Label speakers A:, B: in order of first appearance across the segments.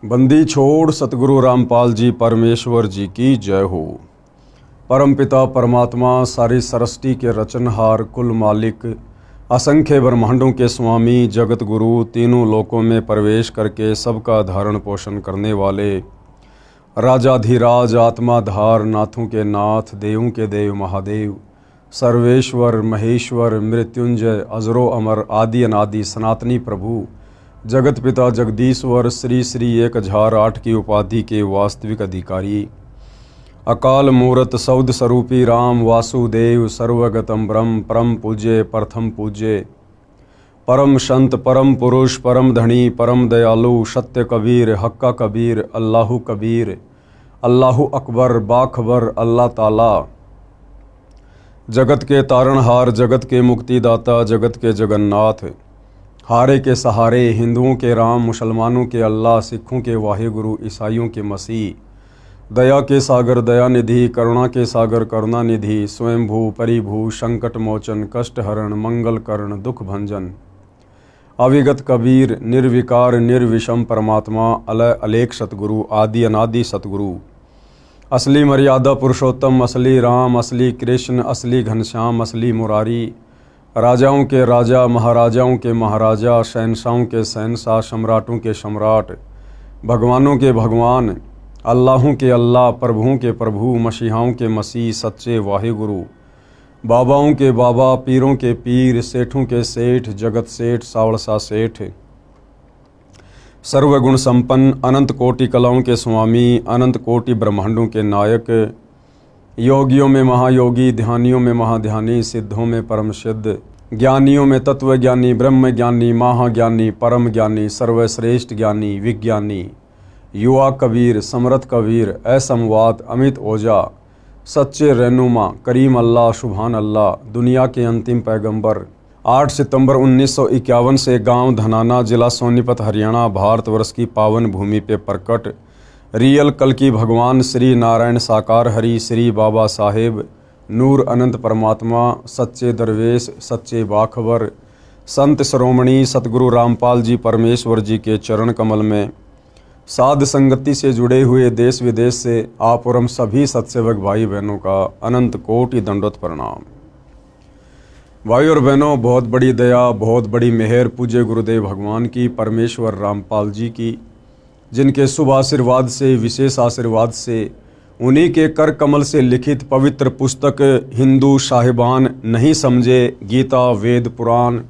A: बंदी छोड़ सतगुरु रामपाल जी परमेश्वर जी की जय हो। परमपिता परमात्मा सारी सृष्टि के रचनहार कुल मालिक असंख्य ब्रह्मांडों के स्वामी जगत गुरु तीनों लोकों में प्रवेश करके सबका धारण पोषण करने वाले राजाधिराज आत्माधार नाथों के नाथ देवों के देव महादेव सर्वेश्वर महेश्वर मृत्युंजय अजरो अमर आदि अनादि सनातनी प्रभु जगत पिता जगदीश्वर श्री श्री 1008 की उपाधि के वास्तविक अधिकारी अकाल मूर्त सौद स्वरूपी राम वासुदेव सर्वगतम ब्रह्म परम पूज्य प्रथम पूज्य परम संत परम पुरुष परम धनी परम दयालु सत्य कबीर हक्का कबीर अल्लाहु अकबर बाखबर अल्लाह ताला जगत के तारणहार जगत के मुक्तिदाता जगत के जगन्नाथ हारे के सहारे हिंदुओं के राम मुसलमानों के अल्लाह सिखों के वाहिगुरु ईसाइयों के मसीह दया के सागर दया निधि करुणा के सागर करुणा निधि स्वयंभू परिभू संकट मोचन कष्ट हरण मंगल कर्ण दुख भंजन अविगत कबीर निर्विकार निर्विषम परमात्मा अलय अलेख सतगुरु आदि अनादि सतगुरु असली मर्यादा पुरुषोत्तम असली राम असली कृष्ण असली घनश्याम असली मुरारी राजाओं के राजा महाराजाओं के महाराजा शहनशाहों के शहनशाह सम्राटों के सम्राट भगवानों के भगवान अल्लाहों के अल्लाह प्रभुओं के प्रभु मसीहाओं के मसीह सच्चे वाहिगुरु बाबाओं के बाबा पीरों के पीर सेठों के सेठ जगत सेठ सावड़सा सेठ सर्वगुण संपन्न अनंत कोटि कलाओं के स्वामी अनंत कोटि ब्रह्मांडों के नायक योगियों में महायोगी ध्यानियों में महाध्यानी सिद्धों में परम सिद्ध ज्ञानियों में तत्व ज्ञानी ब्रह्म ज्ञानी महाज्ञानी परम ज्ञानी सर्वश्रेष्ठ ज्ञानी विज्ञानी युवा कबीर समर्थ कबीर असमवात अमित ओझा सच्चे रहनुमा करीम अल्लाह सुभान अल्लाह दुनिया के अंतिम पैगंबर 8 सितंबर 1951 से गांव धनाना जिला सोनीपत हरियाणा भारतवर्ष की पावन भूमि पे प्रकट रियल कल की भगवान श्री नारायण साकार हरि श्री बाबा साहेब नूर अनंत परमात्मा सच्चे दरवेश सच्चे बाखबर संत श्रोमणी सतगुरु रामपाल जी परमेश्वर जी के चरण कमल में साध संगति से जुड़े हुए देश विदेश से आप और हम सभी सत्सेवक भाई बहनों का अनंत कोटि दंडोत प्रणाम। भाई और बहनों, बहुत बड़ी दया बहुत बड़ी मेहर पूज्य गुरुदेव भगवान की परमेश्वर रामपाल जी की, जिनके शुभ आशीर्वाद से विशेष आशीर्वाद से उन्हीं के कर कमल से लिखित पवित्र पुस्तक हिंदू साहिबान नहीं समझे गीता वेद पुराण,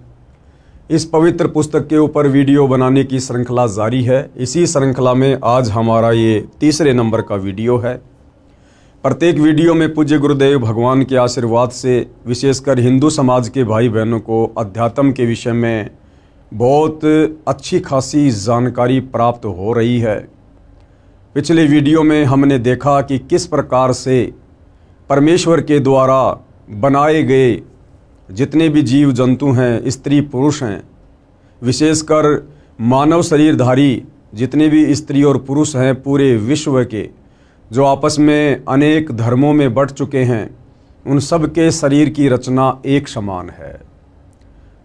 A: इस पवित्र पुस्तक के ऊपर वीडियो बनाने की श्रृंखला जारी है। इसी श्रृंखला में आज हमारा ये तीसरे नंबर का वीडियो है। प्रत्येक वीडियो में पूज्य गुरुदेव भगवान के आशीर्वाद से विशेषकर हिंदू समाज के भाई बहनों को अध्यात्म के विषय में बहुत अच्छी खासी जानकारी प्राप्त हो रही है। पिछले वीडियो में हमने देखा कि किस प्रकार से परमेश्वर के द्वारा बनाए गए जितने भी जीव जंतु हैं स्त्री पुरुष हैं, विशेषकर मानव शरीरधारी जितने भी स्त्री और पुरुष हैं पूरे विश्व के, जो आपस में अनेक धर्मों में बंट चुके हैं, उन सब के शरीर की रचना एक समान है।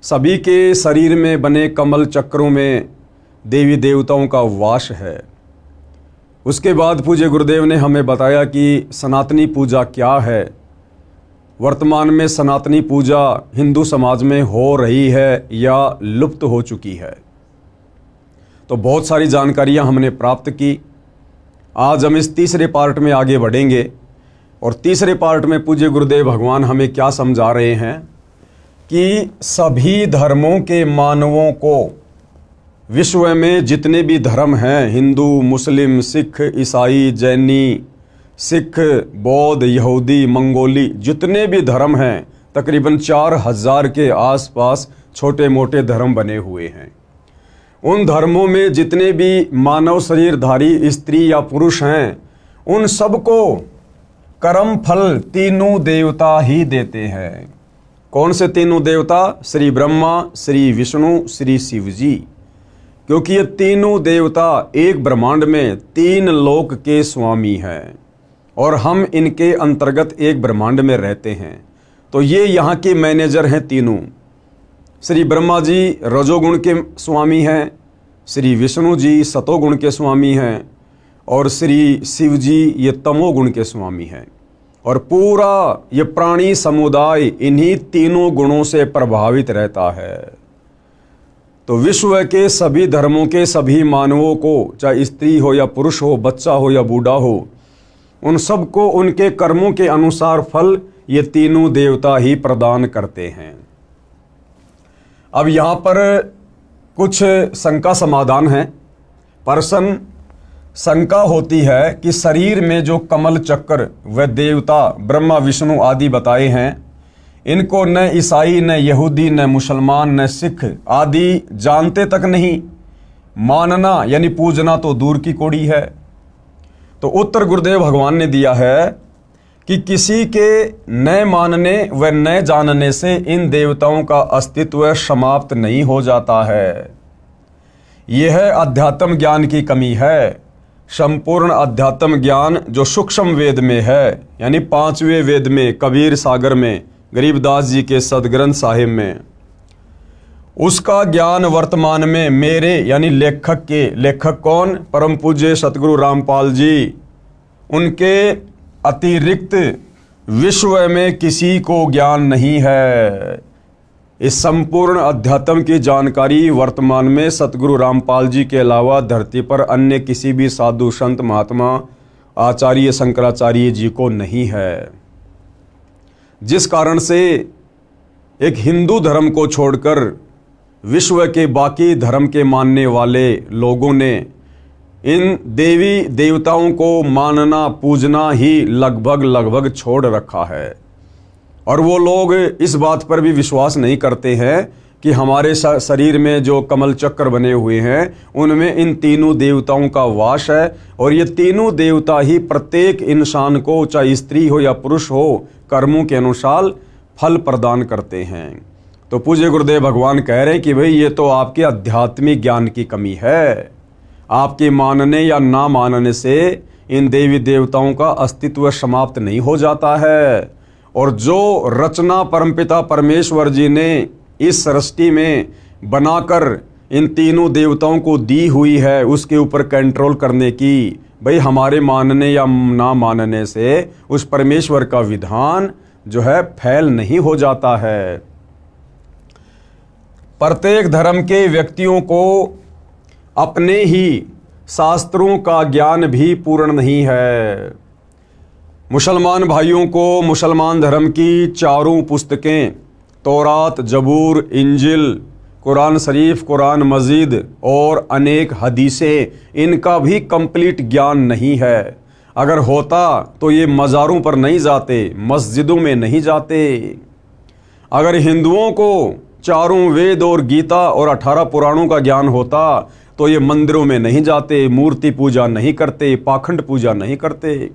A: सभी के शरीर में बने कमल चक्रों में देवी देवताओं का वास है। उसके बाद पूज्य गुरुदेव ने हमें बताया कि सनातनी पूजा क्या है। वर्तमान में सनातनी पूजा हिंदू समाज में हो रही है या लुप्त हो चुकी है। तो बहुत सारी जानकारियां हमने प्राप्त की। आज हम इस तीसरे पार्ट में आगे बढ़ेंगे और तीसरे पार्ट में पूज्य गुरुदेव भगवान हमें क्या समझा रहे हैं कि सभी धर्मों के मानवों को, विश्व में जितने भी धर्म हैं, हिंदू मुस्लिम सिख ईसाई जैनी सिख बौद्ध यहूदी मंगोली, जितने भी धर्म हैं तकरीबन 4000 के आसपास छोटे मोटे धर्म बने हुए हैं। उन धर्मों में जितने भी मानव शरीरधारी स्त्री या पुरुष हैं, उन सबको कर्म फल तीनों देवता ही देते हैं। कौन से तीनों देवता? श्री ब्रह्मा श्री विष्णु श्री शिव जी, क्योंकि ये तीनों देवता एक ब्रह्मांड में 3 लोक के स्वामी हैं और हम इनके अंतर्गत एक ब्रह्मांड में रहते हैं। तो ये यहाँ के मैनेजर हैं तीनों। श्री ब्रह्मा जी रजोगुण के स्वामी हैं, श्री विष्णु जी सतोगुण के स्वामी हैं और श्री शिव जी ये तमोगुण के स्वामी हैं। और पूरा ये प्राणी समुदाय इन्हीं तीनों गुणों से प्रभावित रहता है। तो विश्व के सभी धर्मों के सभी मानवों को, चाहे स्त्री हो या पुरुष हो, बच्चा हो या बूढ़ा हो, उन सबको उनके कर्मों के अनुसार फल ये तीनों देवता ही प्रदान करते हैं। अब यहाँ पर कुछ शंका समाधान है। प्रश्न शंका होती है कि शरीर में जो कमल चक्र व देवता ब्रह्मा विष्णु आदि बताए हैं, इनको न ईसाई, न यहूदी, न मुसलमान, न सिख आदि जानते तक नहीं। मानना यानी पूजना तो दूर की कौड़ी है। तो उत्तर गुरुदेव भगवान ने दिया है कि किसी के न मानने व न जानने से इन देवताओं का अस्तित्व समाप्त नहीं हो जाता है। यह अध्यात्म ज्ञान की कमी है। संपूर्ण अध्यात्म ज्ञान जो सूक्ष्म वेद में है, यानी 5वें वेद में, कबीर सागर में, गरीबदास जी के सदग्रंथ साहिब में, उसका ज्ञान वर्तमान में मेरे यानी लेखक के, लेखक कौन? परम पूज्य सतगुरु रामपाल जी, उनके अतिरिक्त विश्व में किसी को ज्ञान नहीं है। इस संपूर्ण अध्यात्म की जानकारी वर्तमान में सतगुरु रामपाल जी के अलावा धरती पर अन्य किसी भी साधु संत महात्मा आचार्य शंकराचार्य जी को नहीं है। जिस कारण से एक हिंदू धर्म को छोड़कर विश्व के बाकी धर्म के मानने वाले लोगों ने इन देवी देवताओं को मानना पूजना ही लगभग छोड़ रखा है। और वो लोग इस बात पर भी विश्वास नहीं करते हैं कि हमारे शरीर में जो कमल चक्र बने हुए हैं उनमें इन तीनों देवताओं का वास है। और ये तीनों देवता ही प्रत्येक इंसान को, चाहे स्त्री हो या पुरुष हो, कर्मों के अनुसार फल प्रदान करते हैं। तो पूज्य गुरुदेव भगवान कह रहे हैं कि भाई ये तो आपके आध्यात्मिक ज्ञान की कमी है। आपके मानने या ना मानने से इन देवी देवताओं का अस्तित्व समाप्त नहीं हो जाता है। और जो रचना परमपिता परमेश्वर जी ने इस सृष्टि में बनाकर इन तीनों देवताओं को दी हुई है, उसके ऊपर कंट्रोल करने की, भाई हमारे मानने या ना मानने से उस परमेश्वर का विधान जो है फैल नहीं हो जाता है। प्रत्येक धर्म के व्यक्तियों को अपने ही शास्त्रों का ज्ञान भी पूर्ण नहीं है। मुसलमान भाइयों को मुसलमान धर्म की चारों पुस्तकें, तौरात, जबूर, इंजिल, कुरान शरीफ, कुरान मजीद और अनेक हदीसें, इनका भी कंप्लीट ज्ञान नहीं है। अगर होता तो ये मज़ारों पर नहीं जाते, मस्जिदों में नहीं जाते। अगर हिंदुओं को चारों वेद और गीता और 18 पुराणों का ज्ञान होता तो ये मंदिरों में नहीं जाते, मूर्ति पूजा नहीं करते, पाखंड पूजा नहीं करते।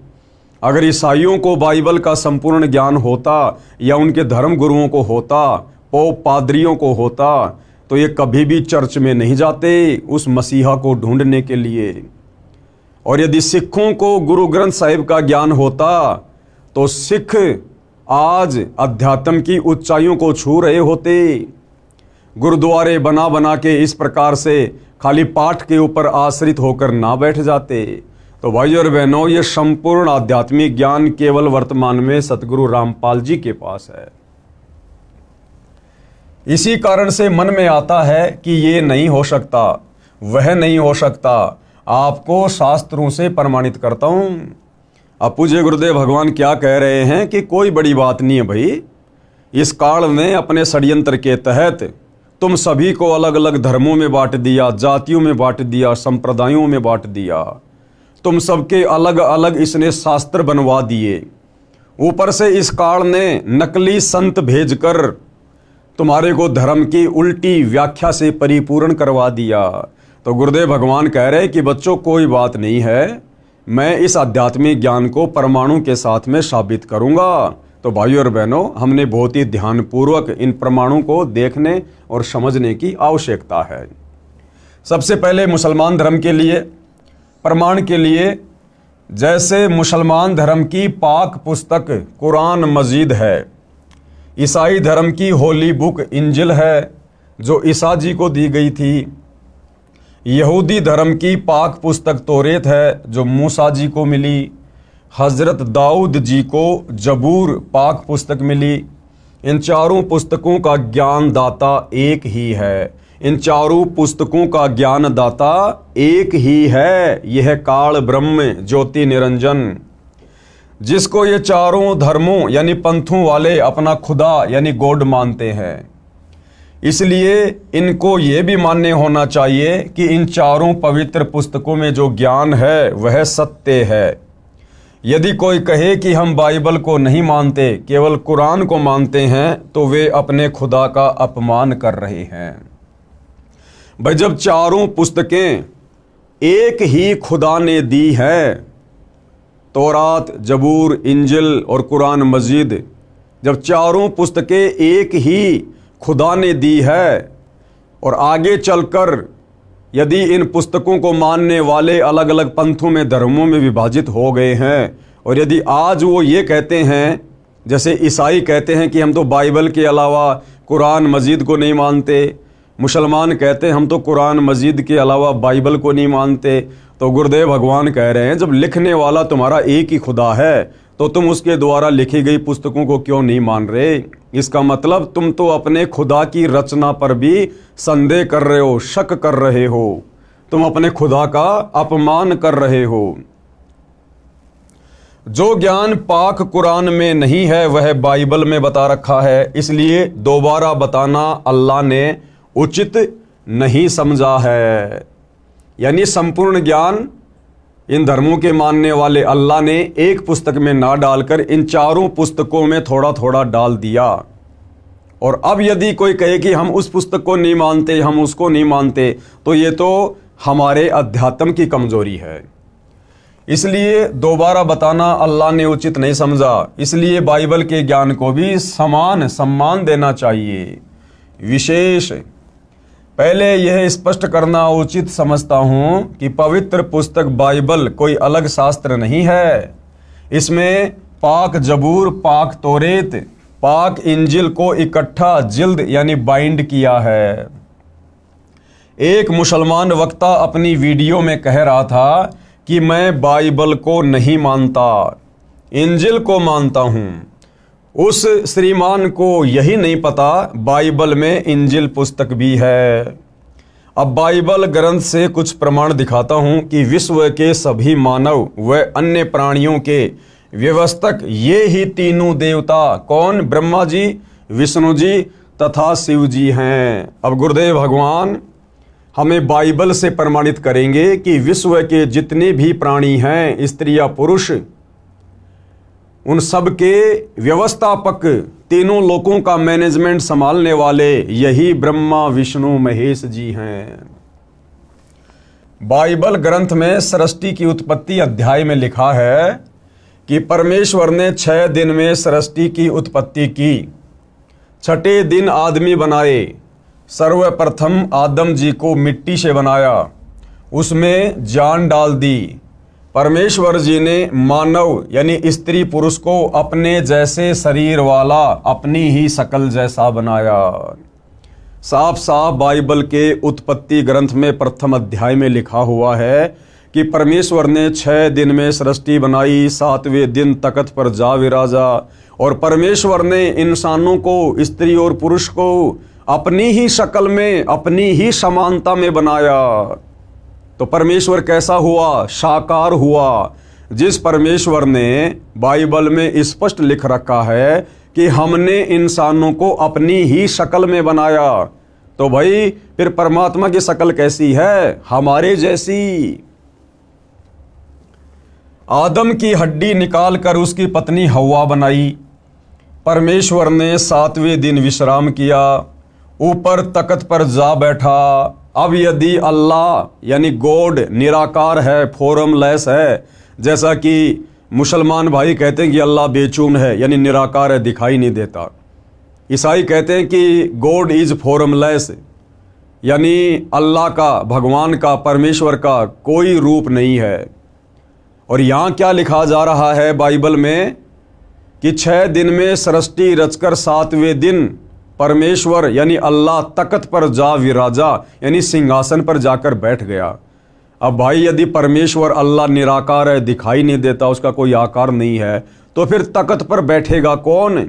A: अगर ईसाइयों को बाइबल का संपूर्ण ज्ञान होता या उनके धर्म गुरुओं को होता, पोप पादरियों को होता, तो ये कभी भी चर्च में नहीं जाते उस मसीहा को ढूंढने के लिए। और यदि सिखों को गुरु ग्रंथ साहिब का ज्ञान होता तो सिख आज अध्यात्म की ऊंचाइयों को छू रहे होते। गुरुद्वारे बना बना के इस प्रकार से खाली पाठ के ऊपर आश्रित होकर ना बैठ जाते। तो भाइयों और बहनों, ये संपूर्ण आध्यात्मिक ज्ञान केवल वर्तमान में सतगुरु रामपाल जी के पास है। इसी कारण से मन में आता है कि ये नहीं हो सकता, वह नहीं हो सकता। आपको शास्त्रों से प्रमाणित करता हूं। अब पूज्य गुरुदेव भगवान क्या कह रहे हैं कि कोई बड़ी बात नहीं है भाई। इस काल ने अपने षड्यंत्र के तहत तुम सभी को अलग अलग धर्मों में बांट दिया, जातियों में बांट दिया, संप्रदायों में बांट दिया। तुम सबके अलग अलग इसने शास्त्र बनवा दिए। ऊपर से इस काल ने नकली संत भेजकर तुम्हारे को धर्म की उल्टी व्याख्या से परिपूर्ण करवा दिया। तो गुरुदेव भगवान कह रहे हैं कि बच्चों कोई बात नहीं है, मैं इस आध्यात्मिक ज्ञान को परमाणु के साथ में साबित करूंगा। तो भाइयों और बहनों, हमने बहुत ही ध्यानपूर्वक इन प्रमाणों को देखने और समझने की आवश्यकता है। सबसे पहले मुसलमान धर्म के लिए प्रमाण के लिए, जैसे मुसलमान धर्म की पाक पुस्तक कुरान मजीद है, ईसाई धर्म की होली बुक इंजिल है जो ईसा जी को दी गई थी, यहूदी धर्म की पाक पुस्तक तौरेत है जो मूसा जी को मिली। हज़रत दाऊद जी को जबूर पाक पुस्तक मिली। इन चारों पुस्तकों का ज्ञान दाता एक ही है। इन चारों पुस्तकों का ज्ञान दाता एक ही है। यह काल ब्रह्म ज्योति निरंजन, जिसको ये चारों धर्मों यानी पंथों वाले अपना खुदा यानी गॉड मानते हैं। इसलिए इनको ये भी मान्य होना चाहिए कि इन चारों पवित्र पुस्तकों में जो ज्ञान है वह सत्य है। यदि कोई कहे कि हम बाइबल को नहीं मानते, केवल कुरान को मानते हैं, तो वे अपने खुदा का अपमान कर रहे हैं। भाई, जब चारों पुस्तकें एक ही खुदा ने दी है, तौरात, जबूर, इंजिल और कुरान मजीद, जब चारों पुस्तकें एक ही खुदा ने दी है और आगे चलकर यदि इन पुस्तकों को मानने वाले अलग अलग पंथों में, धर्मों में विभाजित हो गए हैं, और यदि आज वो ये कहते हैं, जैसे ईसाई कहते हैं कि हम तो बाइबल के अलावा कुरान मजीद को नहीं मानते, मुसलमान कहते हैं हम तो कुरान मजीद के अलावा बाइबल को नहीं मानते, तो गुरुदेव भगवान कह रहे हैं जब लिखने वाला तुम्हारा एक ही खुदा है तो तुम उसके द्वारा लिखी गई पुस्तकों को क्यों नहीं मान रहे? इसका मतलब तुम तो अपने खुदा की रचना पर भी संदेह कर रहे हो, शक कर रहे हो, तुम अपने खुदा का अपमान कर रहे हो। जो ज्ञान पाक कुरान में नहीं है वह बाइबल में बता रखा है, इसलिए दोबारा बताना अल्लाह ने उचित नहीं समझा है। यानी संपूर्ण ज्ञान इन धर्मों के मानने वाले अल्लाह ने एक पुस्तक में ना डालकर इन चारों पुस्तकों में थोड़ा थोड़ा डाल दिया। और अब यदि कोई कहे कि हम उस पुस्तक को नहीं मानते, हम उसको नहीं मानते, तो ये तो हमारे अध्यात्म की कमजोरी है। इसलिए दोबारा बताना अल्लाह ने उचित नहीं समझा। इसलिए बाइबल के ज्ञान को भी समान सम्मान देना चाहिए। विशेष पहले यह स्पष्ट करना उचित समझता हूं कि पवित्र पुस्तक बाइबल कोई अलग शास्त्र नहीं है। इसमें पाक जबूर, पाक तौरेत, पाक इंजिल को इकट्ठा जिल्द यानी बाइंड किया है। एक मुसलमान वक्ता अपनी वीडियो में कह रहा था कि मैं बाइबल को नहीं मानता, इंजिल को मानता हूं। उस श्रीमान को यही नहीं पता बाइबल में इंजिल पुस्तक भी है। अब बाइबल ग्रंथ से कुछ प्रमाण दिखाता हूं कि विश्व के सभी मानव व अन्य प्राणियों के व्यवस्थक ये ही तीनों देवता कौन? ब्रह्मा जी, विष्णु जी तथा शिव जी हैं। अब गुरुदेव भगवान हमें बाइबल से प्रमाणित करेंगे कि विश्व के जितने भी प्राणी हैं, स्त्री या पुरुष, उन सब के व्यवस्थापक, तीनों लोकों का मैनेजमेंट संभालने वाले यही ब्रह्मा विष्णु महेश जी हैं। बाइबल ग्रंथ में सृष्टि की उत्पत्ति अध्याय में लिखा है कि परमेश्वर ने 6 दिन में सृष्टि की उत्पत्ति की, 6ठे दिन आदमी बनाए। सर्वप्रथम आदम जी को मिट्टी से बनाया, उसमें जान डाल दी। परमेश्वर जी ने मानव यानी स्त्री पुरुष को अपने जैसे शरीर वाला, अपनी ही शक्ल जैसा बनाया। साफ साफ बाइबल के उत्पत्ति ग्रंथ में प्रथम अध्याय में लिखा हुआ है कि परमेश्वर ने 6 दिन में सृष्टि बनाई, 7वें दिन तख्त पर जा विराजा। और परमेश्वर ने इंसानों को, स्त्री और पुरुष को अपनी ही शक्ल में, अपनी ही समानता में बनाया। तो परमेश्वर कैसा हुआ? साकार हुआ। जिस परमेश्वर ने बाइबल में स्पष्ट लिख रखा है कि हमने इंसानों को अपनी ही शक्ल में बनाया, तो भाई फिर परमात्मा की शक्ल कैसी है? हमारे जैसी। आदम की हड्डी निकालकर उसकी पत्नी हव्वा बनाई। परमेश्वर ने 7वें दिन विश्राम किया, ऊपर तख्त पर जा बैठा। अब यदि अल्लाह यानी गॉड निराकार है, फॉर्मलेस है, जैसा कि मुसलमान भाई कहते हैं कि अल्लाह बेचून है यानी निराकार है, दिखाई नहीं देता। ईसाई कहते हैं कि गॉड इज फॉर्मलेस यानी अल्लाह का, भगवान का, परमेश्वर का कोई रूप नहीं है। और यहाँ क्या लिखा जा रहा है बाइबल में कि 6 दिन में सृष्टि रचकर 7वें दिन परमेश्वर यानी अल्लाह तख्त पर जा विराजा यानी सिंहासन पर जाकर बैठ गया। अब भाई यदि परमेश्वर अल्लाह निराकार है, दिखाई नहीं देता, उसका कोई आकार नहीं है, तो फिर तख्त पर बैठेगा कौन?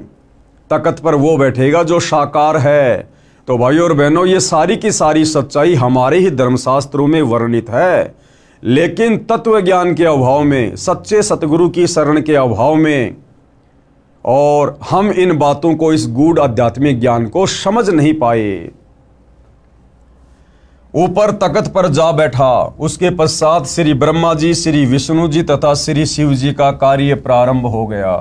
A: तख्त पर वो बैठेगा जो साकार है। तो भाई और बहनों, ये सारी की सारी सच्चाई हमारे ही धर्मशास्त्रों में वर्णित है, लेकिन तत्व ज्ञान के अभाव में, सच्चे सतगुरु की शरण के अभाव में, और हम इन बातों को, इस गूढ़ आध्यात्मिक ज्ञान को समझ नहीं पाए। ऊपर तख्त पर जा बैठा, उसके पश्चात श्री ब्रह्मा जी, श्री विष्णु जी तथा श्री शिव जी का कार्य प्रारंभ हो गया।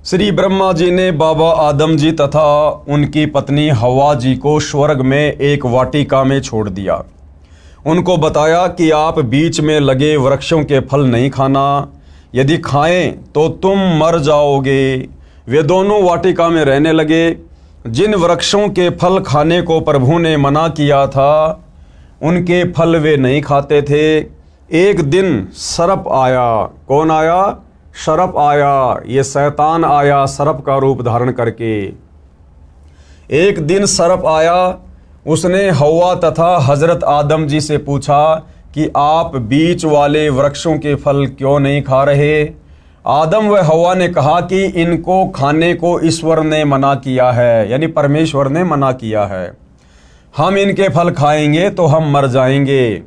A: श्री ब्रह्मा जी ने बाबा आदम जी तथा उनकी पत्नी हवा जी को स्वर्ग में एक वाटिका में छोड़ दिया। उनको बताया कि आप बीच में लगे वृक्षों के फल नहीं खाना, यदि खाएं तो तुम मर जाओगे। वे दोनों वाटिका में रहने लगे। जिन वृक्षों के फल खाने को प्रभु ने मना किया था, उनके फल वे नहीं खाते थे। एक दिन सर्प आया। कौन आया? सर्प आया। ये शैतान आया सर्प का रूप धारण करके। एक दिन सर्प आया, उसने हवा तथा हजरत आदम जी से पूछा कि आप बीच वाले वृक्षों के फल क्यों नहीं खा रहे? आदम व हवा ने कहा कि इनको खाने को ईश्वर ने मना किया है, यानी परमेश्वर ने मना किया है। हम इनके फल खाएंगे तो हम मर जाएंगे।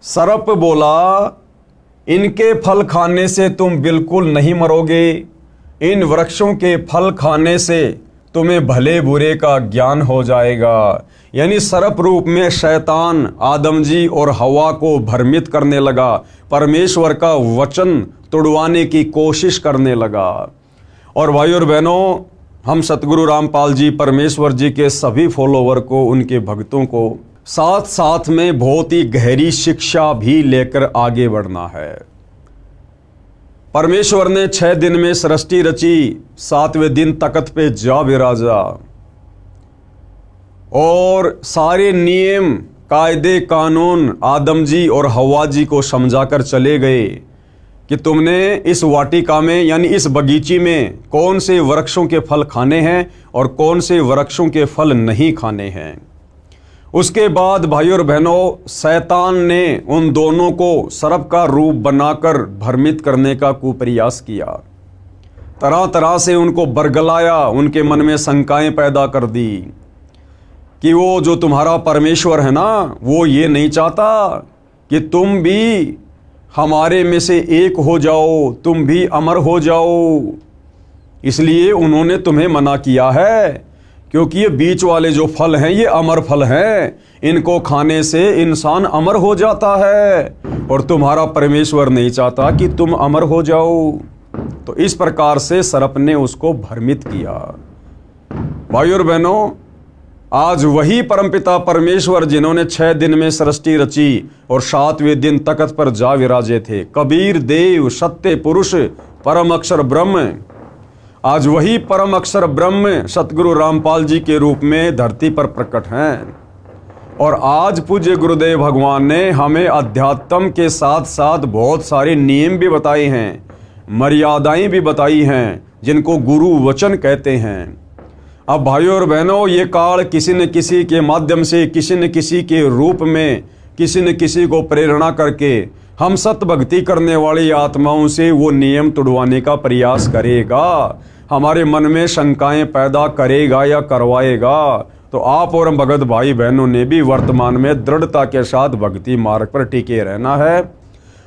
A: सर्प बोला, इनके फल खाने से तुम बिल्कुल नहीं मरोगे। इन वृक्षों के फल खाने से तुम्हें भले बुरे का ज्ञान हो जाएगा। यानी सर्प रूप में शैतान आदम जी और हवा को भ्रमित करने लगा, परमेश्वर का वचन तोड़वाने की कोशिश करने लगा। और भाई और बहनों, हम सतगुरु रामपाल जी परमेश्वर जी के सभी फॉलोवर को, उनके भक्तों को साथ साथ में बहुत ही गहरी शिक्षा भी लेकर आगे बढ़ना है। परमेश्वर ने 6 दिन में सृष्टि रची, 7वें दिन तख्त पे जा विराजा और सारे नियम कायदे कानून आदम जी और हवा जी को समझाकर चले गए कि तुमने इस वाटिका में यानी इस बगीचे में कौन से वृक्षों के फल खाने हैं और कौन से वृक्षों के फल नहीं खाने हैं। उसके बाद भाई और बहनों, शैतान ने उन दोनों को सर्प का रूप बनाकर भ्रमित करने का कुप्रयास किया। तरह तरह से उनको बरगलाया, उनके मन में शंकाएं पैदा कर दी कि वो जो तुम्हारा परमेश्वर है ना, वो ये नहीं चाहता कि तुम भी हमारे में से एक हो जाओ, तुम भी अमर हो जाओ। इसलिए उन्होंने तुम्हें मना किया है, क्योंकि ये बीच वाले जो फल हैं ये अमर फल हैं, इनको खाने से इंसान अमर हो जाता है और तुम्हारा परमेश्वर नहीं चाहता कि तुम अमर हो जाओ। तो इस प्रकार से सर्प ने उसको भ्रमित किया। भाई और बहनों, आज वही परमपिता परमेश्वर जिन्होंने 6 दिन में सृष्टि रची और 7वें दिन तख्त पर जा विराजे थे, कबीर देव सत्य पुरुष परम अक्षर ब्रह्म, आज वही परम अक्षर ब्रह्म सतगुरु रामपाल जी के रूप में धरती पर प्रकट हैं। और आज पूज्य गुरुदेव भगवान ने हमें अध्यात्म के साथ साथ बहुत सारे नियम भी बताए हैं, मर्यादाएं भी बताई हैं, जिनको गुरु वचन कहते हैं। अब भाइयों और बहनों, ये काल किसी न किसी के माध्यम से, किसी न किसी के रूप में, किसी न किसी को प्रेरणा करके हम सत भक्ति करने वाली आत्माओं से वो नियम तुड़वाने का प्रयास करेगा, हमारे मन में शंकाएं पैदा करेगा या करवाएगा। तो आप और भगत भाई बहनों ने भी वर्तमान में दृढ़ता के साथ भक्ति मार्ग पर टिके रहना है।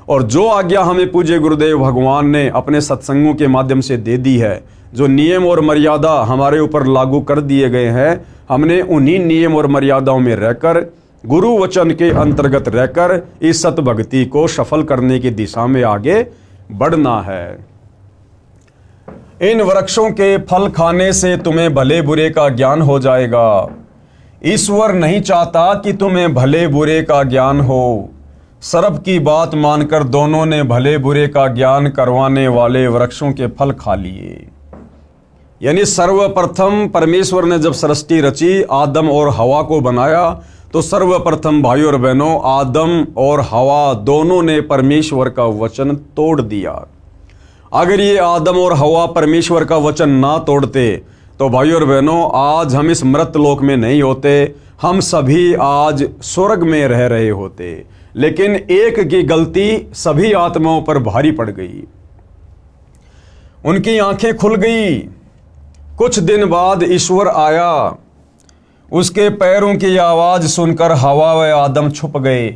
A: और जो आज्ञा हमें पूज्य गुरुदेव भगवान ने अपने सत्संगों के माध्यम से दे दी है, जो नियम और मर्यादा हमारे ऊपर लागू कर दिए गए हैं, हमने उन्हीं नियम और मर्यादाओं में रहकर, गुरु वचन के अंतर्गत रहकर इस सत भक्ति को सफल करने की दिशा में आगे बढ़ना है। इन वृक्षों के फल खाने से तुम्हें भले बुरे का ज्ञान हो जाएगा। ईश्वर नहीं चाहता कि तुम्हें भले बुरे का ज्ञान हो। सर्प की बात मानकर दोनों ने भले बुरे का ज्ञान करवाने वाले वृक्षों के फल खा लिए। यानी सर्वप्रथम परमेश्वर ने जब सृष्टि रची, आदम और हवा को बनाया, तो सर्वप्रथम भाई और बहनों, आदम और हवा दोनों ने परमेश्वर का वचन तोड़ दिया। अगर ये आदम और हवा परमेश्वर का वचन ना तोड़ते तो भाइयों और बहनों, आज हम इस मृत लोक में नहीं होते, हम सभी आज स्वर्ग में रह रहे होते, लेकिन एक की गलती सभी आत्माओं पर भारी पड़ गई। उनकी आंखें खुल गई। कुछ दिन बाद ईश्वर आया। उसके पैरों की आवाज सुनकर हवा व आदम छुप गए।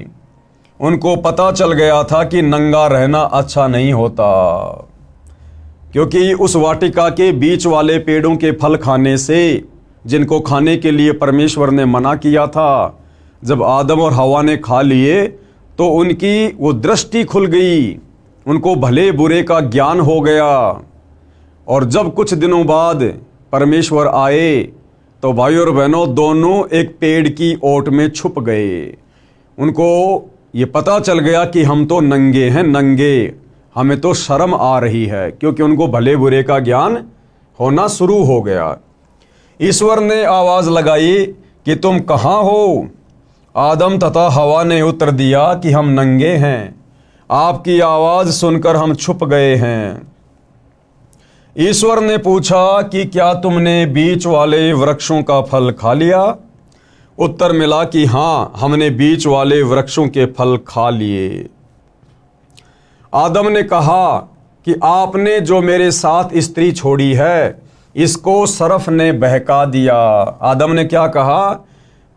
A: उनको पता चल गया था कि नंगा रहना अच्छा नहीं होता, क्योंकि उस वाटिका के बीच वाले पेड़ों के फल खाने से, जिनको खाने के लिए परमेश्वर ने मना किया था, जब आदम और हवा ने खा लिए तो उनकी वो दृष्टि खुल गई, उनको भले बुरे का ज्ञान हो गया। और जब कुछ दिनों बाद परमेश्वर आए तो भाइयों और बहनों, दोनों एक पेड़ की ओट में छुप गए। उनको ये पता चल गया कि हम तो नंगे हैं, नंगे, हमें तो शर्म आ रही है, क्योंकि उनको भले बुरे का ज्ञान होना शुरू हो गया। ईश्वर ने आवाज लगाई कि तुम कहाँ हो? आदम तथा हवा ने उत्तर दिया कि हम नंगे हैं, आपकी आवाज सुनकर हम छुप गए हैं। ईश्वर ने पूछा कि क्या तुमने बीच वाले वृक्षों का फल खा लिया? उत्तर मिला कि हाँ, हमने बीच वाले वृक्षों के फल खा लिए। आदम ने कहा कि आपने जो मेरे साथ स्त्री छोड़ी है, इसको सर्फ ने बहका दिया। आदम ने क्या कहा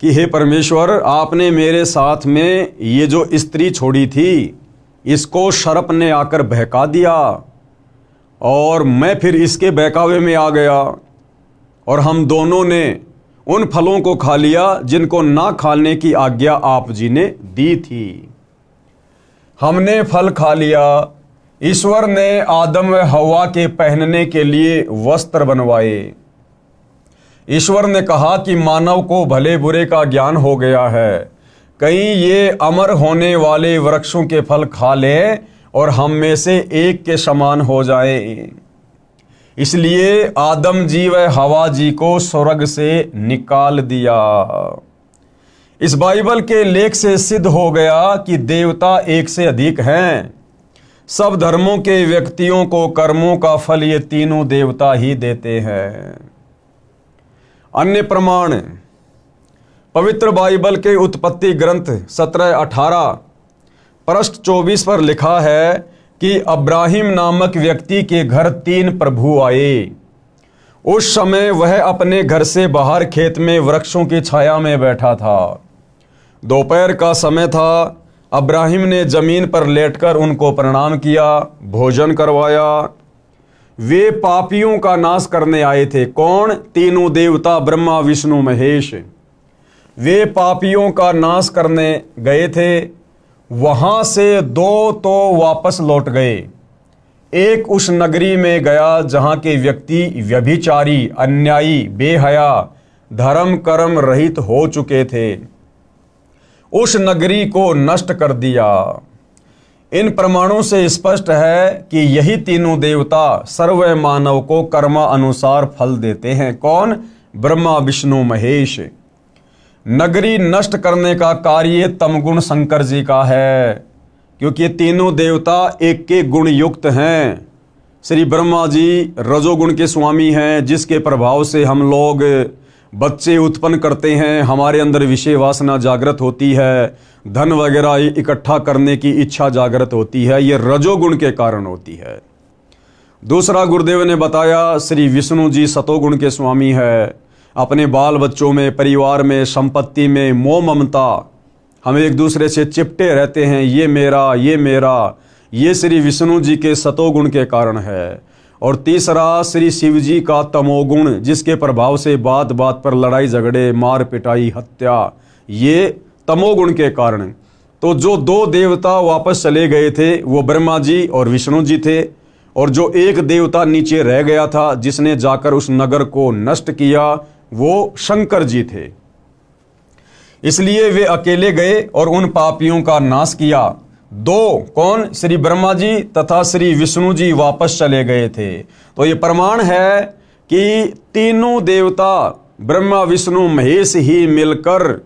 A: कि हे परमेश्वर, आपने मेरे साथ में ये जो स्त्री छोड़ी थी, इसको सर्प ने आकर बहका दिया और मैं फिर इसके बहकावे में आ गया, और हम दोनों ने उन फलों को खा लिया जिनको ना खाने की आज्ञा आप जी ने दी थी। हमने फल खा लिया। ईश्वर ने आदम व हवा के पहनने के लिए वस्त्र बनवाए। ईश्वर ने कहा कि मानव को भले बुरे का ज्ञान हो गया है, कहीं ये अमर होने वाले वृक्षों के फल खा ले और हम में से एक के समान हो जाए। इसलिए आदम जी व हवा जी को स्वर्ग से निकाल दिया। इस बाइबल के लेख से सिद्ध हो गया कि देवता एक से अधिक हैं। सब धर्मों के व्यक्तियों को कर्मों का फल ये तीनों देवता ही देते हैं। अन्य प्रमाण, पवित्र बाइबल के उत्पत्ति ग्रंथ 17:18 पृष्ठ 24 पर लिखा है कि अब्राहिम नामक व्यक्ति के घर 3 प्रभु आए। उस समय वह अपने घर से बाहर खेत में वृक्षों की छाया में बैठा था। दोपहर का समय था। अब्राहिम ने जमीन पर लेटकर उनको प्रणाम किया, भोजन करवाया। वे पापियों का नाश करने आए थे। कौन? तीनों देवता ब्रह्मा विष्णु महेश। वे पापियों का नाश करने गए थे। वहां से 2 तो वापस लौट गए। एक उस नगरी में गया जहां के व्यक्ति व्यभिचारी, अन्यायी, बेहया, धर्म कर्म रहित हो चुके थे। उस नगरी को नष्ट कर दिया। इन प्रमाणों से स्पष्ट है कि यही तीनों देवता सर्व मानव को कर्मा अनुसार फल देते हैं। कौन? ब्रह्मा विष्णु महेश। नगरी नष्ट करने का कार्य तमगुण शंकर जी का है, क्योंकि ये तीनों देवता एक के गुण युक्त हैं। श्री ब्रह्मा जी रजोगुण के स्वामी हैं, जिसके प्रभाव से हम लोग बच्चे उत्पन्न करते हैं, हमारे अंदर विषय वासना जागृत होती है, धन वगैरह इकट्ठा करने की इच्छा जागृत होती है। ये रजोगुण के कारण होती है। दूसरा गुरुदेव ने बताया, श्री विष्णु जी सतोगुण के स्वामी है। अपने बाल बच्चों में, परिवार में, संपत्ति में मोह ममता, हम एक दूसरे से चिपटे रहते हैं, ये मेरा, ये मेरा, ये श्री विष्णु जी के सतोगुण के कारण है। और तीसरा श्री शिव जी का तमोगुण, जिसके प्रभाव से बात बात पर लड़ाई झगड़े, मार पिटाई, हत्या, ये तमोगुण के कारण। तो जो 2 देवता वापस चले गए थे वो ब्रह्मा जी और विष्णु जी थे, और जो एक देवता नीचे रह गया था जिसने जाकर उस नगर को नष्ट किया, वो शंकर जी थे। इसलिए वे अकेले गए और उन पापियों का नाश किया। 2 कौन? श्री ब्रह्मा जी तथा श्री विष्णु जी वापस चले गए थे। तो ये प्रमाण है कि तीनों देवता ब्रह्मा विष्णु महेश ही मिलकर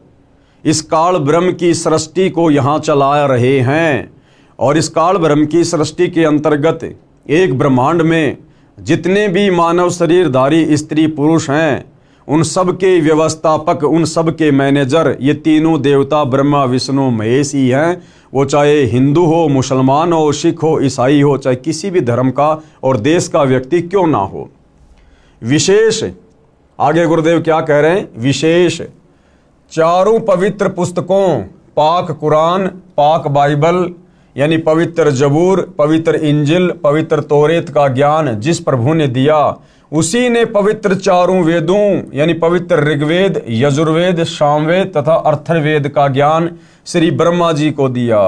A: इस काल ब्रह्म की सृष्टि को यहाँ चला रहे हैं। और इस काल ब्रह्म की सृष्टि के अंतर्गत एक ब्रह्मांड में जितने भी मानव शरीरधारी स्त्री पुरुष हैं, उन सब के व्यवस्थापक, उन सब के मैनेजर ये तीनों देवता ब्रह्मा विष्णु महेश ही हैं। वो चाहे हिंदू हो, मुसलमान हो, सिख हो, ईसाई हो, चाहे किसी भी धर्म का और देश का व्यक्ति क्यों ना हो। विशेष आगे गुरुदेव क्या कह रहे हैं, विशेष चारों पवित्र पुस्तकों, पाक कुरान, पाक बाइबल यानी पवित्र जबूर, पवित्र इंजिल, पवित्र तौरेत का ज्ञान जिस प्रभु ने दिया, उसी ने पवित्र चारों वेदों यानी पवित्र ऋग्वेद, यजुर्वेद, सामवेद तथा अथर्ववेद का ज्ञान श्री ब्रह्मा जी को दिया।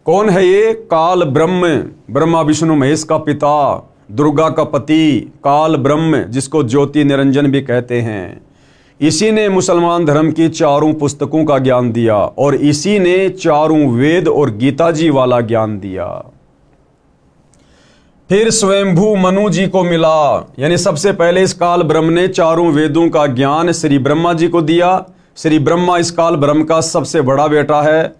A: कौन है ये? काल ब्रह्म, ब्रह्मा विष्णु महेश का पिता, दुर्गा का पति, काल ब्रह्म जिसको ज्योति निरंजन भी कहते हैं। इसी ने मुसलमान धर्म की चारों पुस्तकों का ज्ञान दिया और इसी ने चारों वेद और गीता जी वाला ज्ञान दिया। फिर स्वयंभू मनु जी को मिला, यानी सबसे पहले इस काल ब्रह्म ने चारों वेदों का ज्ञान श्री ब्रह्मा जी को दिया। श्री ब्रह्मा इस काल ब्रह्म का सबसे बड़ा बेटा है।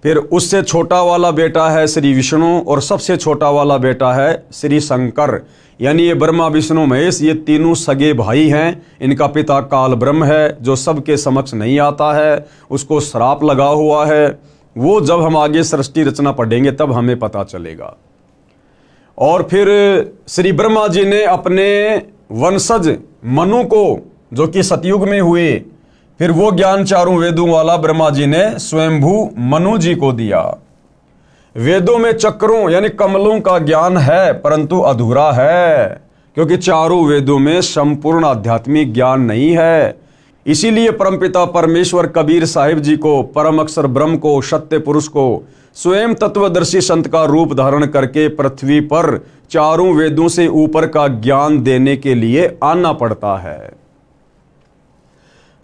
A: फिर उससे छोटा वाला बेटा है श्री विष्णु और सबसे छोटा वाला बेटा है श्री शंकर। यानी ये ब्रह्मा विष्णु महेश ये तीनों सगे भाई हैं। इनका पिता काल ब्रह्म है जो सबके समक्ष नहीं आता है, उसको श्राप लगा हुआ है। वो जब हम आगे सृष्टि रचना पढ़ेंगे तब हमें पता चलेगा। और फिर श्री ब्रह्मा जी ने अपने वंशज मनु को, जो कि सतयुग में हुए, फिर वो ज्ञान चारों वेदों वाला ब्रह्मा जी ने स्वयंभू मनु जी को दिया। वेदों में चक्रों यानी कमलों का ज्ञान है परंतु अधूरा है, क्योंकि चारों वेदों में संपूर्ण आध्यात्मिक ज्ञान नहीं है। इसीलिए परमपिता परमेश्वर कबीर साहिब जी को, परम अक्षर ब्रह्म को, सत्य पुरुष को स्वयं तत्वदर्शी संत का रूप धारण करके पृथ्वी पर चारों वेदों से ऊपर का ज्ञान देने के लिए आना पड़ता है।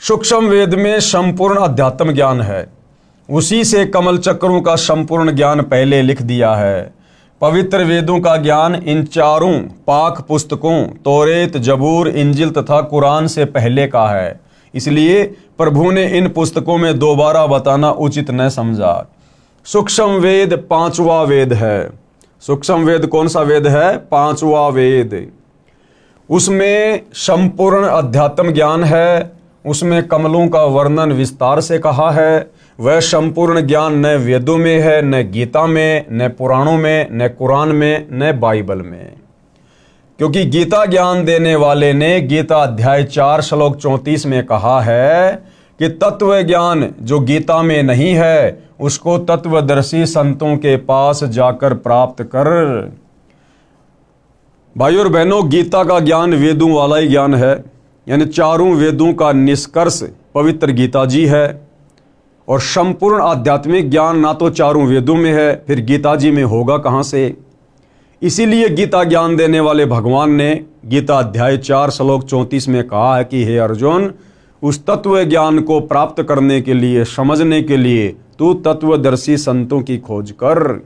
A: सूक्ष्म वेद में संपूर्ण अध्यात्म ज्ञान है, उसी से कमल चक्रों का संपूर्ण ज्ञान पहले लिख दिया है। पवित्र वेदों का ज्ञान इन चारों पाक पुस्तकों तौरेत, जबूर, इंजिल तथा कुरान से पहले का है। इसलिए प्रभु ने इन पुस्तकों में दोबारा बताना उचित न समझा। सूक्ष्म वेद पांचवा वेद है। सूक्ष्म वेद कौन सा वेद है? पांचवा वेद। उसमें संपूर्ण अध्यात्म ज्ञान है, उसमें कमलों का वर्णन विस्तार से कहा है। वह संपूर्ण ज्ञान न वेदों में है, न गीता में, न पुराणों में, न कुरान में, न बाइबल में। क्योंकि गीता ज्ञान देने वाले ने गीता अध्याय 4 श्लोक 34 में कहा है कि तत्व ज्ञान जो गीता में नहीं है उसको तत्वदर्शी संतों के पास जाकर प्राप्त कर। भाइयों और बहनों, गीता का ज्ञान वेदों वाला ही ज्ञान है, यानी चारों वेदों का निष्कर्ष पवित्र गीता जी है। और संपूर्ण आध्यात्मिक ज्ञान ना तो चारों वेदों में है, फिर गीता जी में होगा कहाँ से? इसीलिए गीता ज्ञान देने वाले भगवान ने गीता अध्याय 4 श्लोक 34 में कहा है कि हे अर्जुन, उस तत्व ज्ञान को प्राप्त करने के लिए, समझने के लिए तू तत्वदर्शी संतों की खोज कर।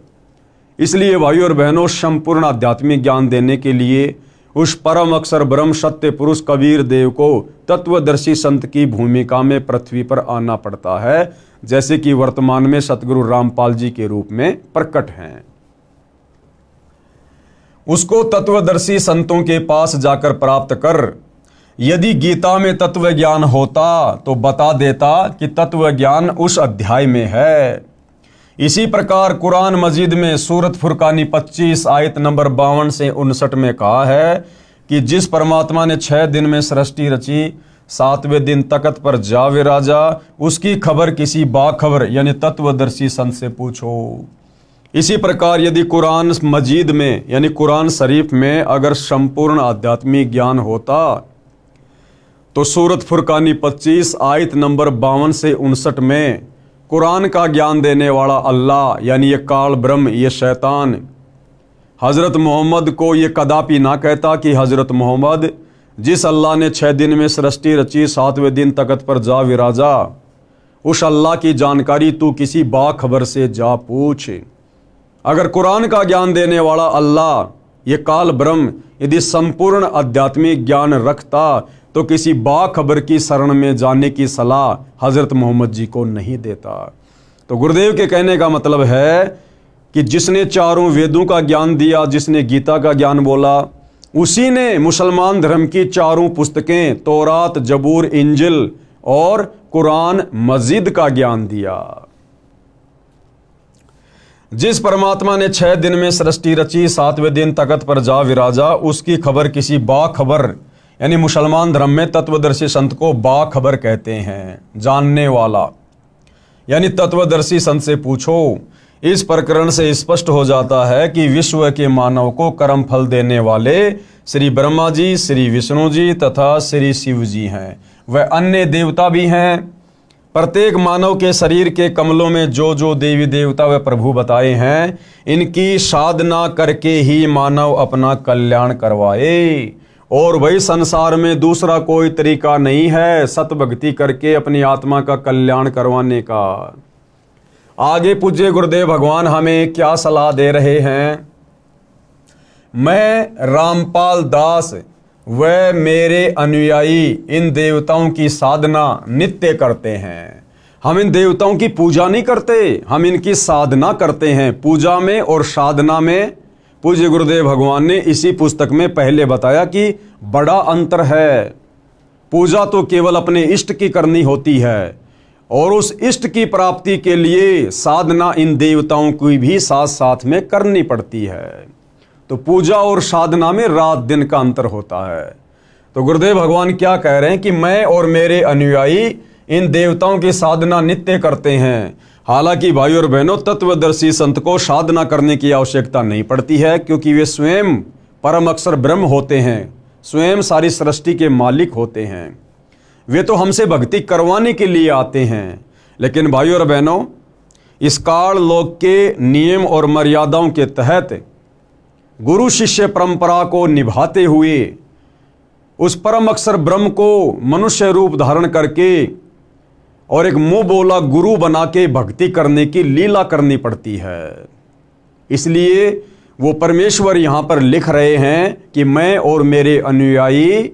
A: इसलिए भाइयों और बहनों, संपूर्ण आध्यात्मिक ज्ञान देने के लिए उस परम अक्षर ब्रह्म सत्य पुरुष कबीर देव को तत्वदर्शी संत की भूमिका में पृथ्वी पर आना पड़ता है, जैसे कि वर्तमान में सतगुरु रामपाल जी के रूप में प्रकट हैं। उसको तत्वदर्शी संतों के पास जाकर प्राप्त कर। यदि गीता में तत्व ज्ञान होता तो बता देता कि तत्व ज्ञान उस अध्याय में है। इसी प्रकार कुरान मजीद में सूरत फुरकानी 25 आयत नंबर 52 से 59 में कहा है कि जिस परमात्मा ने 6 दिन में सृष्टि रची, 7वें दिन तख्त पर जा विराजा, उसकी खबर किसी बाखबर यानी तत्वदर्शी संत से पूछो। इसी प्रकार यदि कुरान मजीद में यानी कुरान शरीफ में अगर संपूर्ण आध्यात्मिक ज्ञान होता तो सूरत फुरकानी 25 आयत नंबर 52 से 59 में कुरान का ज्ञान देने वाला अल्लाह यानी ये काल ब्रह्म, ये शैतान हज़रत मोहम्मद को ये कदापि ना कहता कि हज़रत मोहम्मद, जिस अल्लाह ने 6 दिन में सृष्टि रची, 7वें दिन तख्त पर जा विराजा, उस अल्लाह की जानकारी तू किसी बाखबर से जा पूछ। अगर कुरान का ज्ञान देने वाला अल्लाह ये काल ब्रह्म यदि संपूर्ण आध्यात्मिक ज्ञान रखता तो किसी बाखबर की शरण में जाने की सलाह हज़रत मोहम्मद जी को नहीं देता। तो गुरुदेव के कहने का मतलब है कि जिसने चारों वेदों का ज्ञान दिया, जिसने गीता का ज्ञान बोला, उसी ने मुसलमान धर्म की चारों पुस्तकें तौरात, जबूर, इंजिल और कुरान मजीद का ज्ञान दिया। जिस परमात्मा ने 6 दिन में सृष्टि रची, 7वें दिन तख्त पर जा विराजा, उसकी खबर किसी बाखबर यानी मुसलमान धर्म में तत्वदर्शी संत को बाखबर कहते हैं, जानने वाला। यानी तत्वदर्शी संत से पूछो। इस प्रकरण से स्पष्ट हो जाता है कि विश्व के मानव को कर्म फल देने वाले श्री ब्रह्मा जी, श्री विष्णु जी तथा श्री शिव जी हैं। वह अन्य देवता भी हैं। प्रत्येक मानव के शरीर के कमलों में जो जो देवी देवता व प्रभु बताए हैं, इनकी साधना करके ही मानव अपना कल्याण करवाए। और वही संसार में दूसरा कोई तरीका नहीं है सतभक्ति करके अपनी आत्मा का कल्याण करवाने का। आगे पूज्य गुरुदेव भगवान हमें क्या सलाह दे रहे हैं। मैं रामपाल दास व मेरे अनुयायी इन देवताओं की साधना नित्य करते हैं। हम इन देवताओं की पूजा नहीं करते, हम इनकी साधना करते हैं। पूजा में और साधना में पूज्य गुरुदेव भगवान ने इसी पुस्तक में पहले बताया कि बड़ा अंतर है। पूजा तो केवल अपने इष्ट की करनी होती है और उस इष्ट की प्राप्ति के लिए साधना इन देवताओं की भी साथ साथ में करनी पड़ती है। तो पूजा और साधना में रात दिन का अंतर होता है। तो गुरुदेव भगवान क्या कह रहे हैं कि मैं और मेरे अनुयायी इन देवताओं की साधना नित्य करते हैं। हालांकि भाई और बहनों, तत्वदर्शी संत को साधना करने की आवश्यकता नहीं पड़ती है, क्योंकि वे स्वयं परम अक्षर ब्रह्म होते हैं, स्वयं सारी सृष्टि के मालिक होते हैं। वे तो हमसे भक्ति करवाने के लिए आते हैं। लेकिन भाई और बहनों, इस काल लोक के नियम और मर्यादाओं के तहत गुरु शिष्य परंपरा को निभाते हुए उस परम अक्षर ब्रह्म को मनुष्य रूप धारण करके और एक मुंह बोला गुरु बना के भक्ति करने की लीला करनी पड़ती है। इसलिए वो परमेश्वर यहाँ पर लिख रहे हैं कि मैं और मेरे अनुयायी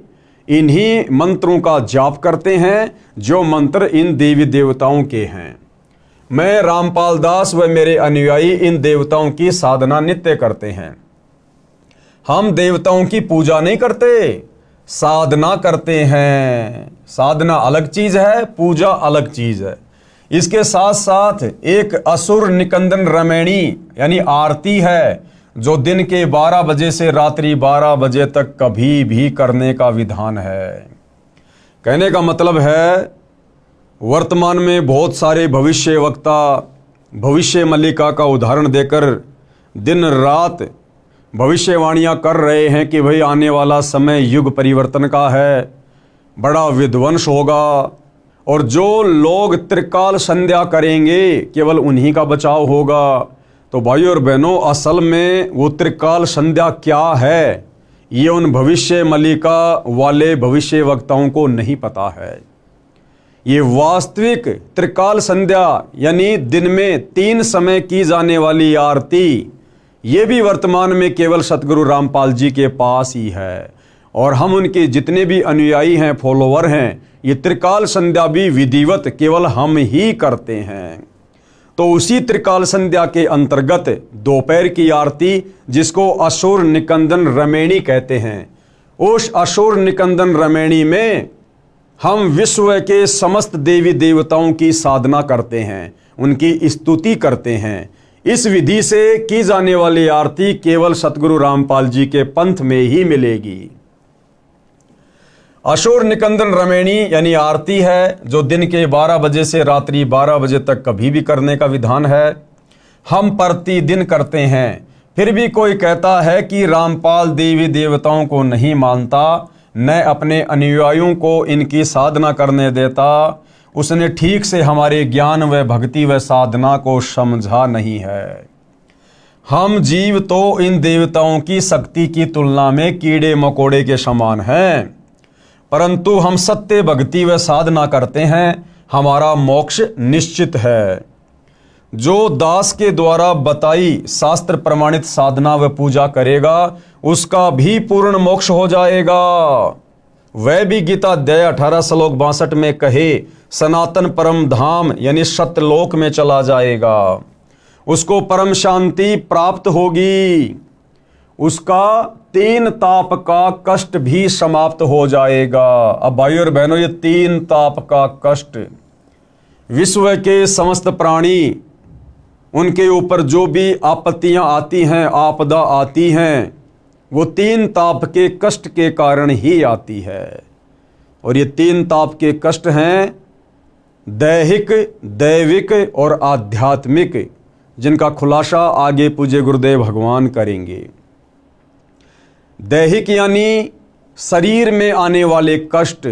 A: इन्हीं मंत्रों का जाप करते हैं जो मंत्र इन देवी देवताओं के हैं। मैं रामपाल दास व मेरे अनुयायी इन देवताओं की साधना नित्य करते हैं। हम देवताओं की पूजा नहीं करते, साधना करते हैं। साधना अलग चीज है, पूजा अलग चीज है। इसके साथ साथ एक असुर निकंदन रमैणी यानी आरती है, जो दिन के 12 बजे से रात्रि 12 बजे तक कभी भी करने का विधान है। कहने का मतलब है, वर्तमान में बहुत सारे भविष्य वक्ता भविष्य मल्लिका का उदाहरण देकर दिन रात भविष्यवाणियां कर रहे हैं कि भाई आने वाला समय युग परिवर्तन का है, बड़ा विध्वंस होगा और जो लोग त्रिकाल संध्या करेंगे केवल उन्हीं का बचाव होगा। तो भाई और बहनों, असल में वो त्रिकाल संध्या क्या है ये उन भविष्य मल्लिका वाले भविष्य वक्ताओं को नहीं पता है। ये वास्तविक त्रिकाल संध्या यानी दिन में 3 समय की जाने वाली आरती, ये भी वर्तमान में केवल सतगुरु रामपाल जी के पास ही है। और हम उनके जितने भी अनुयायी हैं, फॉलोवर हैं, ये त्रिकाल संध्या भी विधिवत केवल हम ही करते हैं। तो उसी त्रिकाल संध्या के अंतर्गत दोपहर की आरती, जिसको असुर निकंदन रमैणी कहते हैं, उस असुर निकंदन रमैणी में हम विश्व के समस्त देवी देवताओं की साधना करते हैं, उनकी स्तुति करते हैं। इस विधि से की जाने वाली आरती केवल सतगुरु रामपाल जी के पंथ में ही मिलेगी। असुर निकंदन रमैणी यानी आरती है, जो दिन के 12 बजे से रात्रि 12 बजे तक कभी भी करने का विधान है। हम प्रतिदिन करते हैं। फिर भी कोई कहता है कि रामपाल देवी देवताओं को नहीं मानता, न अपने अनुयायियों को इनकी साधना करने देता, उसने ठीक से हमारे ज्ञान व भक्ति व साधना को समझा नहीं है। हम जीव तो इन देवताओं की शक्ति की तुलना में कीड़े मकोड़े के समान हैं, परंतु हम सत्य भक्ति व साधना करते हैं, हमारा मोक्ष निश्चित है। जो दास के द्वारा बताई शास्त्र प्रमाणित साधना व पूजा करेगा, उसका भी पूर्ण मोक्ष हो जाएगा। वह भी गीता अध्याय 18 श्लोक 62 में कहे सनातन परम धाम यानी सत्यलोक में चला जाएगा, उसको परम शांति प्राप्त होगी। उसका 3 ताप का कष्ट भी समाप्त हो जाएगा। अब भाइयों और बहनों, ये 3 ताप का कष्ट, विश्व के समस्त प्राणी, उनके ऊपर जो भी आपत्तियां आती हैं, आपदा आती हैं, वो 3 ताप के कष्ट के कारण ही आती है। और ये 3 ताप के कष्ट हैं दैहिक, दैविक और आध्यात्मिक, जिनका खुलासा आगे पूज्य गुरुदेव भगवान करेंगे। दैहिक यानी शरीर में आने वाले कष्ट,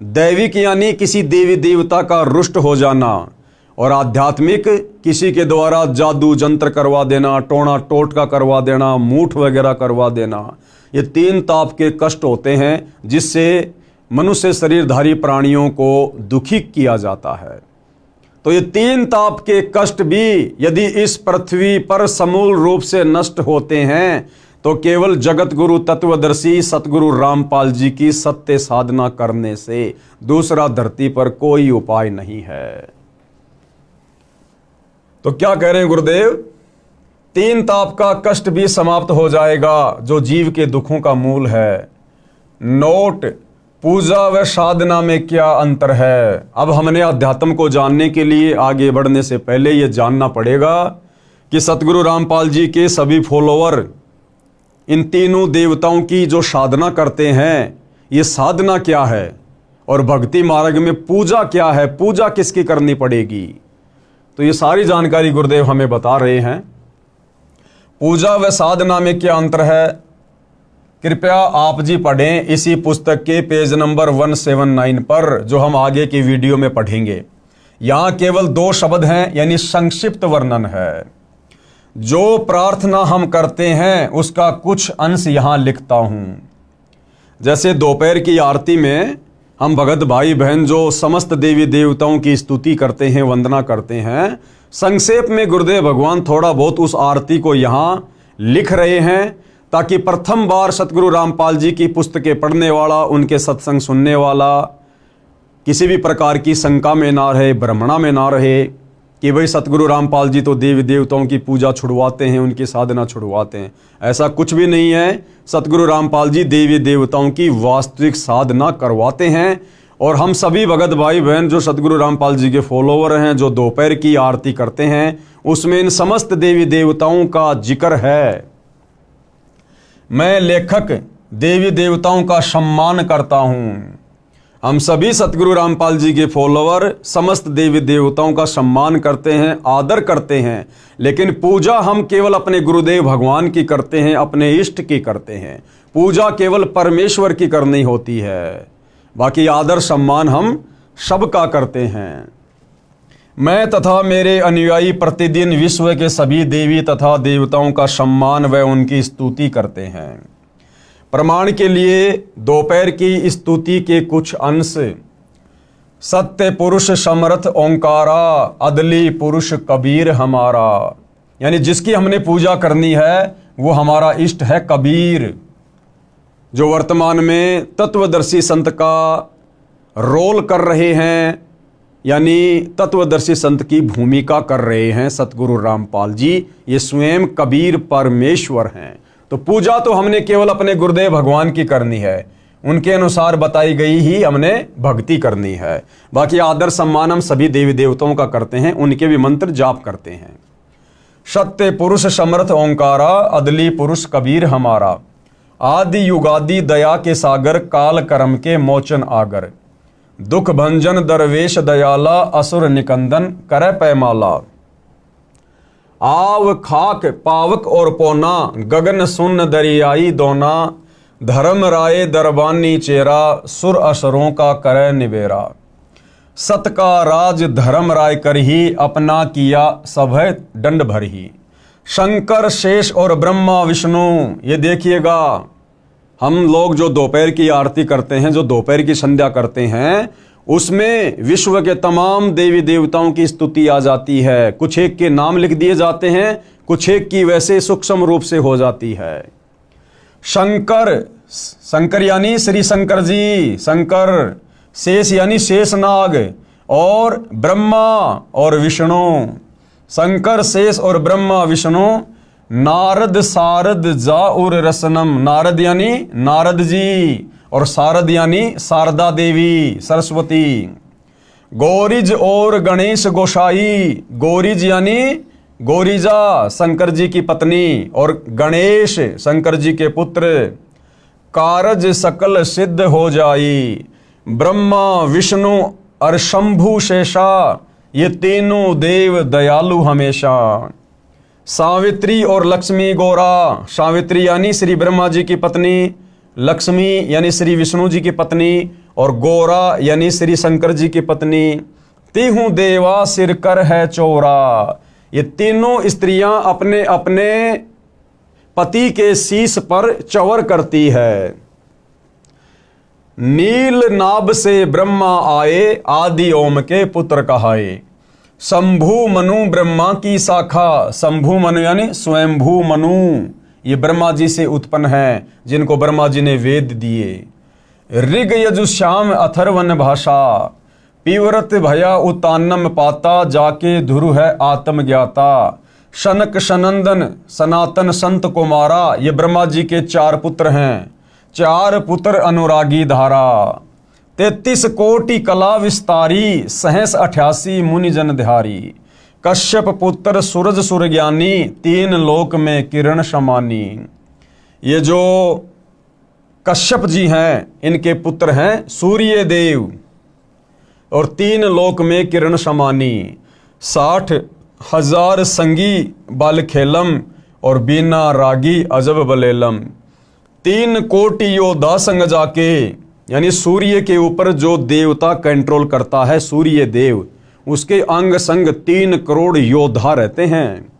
A: दैविक यानी किसी देवी देवता का रुष्ट हो जाना, और आध्यात्मिक किसी के द्वारा जादू जंत्र करवा देना, टोना टोटका करवा देना, मूठ वगैरह करवा देना। ये 3 ताप के कष्ट होते हैं जिससे मनुष्य शरीरधारी प्राणियों को दुखी किया जाता है। तो ये 3 ताप के कष्ट भी यदि इस पृथ्वी पर समूल रूप से नष्ट होते हैं तो केवल जगत गुरु तत्वदर्शी सतगुरु रामपाल जी की सत्य साधना करने से दूसरा धरती पर कोई उपाय नहीं है। तो क्या कह रहे हैं गुरुदेव? 3 ताप का कष्ट भी समाप्त हो जाएगा जो जीव के दुखों का मूल है। नोट, पूजा व साधना में क्या अंतर है? अब हमने अध्यात्म को जानने के लिए आगे बढ़ने से पहले यह जानना पड़ेगा कि सतगुरु रामपाल जी के सभी फॉलोअर इन तीनों देवताओं की जो साधना करते हैं, ये साधना क्या है और भक्ति मार्ग में पूजा क्या है, पूजा किसकी करनी पड़ेगी, तो ये सारी जानकारी गुरुदेव हमें बता रहे हैं। पूजा व साधना में क्या अंतर है, कृपया आप जी पढ़ें इसी पुस्तक के पेज नंबर 179 पर, जो हम आगे की वीडियो में पढ़ेंगे। यहां केवल 2 शब्द हैं, यानी संक्षिप्त वर्णन है। जो प्रार्थना हम करते हैं उसका कुछ अंश यहां लिखता हूं। जैसे दोपहर की आरती में हम भगत भाई बहन जो समस्त देवी देवताओं की स्तुति करते हैं, वंदना करते हैं, संक्षेप में गुरुदेव भगवान थोड़ा बहुत उस आरती को यहां लिख रहे हैं ताकि प्रथम बार सतगुरु रामपाल जी की पुस्तकें पढ़ने वाला, उनके सत्संग सुनने वाला किसी भी प्रकार की शंका में ना रहे, भ्रमणा में ना रहे कि भाई सतगुरु रामपाल जी तो देवी देवताओं की पूजा छुड़वाते हैं, उनकी साधना छुड़वाते हैं। ऐसा कुछ भी नहीं है। सतगुरु रामपाल जी देवी देवताओं की वास्तविक साधना करवाते हैं। और हम सभी भगत भाई बहन जो सतगुरु रामपाल जी के फॉलोवर हैं, जो दोपहर की आरती करते हैं, उसमें इन समस्त देवी देवताओं का जिक्र है। मैं लेखक देवी देवताओं का सम्मान करता हूं। हम सभी सतगुरु रामपाल जी के फॉलोवर समस्त देवी देवताओं का सम्मान करते हैं, आदर करते हैं, लेकिन पूजा हम केवल अपने गुरुदेव भगवान की करते हैं, अपने इष्ट की करते हैं। पूजा केवल परमेश्वर की करनी होती है, बाकी आदर सम्मान हम सबका करते हैं। मैं तथा मेरे अनुयायी प्रतिदिन विश्व के सभी देवी तथा देवताओं का सम्मान व उनकी स्तुति करते हैं। प्रमाण के लिए दोपहर की स्तुति के कुछ अंश। सत्य पुरुष समर्थ ओंकारा, अदली पुरुष कबीर हमारा, यानी जिसकी हमने पूजा करनी है वो हमारा इष्ट है कबीर, जो वर्तमान में तत्वदर्शी संत का रोल कर रहे हैं, यानी तत्वदर्शी संत की भूमिका कर रहे हैं सतगुरु रामपाल जी। ये स्वयं कबीर परमेश्वर हैं। तो पूजा तो हमने केवल अपने गुरुदेव भगवान की करनी है, उनके अनुसार बताई गई ही हमने भक्ति करनी है। बाकी आदर सम्मान हम सभी देवी देवताओं का करते हैं, उनके भी मंत्र जाप करते हैं। सत्य पुरुष समर्थ ओंकारा, अदली पुरुष कबीर हमारा, आदि युगादि दया के सागर, काल कर्म के मोचन आगर, दुख भंजन दरवेश दयाला, असुर निकंदन करे पैमाला, आव खाक पावक और पोना, गगन सुन्न दरियाई दोना, धर्म राय दरबानी चेरा, सुर असुरों का करे निबेरा, सत का राज धर्म राय कर ही, अपना किया सभय दंड भर ही। शंकर शेष और ब्रह्मा विष्णु, ये देखिएगा हम लोग जो दोपहर की आरती करते हैं, जो दोपहर की संध्या करते हैं, उसमें विश्व के तमाम देवी देवताओं की स्तुति आ जाती है। कुछ एक के नाम लिख दिए जाते हैं, कुछ एक की वैसे सूक्ष्म रूप से हो जाती है। शंकर, शंकर यानी श्री शंकर जी, शंकर, शेष यानी शेषनाग, और ब्रह्मा और विष्णु, शंकर शेष और ब्रह्मा विष्णु, नारद सारद जाउर रसनम, नारद यानी नारद जी और शारद यानी शारदा देवी सरस्वती। गौरीज और गणेश गोसाई, गौरीज यानी गौरीजा शंकर जी की पत्नी और गणेश शंकर जी के पुत्र। कारज सकल सिद्ध हो जाई, ब्रह्मा विष्णु और शंभु शेषा, ये तीनों देव दयालु हमेशा। सावित्री और लक्ष्मी गौरा, सावित्री यानी श्री ब्रह्मा जी की पत्नी, लक्ष्मी यानी श्री विष्णु जी की पत्नी और गौरा यानी श्री शंकर जी की पत्नी। तीहूं देवा सिर कर है चौरा, ये तीनों स्त्रियां अपने अपने पति के शीश पर चवर करती है। नील नाभ से ब्रह्मा आए, आदि ओम के पुत्र कहाए। शंभु मनु ब्रह्मा की शाखा, शंभु मनु यानी स्वयंभू मनु, ये ब्रह्मा जी से उत्पन्न है जिनको ब्रह्मा जी ने वेद दिए। ऋग यजुश्याम अथर्वन भाषा, पीवरत भया उतान्नम पाता, जाके धुरु है आत्मज्ञाता। शनक सनंदन सनातन संत कुमारा, ये ब्रह्मा जी के 4 पुत्र हैं, 4 पुत्र अनुरागी धारा। 33 कोटि कला विस्तारी, सहस 88 मुनि जन ध्यारी। कश्यप पुत्र सूरज सुर ज्ञानी, 3 लोक में किरण समानी। ये जो कश्यप जी हैं इनके पुत्र हैं सूर्य देव और 3 लोक में किरण समानी। 60,000 संगी बल खेलम और बीना रागी अजब बलेलम। 3 कोटि योद्धा संग जाके, यानी सूर्य के ऊपर जो देवता कंट्रोल करता है सूर्य देव, उसके अंग संग 3 करोड़ योद्धा रहते हैं।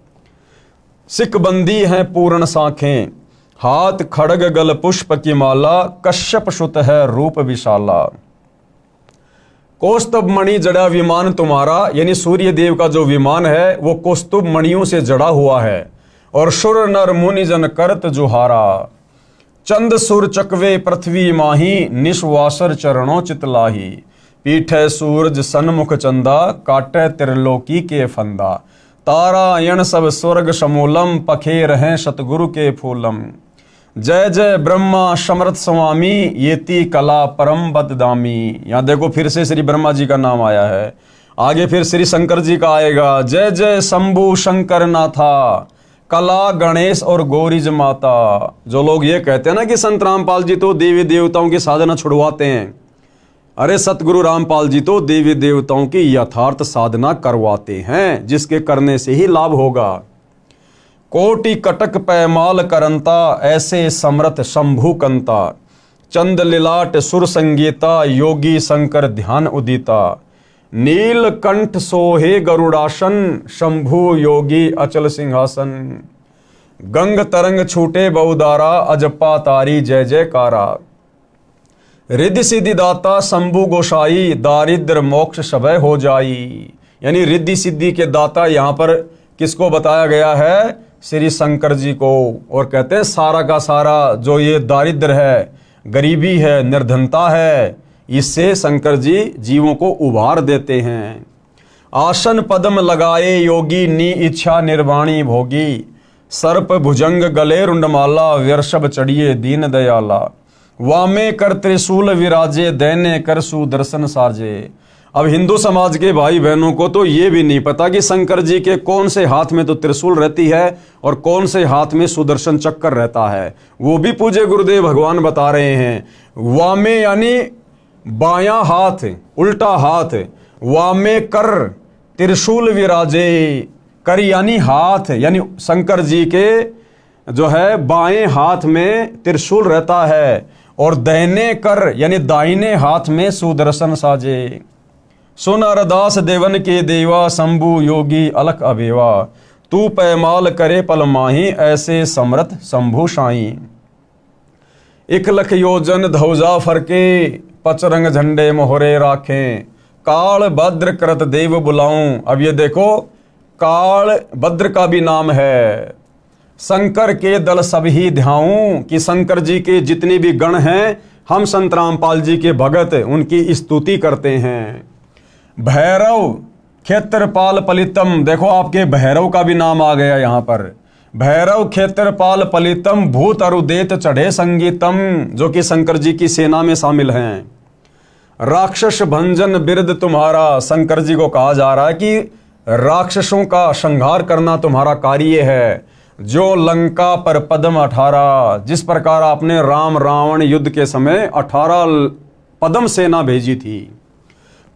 A: सिकबंदी हैं पूर्ण साखें, हाथ खड़ग गल पुष्प की माला। कश्यप सुत है रूप विशाला। कौस्तुभ मणि जड़ा विमान तुम्हारा, यानी सूर्य देव का जो विमान है वो कौस्तुभ मणियों से जड़ा हुआ है। और सुर नर मुनि जन करत जुहारा। चंद सुर चकवे पृथ्वी माही, निश्वासर चरणों चितलाही। पीठे सूरज सन्मुख चंदा, काटे त्रिलोकी के फंदा। तारायण सब स्वर्ग समूलम, पखे रहें सतगुरु के फूलम। जय जय ब्रह्मा समर्थ स्वामी, येती कला परम बददामी। यहाँ देखो फिर से श्री ब्रह्मा जी का नाम आया है, आगे फिर श्री शंकर जी का आएगा। जय जय शंभु शंकर नाथा, कला गणेश और गौरीज माता। जो लोग ये कहते हैं ना कि संत रामपाल जी तो देवी देवताओं की साधना छुड़वाते हैं, अरे सतगुरु रामपाल जी तो देवी देवताओं की यथार्थ साधना करवाते हैं, जिसके करने से ही लाभ होगा। कोटि कटक पैमाल करंता, ऐसे समर्थ शंभु कंता। चंद लिलाट सुर संगीता, योगी शंकर ध्यान उदिता। नीलकंठ सोहे गरुड़ासन, शंभु योगी अचल सिंहासन। गंग तरंग छूटे बहुदारा, अजपा तारी जय जयकारा। रिद्धि सिद्धि दाता शंभु गोसाई, दारिद्र मोक्ष सबय हो जाई। यानी रिद्धि सिद्धि के दाता यहाँ पर किसको बताया गया है? श्री शंकर जी को। और कहते हैं सारा का सारा जो ये दारिद्र है, गरीबी है, निर्धनता है, इससे शंकर जी जीवों को उबार देते हैं। आसन पद्म लगाए योगी, नी इच्छा निर्वाणी भोगी। सर्प भुजंग गले रुंडमाला, वृषभ चढ़िए दीन दयाला। वामे कर त्रिशूल विराजे, दैने कर सुदर्शन साजे। अब हिंदू समाज के भाई बहनों को तो ये भी नहीं पता कि शंकर जी के कौन से हाथ में तो त्रिशूल रहती है और कौन से हाथ में सुदर्शन चक्कर रहता है। वो भी पूज्य गुरुदेव भगवान बता रहे हैं। वामे यानी बायां हाथ, उल्टा हाथ। वामे कर त्रिशूल विराजे, कर यानी हाथ, यानी शंकर जी के जो है बाएं हाथ में त्रिशूल रहता है। और दाहिने कर यानी दाहिने हाथ में सुदर्शन साजे। सुन अरदास देवन के देवा, शंभु योगी अलख अबेवा। तू पैमाल करे पल माही, ऐसे समर्थ शंभु साई। 1 लाख योजन ध्वजा फरके, पचरंग झंडे मोहरे राखें। काल भद्र करत देव बुलाऊं। अब ये देखो काल भद्र का भी नाम है। शंकर के दल सब ही ध्याऊं, कि शंकर जी के जितने भी गण हैं हम संत रामपाल जी के भगत उनकी स्तुति करते हैं। भैरव क्षेत्रपाल पलितम, देखो आपके भैरव का भी नाम आ गया यहाँ पर। भैरव क्षेत्रपाल पलितम भूत अरुदेत चढ़े संगीतम, जो कि शंकर जी की सेना में शामिल हैं। राक्षस भंजन बिरद तुम्हारा, शंकर जी को कहा जा रहा है कि राक्षसों का संहार करना तुम्हारा कार्य है। जो लंका पर पद्म 18, जिस प्रकार आपने राम रावण युद्ध के समय 18 पद्म सेना भेजी थी।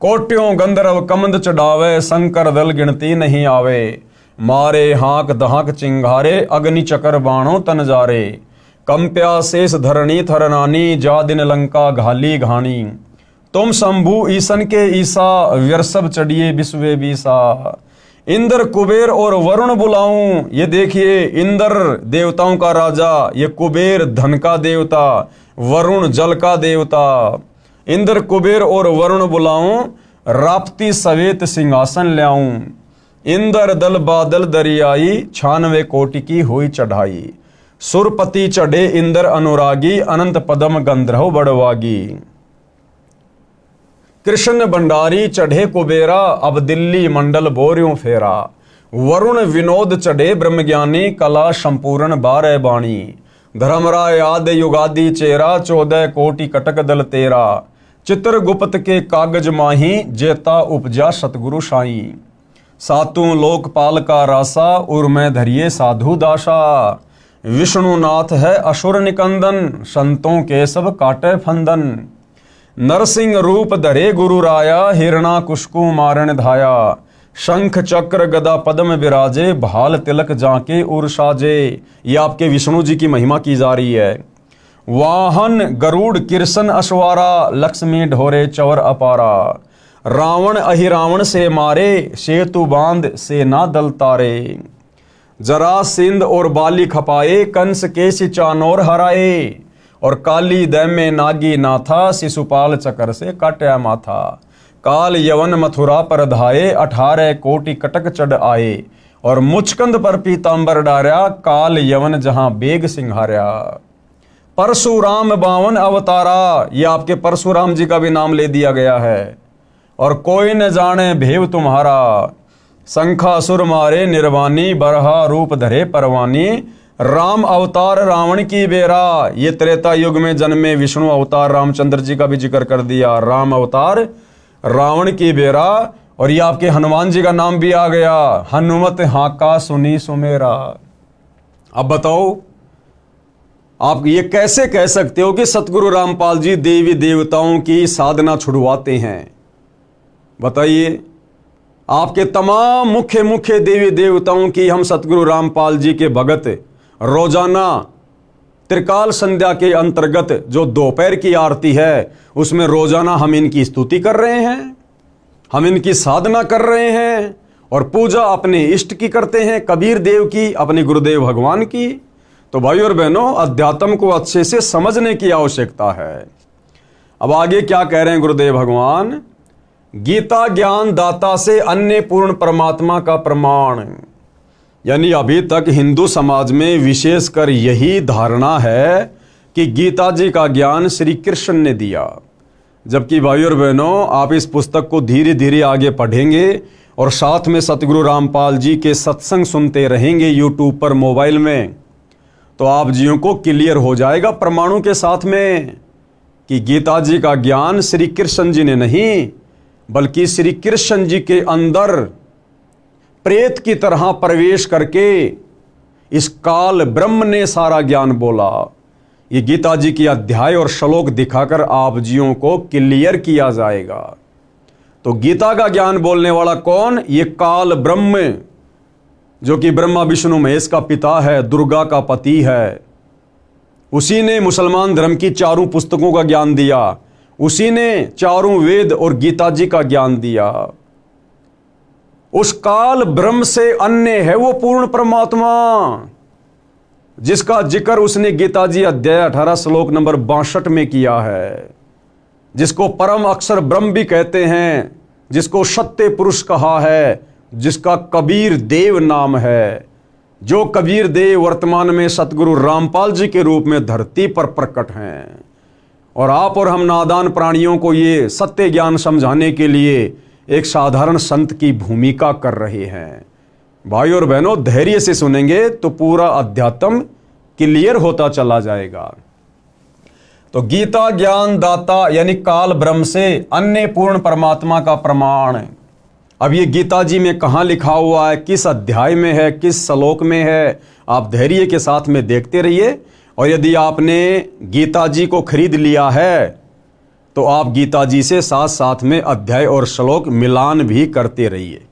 A: कोट्यों गंधर्व कमंद चढ़ावे, शंकर दल गिनती नहीं आवे। मारे हाक दहाक चिंगारे, अग्नि चकर बाणों तन जारे। कंप्या शेष धरणी थरनानी, जा दिन लंका घाली घानी। तुम शंभु ईसन के ईसा, व्यर्षभ चढ़िए विश्वे बीसा। इंद्र कुबेर और वरुण बुलाऊं, ये देखिए इंद्र देवताओं का राजा, ये कुबेर धन का देवता, वरुण जल का देवता। इंद्र कुबेर और वरुण बुलाऊं, राप्ती सवेत सिंहासन ल्याऊं। इंद्र दल बादल दरियाई, 96 कोटि की हुई चढ़ाई। सुरपति चढ़े इंद्र अनुरागी, अनंत पदम गंधर्व बड़वागी। कृष्ण भंडारी चढ़े कुबेरा, अब दिल्ली मंडल बोर्यों फेरा। वरुण विनोद चढ़े ब्रह्मज्ञानी, कला संपूर्ण 12 बाणी। धर्मराय आदि युगादि चेरा, 14 कोटि कटक दल तेरा। चित्रगुप्त के कागज माही, जेता उपजा सतगुरु साई। सातों लोकपाल का रासा, उर में धरिए साधु दासा। विष्णुनाथ है असुर निकंदन, संतों के सब काटे फंदन। नरसिंह रूप धरे गुरु राया, हिरणा कुशकु मारण धाया। शंख चक्र गदा पद्म विराजे, भाल तिलक जाके उर साजे। ये आपके विष्णु जी की महिमा की जा रही है। वाहन गरुड़ किरसन अश्वारा, लक्ष्मी ढोरे चवर अपारा। रावण अहिरावण से मारे, सेतु बांध सेना दल तारे। जरासिंध और बाली खपाए, कंस के चानोर हराए। और काली दैमे नागी नाथा, शिशुपाल चकर से काट्या माथा। काल यवन मथुरा पर धाये, 18 कोटि कटक चढ़ आए। और मुचकंद पर पीतांबर डार्या, काल यवन जहां बेग सिंहार्या। परशुराम 52 अवतारा, ये आपके परशुराम जी का भी नाम ले दिया गया है। और कोई न जाने भेव तुम्हारा, शंखासुर मारे निर्वाणी, बरहा रूप धरे परवानी। राम अवतार रावण की बेरा, ये त्रेता युग में जन्मे विष्णु अवतार रामचंद्र जी का भी जिक्र कर दिया। राम अवतार रावण की बेरा। और ये आपके हनुमान जी का नाम भी आ गया, हनुमत हाका सुनी सुमेरा। अब बताओ आप ये कैसे कह सकते हो कि सतगुरु रामपाल जी देवी देवताओं की साधना छुड़वाते हैं? बताइए, आपके तमाम मुख्य मुख्य देवी देवताओं की हम सतगुरु रामपाल जी के भगत रोजाना त्रिकाल संध्या के अंतर्गत जो दोपहर की आरती है, उसमें रोजाना हम इनकी स्तुति कर रहे हैं, हम इनकी साधना कर रहे हैं और पूजा अपने इष्ट की करते हैं, कबीर देव की, अपने गुरुदेव भगवान की। तो भाई और बहनों, अध्यात्म को अच्छे से समझने की आवश्यकता है। अब आगे क्या कह रहे हैं गुरुदेव भगवान? गीता ज्ञान दाता से अन्य पूर्ण परमात्मा का प्रमाण। यानी अभी तक हिंदू समाज में विशेषकर यही धारणा है कि गीता जी का ज्ञान श्री कृष्ण ने दिया, जबकि भाई और बहनों, आप इस पुस्तक को धीरे धीरे आगे पढ़ेंगे और साथ में सतगुरु रामपाल जी के सत्संग सुनते रहेंगे यूट्यूब पर, मोबाइल में, तो आप जियों को क्लियर हो जाएगा प्रमाणों के साथ में कि गीता जी का ज्ञान श्री कृष्ण जी ने नहीं, बल्कि श्री कृष्ण जी के अंदर प्रेत की तरह प्रवेश करके इस काल ब्रह्म ने सारा ज्ञान बोला। ये गीता जी की अध्याय और श्लोक दिखाकर आप जियों को क्लियर किया जाएगा। तो गीता का ज्ञान बोलने वाला कौन? ये काल ब्रह्म, जो कि ब्रह्मा विष्णु महेश का पिता है, दुर्गा का पति है। उसी ने मुसलमान धर्म की चारों पुस्तकों का ज्ञान दिया, उसी ने चारों वेद और गीता जी का ज्ञान दिया। उस काल ब्रह्म से अन्य है वो पूर्ण परमात्मा, जिसका जिक्र उसने गीता जी अध्याय 18 श्लोक नंबर 62 में किया है, जिसको परम अक्षर ब्रह्म भी कहते हैं, जिसको सत्य पुरुष कहा है, जिसका कबीर देव नाम है। जो कबीर देव वर्तमान में सतगुरु रामपाल जी के रूप में धरती पर प्रकट हैं। और आप और हम नादान प्राणियों को ये सत्य ज्ञान समझाने के लिए एक साधारण संत की भूमिका कर रहे हैं। भाई और बहनों, धैर्य से सुनेंगे तो पूरा अध्यात्म क्लियर होता चला जाएगा। तो गीता ज्ञान दाता यानी काल ब्रह्म से अन्य पूर्ण परमात्मा का प्रमाण। अब ये गीता जी में कहाँ लिखा हुआ है, किस अध्याय में है, किस श्लोक में है, आप धैर्य के साथ में देखते रहिए। और यदि आपने गीता जी को खरीद लिया है तो आप गीता जी से साथ साथ में अध्याय और श्लोक मिलान भी करते रहिए।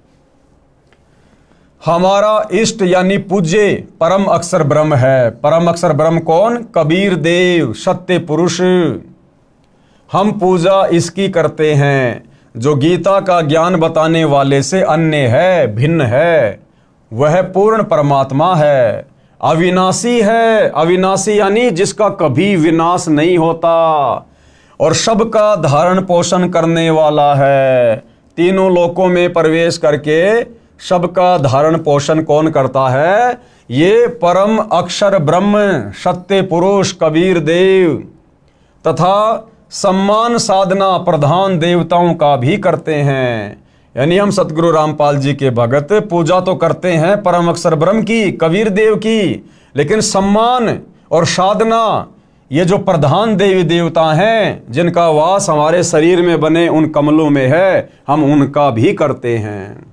A: हमारा इष्ट यानी पूज्य परम अक्षर ब्रह्म है। परम अक्षर ब्रह्म कौन? कबीर देव, सत्य पुरुष। हम पूजा इसकी करते हैं जो गीता का ज्ञान बताने वाले से अन्य है, भिन्न है। वह पूर्ण परमात्मा है, अविनाशी है। अविनाशी यानी जिसका कभी विनाश नहीं होता, और सबका धारण पोषण करने वाला है। तीनों लोकों में प्रवेश करके सबका धारण पोषण कौन करता है? ये परम अक्षर ब्रह्म, सत्य पुरुष कबीर देव। तथा सम्मान साधना प्रधान देवताओं का भी करते हैं। यानी हम सतगुरु रामपाल जी के भगत पूजा तो करते हैं परम अक्षर ब्रह्म की, कबीर देव की, लेकिन सम्मान और साधना ये जो प्रधान देवी देवता हैं जिनका वास हमारे शरीर में बने उन कमलों में है, हम उनका भी करते हैं।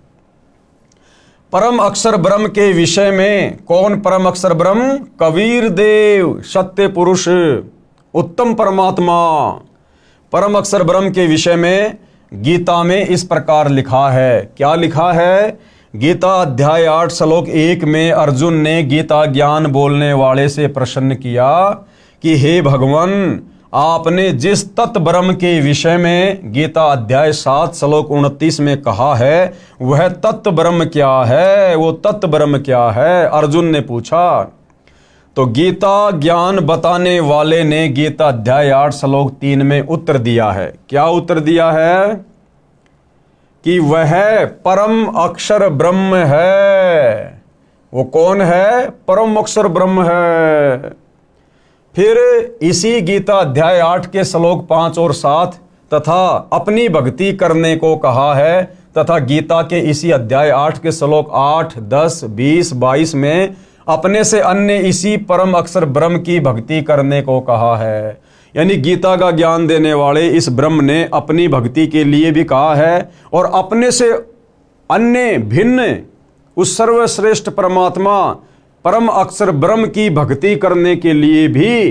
A: परम अक्षर ब्रह्म के विषय में कौन परम अक्षर ब्रह्म? कबीर देव, सत्य पुरुष, उत्तम परमात्मा। परम अक्षर ब्रह्म के विषय में गीता में इस प्रकार लिखा है। क्या लिखा है? गीता अध्याय 8 श्लोक 1 में अर्जुन ने गीता ज्ञान बोलने वाले से प्रश्न किया कि हे भगवान, आपने जिस तत्व ब्रह्म के विषय में गीता अध्याय 7 श्लोक 29 में कहा है वह तत्व ब्रह्म क्या है? वो तत्व ब्रह्म क्या है? अर्जुन ने पूछा। तो गीता ज्ञान बताने वाले ने गीता अध्याय 8 श्लोक 3 में उत्तर दिया है। क्या उत्तर दिया है? कि वह परम अक्षर ब्रह्म है। वो कौन है? परम अक्षर ब्रह्म है। फिर इसी गीता अध्याय 8 के श्लोक 5 और 7 तथा अपनी भक्ति करने को कहा है, तथा गीता के इसी अध्याय 8 के श्लोक 8, 10, 20, 22 में अपने से अन्य इसी परम अक्षर ब्रह्म की भक्ति करने को कहा है। यानी गीता का ज्ञान देने वाले इस ब्रह्म ने अपनी भक्ति के लिए भी कहा है और अपने से अन्य भिन्न उस सर्वश्रेष्ठ परमात्मा परम अक्षर ब्रह्म की भक्ति करने के लिए भी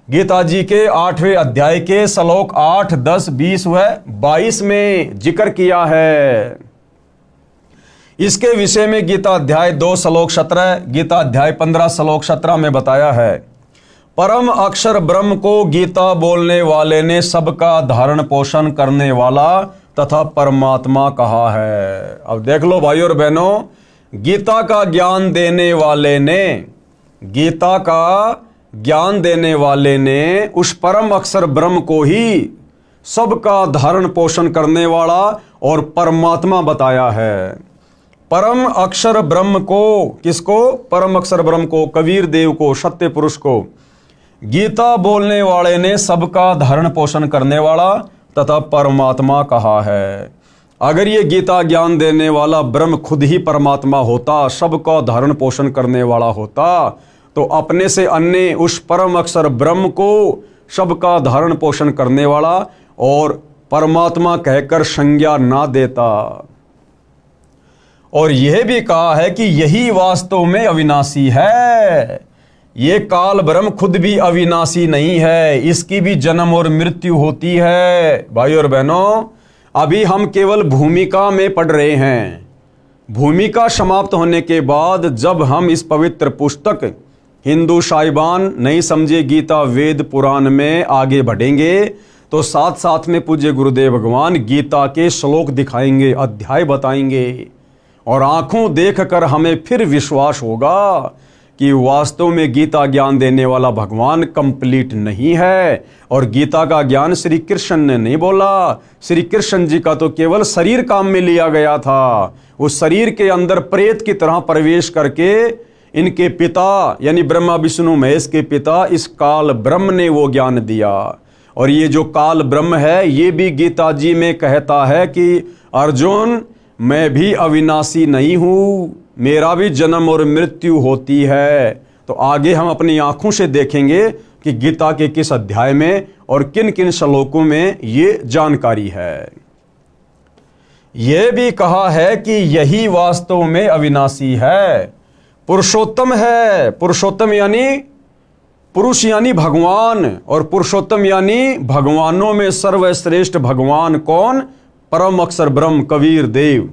A: गीता जी के 8वें अध्याय के श्लोक 8, 10, 20 व 22 में जिक्र किया है। इसके विषय में गीता अध्याय 2 श्लोक 17, गीता अध्याय 15 श्लोक 17 में बताया है। परम अक्षर ब्रह्म को गीता बोलने वाले ने सबका धारण पोषण करने वाला तथा परमात्मा कहा है। अब देख लो भाइयों और बहनों, गीता का ज्ञान देने वाले ने, गीता का ज्ञान देने वाले ने उस परम अक्षर ब्रह्म को ही सबका धारण पोषण करने वाला और परमात्मा बताया है। परम अक्षर ब्रह्म को, किसको? परम अक्षर ब्रह्म को, कबीर देव को, सत्य पुरुष को गीता बोलने वाले ने सबका धारण पोषण करने वाला तथा परमात्मा कहा है। अगर ये गीता ज्ञान देने वाला ब्रह्म खुद ही परमात्मा होता, सबका धारण पोषण करने वाला होता, तो अपने से अन्य उस परम अक्षर ब्रह्म को सबका धारण पोषण करने वाला और परमात्मा कहकर संज्ञा ना देता। और यह भी कहा है कि यही वास्तव में अविनाशी है। ये काल ब्रह्म खुद भी अविनाशी नहीं है, इसकी भी जन्म और मृत्यु होती है। भाई और बहनों, अभी हम केवल भूमिका में पढ़ रहे हैं। भूमिका समाप्त होने के बाद जब हम इस पवित्र पुस्तक हिंदू साहिबान नहीं समझे गीता वेद पुराण में आगे बढ़ेंगे तो साथ साथ में पूज्य गुरुदेव भगवान गीता के श्लोक दिखाएंगे, अध्याय बताएंगे, और आंखों देखकर हमें फिर विश्वास होगा कि वास्तव में गीता ज्ञान देने वाला भगवान कंप्लीट नहीं है। और गीता का ज्ञान श्री कृष्ण ने नहीं बोला, श्री कृष्ण जी का तो केवल शरीर काम में लिया गया था। उस शरीर के अंदर प्रेत की तरह प्रवेश करके इनके पिता यानी ब्रह्मा विष्णु महेश के पिता इस काल ब्रह्म ने वो ज्ञान दिया। और ये जो काल ब्रह्म है ये भी गीता जी में कहता है कि अर्जुन, मैं भी अविनाशी नहीं हूँ, मेरा भी जन्म और मृत्यु होती है। तो आगे हम अपनी आंखों से देखेंगे कि गीता के किस अध्याय में और किन किन श्लोकों में ये जानकारी है। यह भी कहा है कि यही वास्तव में अविनाशी है, पुरुषोत्तम है। पुरुषोत्तम यानी पुरुष यानी भगवान, और पुरुषोत्तम यानी भगवानों में सर्वश्रेष्ठ भगवान कौन? परम अक्षर ब्रह्म कबीर देव,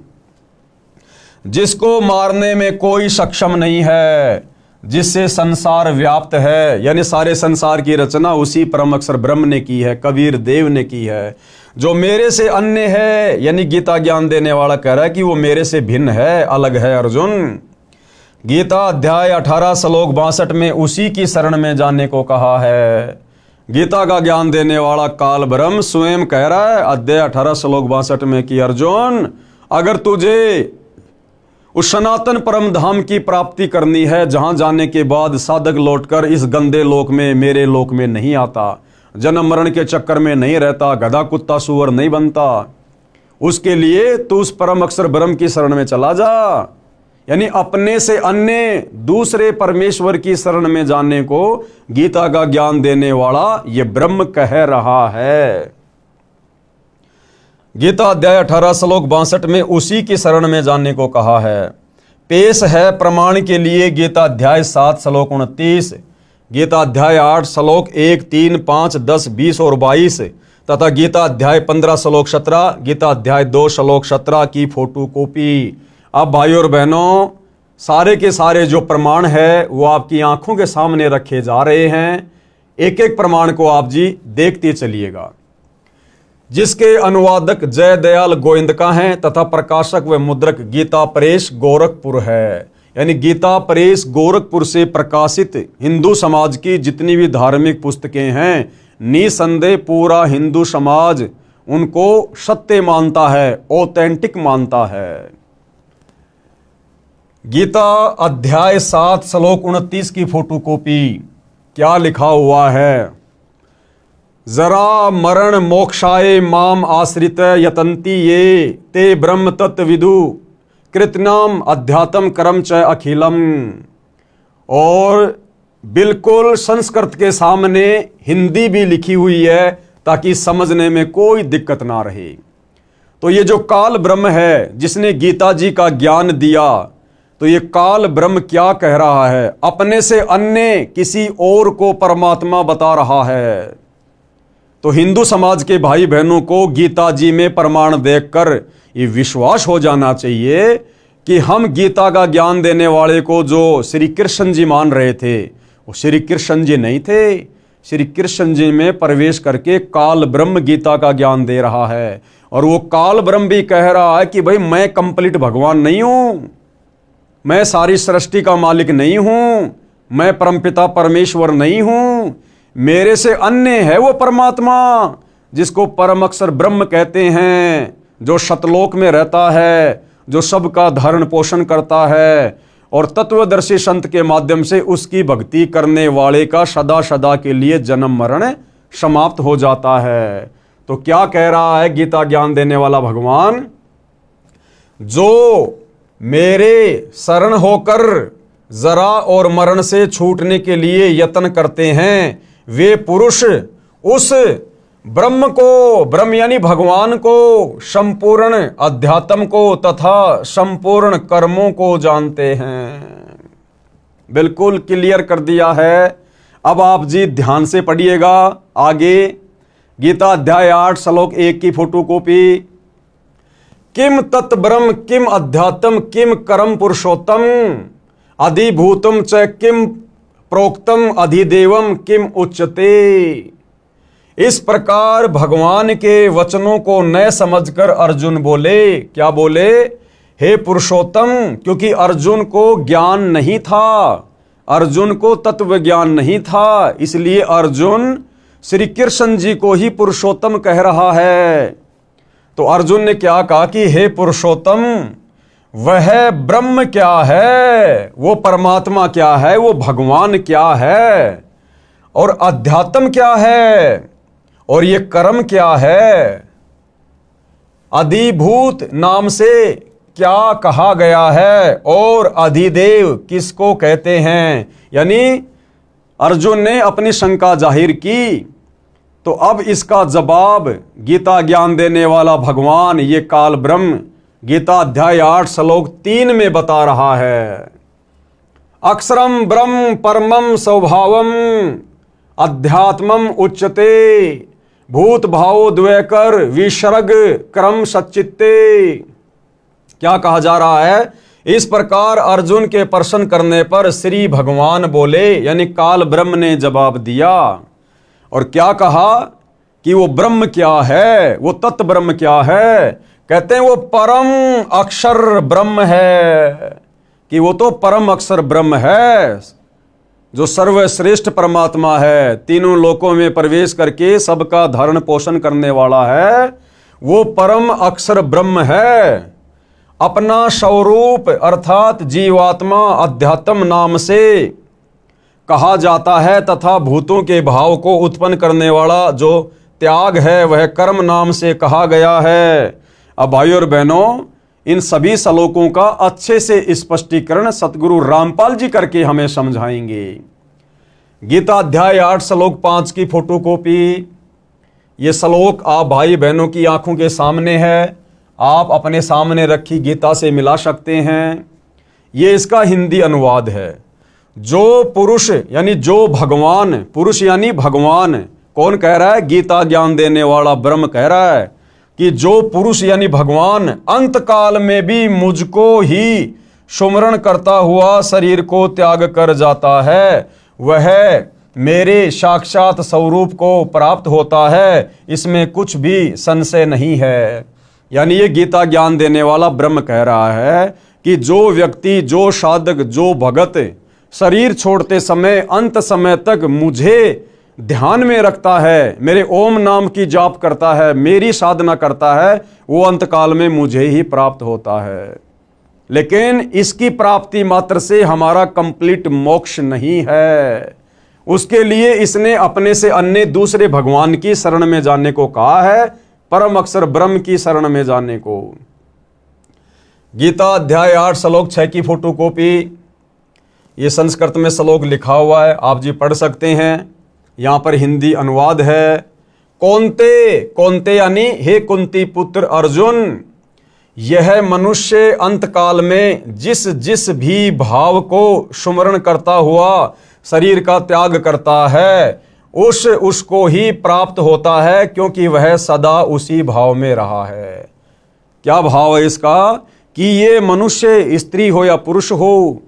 A: जिसको मारने में कोई सक्षम नहीं है, जिससे संसार व्याप्त है। यानी सारे संसार की रचना उसी परम अक्षर ब्रह्म ने की है, कबीर देव ने की है। जो मेरे से अन्य है, यानी गीता ज्ञान देने वाला कह रहा है कि वो मेरे से भिन्न है, अलग है अर्जुन। गीता अध्याय 18 श्लोक 62 में उसी की शरण में जाने को कहा है। गीता का ज्ञान देने वाला काल ब्रह्म स्वयं कह रहा है अध्याय 18 श्लोक 62 में कि अर्जुन, अगर तुझे उस सनातन परम धाम की प्राप्ति करनी है, जहां जाने के बाद साधक लौटकर इस गंदे लोक में, मेरे लोक में नहीं आता, जन्म मरण के चक्कर में नहीं रहता, गधा कुत्ता सुअर नहीं बनता, उसके लिए तू उस परम अक्षर ब्रह्म की शरण में चला जा। यानी अपने से अन्य दूसरे परमेश्वर की शरण में जाने को गीता का ज्ञान देने वाला ये ब्रह्म कह रहा है। गीता अध्याय 18 श्लोक 62 में उसी की शरण में जाने को कहा है। पेश है प्रमाण के लिए गीता अध्याय 7 श्लोक 29, गीता अध्याय 8 श्लोक 1, 3, 5, 10, 20 और 22 तथा गीता अध्याय 15 श्लोक 17, गीता अध्याय 2 श्लोक 17 की फोटो कॉपी। अब भाइयों और बहनों, सारे के सारे जो प्रमाण है वो आपकी आंखों के सामने रखे जा रहे हैं। एक एक प्रमाण को आप जी देखते चलिएगा, जिसके अनुवादक जय दयाल गोविंदका हैं तथा प्रकाशक व मुद्रक गीता प्रेस गोरखपुर है। यानी गीता प्रेस गोरखपुर से प्रकाशित हिंदू समाज की जितनी भी धार्मिक पुस्तकें हैं, निसंदेह पूरा हिंदू समाज उनको सत्य मानता है, ऑथेंटिक मानता है। गीता अध्याय 7 श्लोक 29 की फोटोकॉपी क्या लिखा हुआ है? जरा मरण मोक्षाय माम आश्रित यतंती ये ते ब्रह्म तत्विदु कृतनाम अध्यात्म कर्म च अखिलम। और बिल्कुल संस्कृत के सामने हिंदी भी लिखी हुई है ताकि समझने में कोई दिक्कत ना रहे। तो ये जो काल ब्रह्म है जिसने गीता जी का ज्ञान दिया, तो ये काल ब्रह्म क्या कह रहा है? अपने से अन्य किसी और को परमात्मा बता रहा है। तो हिंदू समाज के भाई बहनों को गीता जी में प्रमाण देखकर ये विश्वास हो जाना चाहिए कि हम गीता का ज्ञान देने वाले को जो श्री कृष्ण जी मान रहे थे, वो श्री कृष्ण जी नहीं थे। श्री कृष्ण जी में प्रवेश करके काल ब्रह्म गीता का ज्ञान दे रहा है। और वो काल ब्रह्म भी कह रहा है कि भाई मैं कंप्लीट भगवान नहीं हूं, मैं सारी सृष्टि का मालिक नहीं हूं, मैं परमपिता परमेश्वर नहीं हूं, मेरे से अन्य है वो परमात्मा जिसको परम अक्षर ब्रह्म कहते हैं, जो सतलोक में रहता है, जो सबका धारण पोषण करता है और तत्वदर्शी संत के माध्यम से उसकी भक्ति करने वाले का सदा सदा के लिए जन्म मरण समाप्त हो जाता है। तो क्या कह रहा है गीता ज्ञान देने वाला भगवान? जो मेरे शरण होकर जरा और मरण से छूटने के लिए यत्न करते हैं, वे पुरुष उस ब्रह्म को, ब्रह्म यानी भगवान को, संपूर्ण अध्यात्म को तथा संपूर्ण कर्मों को जानते हैं। बिल्कुल क्लियर कर दिया है। अब आप जी ध्यान से पढ़िएगा आगे गीता अध्याय 8 श्लोक 1 की फोटोकॉपी। किम तत् ब्रह्म किम अध्यात्म किम कर्म पुरुषोत्तम अधिभूतम च किम प्रोक्तम अधिदेवम किम उच्चते। इस प्रकार भगवान के वचनों को न समझकर अर्जुन बोले, क्या बोले? हे पुरुषोत्तम। क्योंकि अर्जुन को ज्ञान नहीं था, अर्जुन को तत्व ज्ञान नहीं था, इसलिए अर्जुन श्री कृष्ण जी को ही पुरुषोत्तम कह रहा है। तो अर्जुन ने क्या कहा कि हे पुरुषोत्तम, वह ब्रह्म क्या है, वो परमात्मा क्या है, वो भगवान क्या है, और अध्यात्म क्या है, और ये कर्म क्या है। अधिभूत नाम से क्या कहा गया है और अधिदेव किसको कहते हैं। यानी अर्जुन ने अपनी शंका जाहिर की, तो अब इसका जवाब गीता ज्ञान देने वाला भगवान ये काल ब्रह्म गीता अध्याय 8 श्लोक 3 में बता रहा है। अक्षरम ब्रह्म परमम स्वभावम अध्यात्मम उच्यते भूत भावो द्वैकर विसर्ग क्रम सच्चित्ते। क्या कहा जा रहा है? इस प्रकार अर्जुन के प्रश्न करने पर श्री भगवान बोले, यानी काल ब्रह्म ने जवाब दिया। और क्या कहा कि वो ब्रह्म क्या है, वो तत्व ब्रह्म क्या है? कहते हैं वो परम अक्षर ब्रह्म है, कि वो तो परम अक्षर ब्रह्म है, जो सर्वश्रेष्ठ परमात्मा है, तीनों लोकों में प्रवेश करके सबका धारण पोषण करने वाला है, वो परम अक्षर ब्रह्म है। अपना स्वरूप अर्थात जीवात्मा अध्यात्म नाम से कहा जाता है, तथा भूतों के भाव को उत्पन्न करने वाला जो त्याग है वह कर्म नाम से कहा गया है। अब भाइयों और बहनों, इन सभी श्लोकों का अच्छे से स्पष्टीकरण सतगुरु रामपाल जी करके हमें समझाएंगे। गीता अध्याय 8 श्लोक 5 की फोटोकॉपी, ये श्लोक आप भाई बहनों की आंखों के सामने है, आप अपने सामने रखी गीता से मिला सकते हैं। ये इसका हिंदी अनुवाद है। जो पुरुष यानी जो भगवान, पुरुष यानी भगवान कौन कह रहा है? गीता ज्ञान देने वाला ब्रह्म कह रहा है कि जो पुरुष यानी भगवान अंत काल में भी मुझको ही सुमरण करता हुआ शरीर को त्याग कर जाता है, वह मेरे साक्षात स्वरूप को प्राप्त होता है, इसमें कुछ भी संशय नहीं है। यानी ये गीता ज्ञान देने वाला ब्रह्म कह रहा है कि जो व्यक्ति, जो साधक, जो भगत शरीर छोड़ते समय अंत समय तक मुझे ध्यान में रखता है, मेरे ओम नाम की जाप करता है, मेरी साधना करता है, वो अंत काल में मुझे ही प्राप्त होता है। लेकिन इसकी प्राप्ति मात्र से हमारा कंप्लीट मोक्ष नहीं है। उसके लिए इसने अपने से अन्य दूसरे भगवान की शरण में जाने को कहा है, परम अक्षर ब्रह्म की शरण में जाने को। गीता अध्याय 8 श्लोक 6 की फोटोकॉपी, ये संस्कृत में श्लोक लिखा हुआ है, आप जी पढ़ सकते हैं। यहां पर हिंदी अनुवाद है। कौन्ते, कौन्ते यानी हे कुंती पुत्र अर्जुन, यह मनुष्य अंतकाल में जिस जिस भी भाव को सुमरण करता हुआ शरीर का त्याग करता है, उसको ही प्राप्त होता है, क्योंकि वह सदा उसी भाव में रहा है। क्या भाव है इसका? कि ये मनुष्य स्त्री हो या पुरुष हो,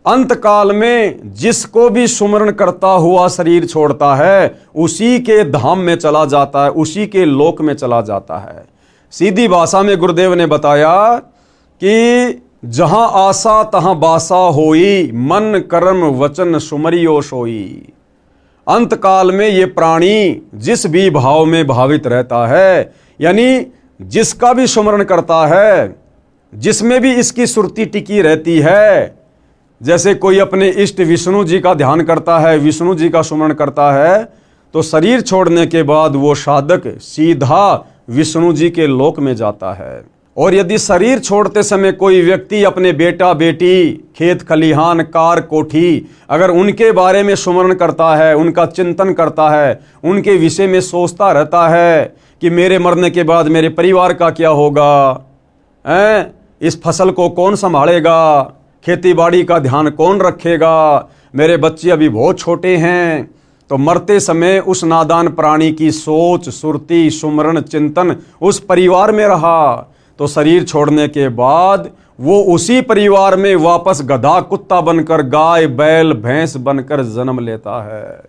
A: अंत काल में जिसको भी सुमरण करता हुआ शरीर छोड़ता है, उसी के धाम में चला जाता है, उसी के लोक में चला जाता है। सीधी भाषा में गुरुदेव ने बताया कि जहां आशा तहां बासा होई, मन कर्म वचन सुमरियो सोई। अंत काल में ये प्राणी जिस भी भाव में भावित रहता है, यानी जिसका भी सुमरण करता है, जिसमें भी इसकी सुरती टिकी रहती है, जैसे कोई अपने इष्ट विष्णु जी का ध्यान करता है, विष्णु जी का सुमरण करता है, तो शरीर छोड़ने के बाद वो साधक सीधा विष्णु जी के लोक में जाता है। और यदि शरीर छोड़ते समय कोई व्यक्ति अपने बेटा बेटी, खेत खलिहान, कार कोठी, अगर उनके बारे में सुमरण करता है, उनका चिंतन करता है, उनके विषय में सोचता रहता है कि मेरे मरने के बाद मेरे परिवार का क्या होगा, इस फसल को कौन संभालेगा, खेती बाड़ी का ध्यान कौन रखेगा, मेरे बच्चे अभी बहुत छोटे हैं, तो मरते समय उस नादान प्राणी की सोच, सुरती, सुमरण, चिंतन उस परिवार में रहा, तो शरीर छोड़ने के बाद वो उसी परिवार में वापस गधा कुत्ता बनकर, गाय बैल भैंस बनकर जन्म लेता है।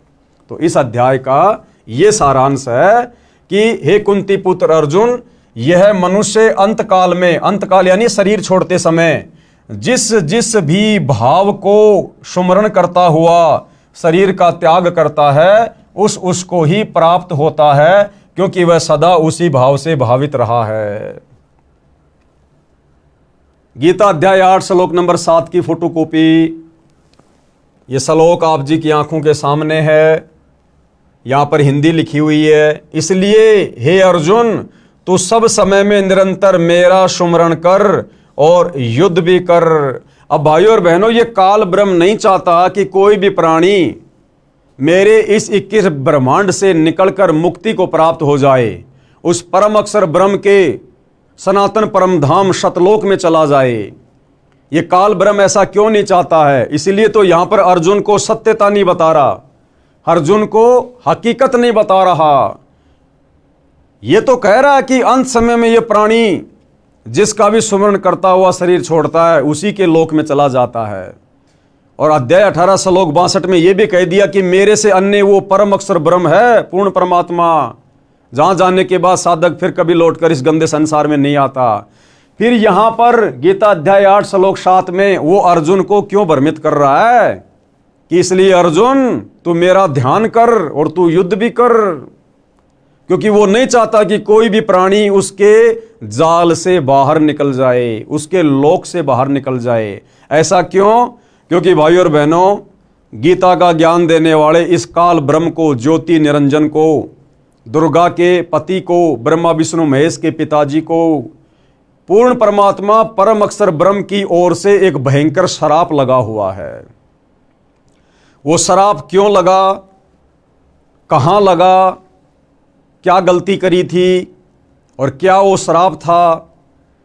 A: तो इस अध्याय का ये सारांश है कि हे कुंती पुत्र अर्जुन, यह मनुष्य अंतकाल में, अंतकाल यानी शरीर छोड़ते समय जिस जिस भी भाव को सुमरण करता हुआ शरीर का त्याग करता है, उसको ही प्राप्त होता है, क्योंकि वह सदा उसी भाव से भावित रहा है। गीता अध्याय 8 श्लोक नंबर 7 की फोटोकॉपी, ये श्लोक आप जी की आंखों के सामने है, यहां पर हिंदी लिखी हुई है। इसलिए हे अर्जुन, तू सब समय में निरंतर मेरा सुमरण कर और युद्ध भी कर। अब भाइयों और बहनों, ये काल ब्रह्म नहीं चाहता कि कोई भी प्राणी मेरे इस 21 ब्रह्मांड से निकलकर मुक्ति को प्राप्त हो जाए, उस परम अक्षर ब्रह्म के सनातन परम धाम सतलोक में चला जाए। ये काल ब्रह्म ऐसा क्यों नहीं चाहता है? इसीलिए तो यहां पर अर्जुन को सत्यता नहीं बता रहा, अर्जुन को हकीकत नहीं बता रहा। ये तो कह रहा है कि अंत समय में ये प्राणी जिसका भी सुमरण करता हुआ शरीर छोड़ता है उसी के लोक में चला जाता है। और अध्याय 18 श्लोक 62 में यह भी कह दिया कि मेरे से अन्य वो परम अक्षर ब्रह्म है, पूर्ण परमात्मा, जहां जाने के बाद साधक फिर कभी लौटकर इस गंदे संसार में नहीं आता। फिर यहां पर गीता अध्याय 8 श्लोक 7 में वो अर्जुन को क्यों भ्रमित कर रहा है कि इसलिए अर्जुन तू मेरा ध्यान कर और तू युद्ध भी कर, क्योंकि वो नहीं चाहता कि कोई भी प्राणी उसके जाल से बाहर निकल जाए, उसके लोक से बाहर निकल जाए। ऐसा क्यों? क्योंकि भाइयों और बहनों, गीता का ज्ञान देने वाले इस काल ब्रह्म को, ज्योति निरंजन को, दुर्गा के पति को, ब्रह्मा विष्णु महेश के पिताजी को, पूर्ण परमात्मा परम अक्षर ब्रह्म की ओर से एक भयंकर श्राप लगा हुआ है। वो श्राप क्यों लगा, कहां लगा, क्या गलती करी थी और क्या वो श्राप था,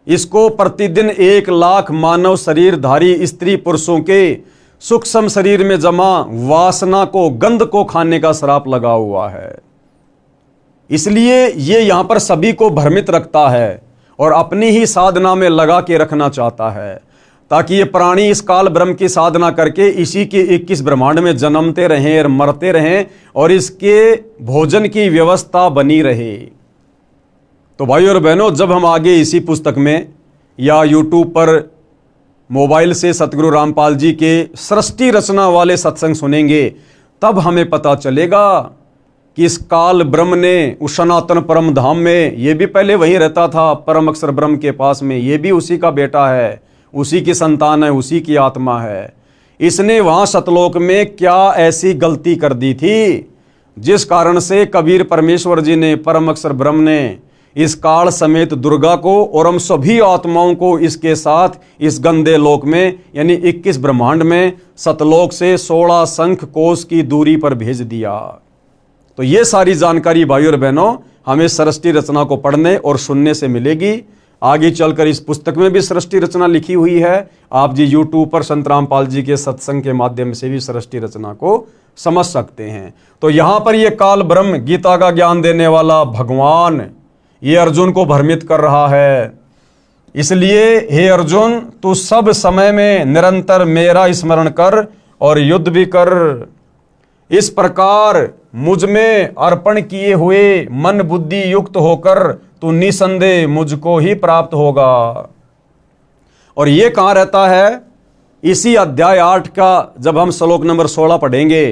A: इसको प्रतिदिन 1 लाख मानव शरीरधारी स्त्री पुरुषों के सूक्ष्म शरीर में जमा वासना को, गंध को खाने का श्राप लगा हुआ है। इसलिए ये यहां पर सभी को भ्रमित रखता है और अपनी ही साधना में लगा के रखना चाहता है, ताकि ये प्राणी इस काल ब्रह्म की साधना करके इसी के 21 ब्रह्मांड में जन्मते रहें और मरते रहें और इसके भोजन की व्यवस्था बनी रहे। तो भाइयों और बहनों, जब हम आगे इसी पुस्तक में या YouTube पर मोबाइल से सतगुरु रामपाल जी के सृष्टि रचना वाले सत्संग सुनेंगे, तब हमें पता चलेगा कि इस काल ब्रह्म ने उस सनातन परम धाम में, ये भी पहले वहीं रहता था परम अक्षर ब्रह्म के पास में, ये भी उसी का बेटा है, उसी की संतान है, उसी की आत्मा है। इसने वहां सतलोक में क्या ऐसी गलती कर दी थी जिस कारण से कबीर परमेश्वर जी ने, परम अक्षर ब्रह्म ने इस काल समेत दुर्गा को और हम सभी आत्माओं को इसके साथ इस गंदे लोक में यानी 21 ब्रह्मांड में सतलोक से 16 शंख कोस की दूरी पर भेज दिया। तो ये सारी जानकारी भाइयों और बहनों हमें सृष्टि रचना को पढ़ने और सुनने से मिलेगी। आगे चलकर इस पुस्तक में भी सृष्टि रचना लिखी हुई है। आप जी YouTube पर संत रामपाल जी के सत्संग के माध्यम से भी सृष्टि रचना को समझ सकते हैं। तो यहां पर यह काल ब्रह्म, गीता का ज्ञान देने वाला भगवान, ये अर्जुन को भ्रमित कर रहा है। इसलिए हे अर्जुन, तू सब समय में निरंतर मेरा स्मरण कर और युद्ध भी कर। इस प्रकार मुझ में अर्पण किए हुए मन बुद्धि युक्त होकर तू निसंदेह मुझको ही प्राप्त होगा। और ये कहां रहता है? इसी अध्याय 8 का जब हम श्लोक नंबर 16 पढ़ेंगे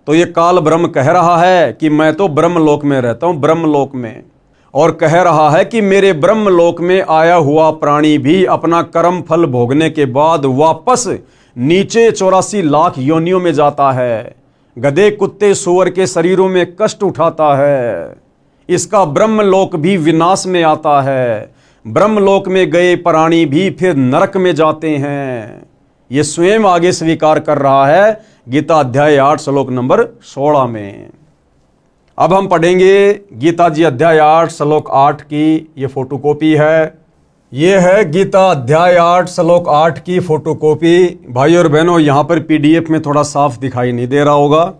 A: तो ये काल ब्रह्म कह रहा है कि मैं तो ब्रह्मलोक में रहता हूं, ब्रह्मलोक में, और कह रहा है कि मेरे ब्रह्मलोक में आया हुआ प्राणी भी अपना कर्म फल भोगने के बाद वापस नीचे 84 लाख योनियों में जाता है, गधे कुत्ते सूअर के शरीरों में कष्ट उठाता है। इसका ब्रह्मलोक भी विनाश में आता है। ब्रह्मलोक में गए प्राणी भी फिर नरक में जाते हैं। ये स्वयं आगे स्वीकार कर रहा है गीता अध्याय 8 श्लोक नंबर 16 में। अब हम पढ़ेंगे गीता जी अध्याय 8 श्लोक 8 की ये फोटोकॉपी है। ये है गीता अध्याय 8 श्लोक 8 की फोटोकॉपी। भाई और बहनों, यहाँ पर PDF में थोड़ा साफ दिखाई नहीं दे रहा होगा,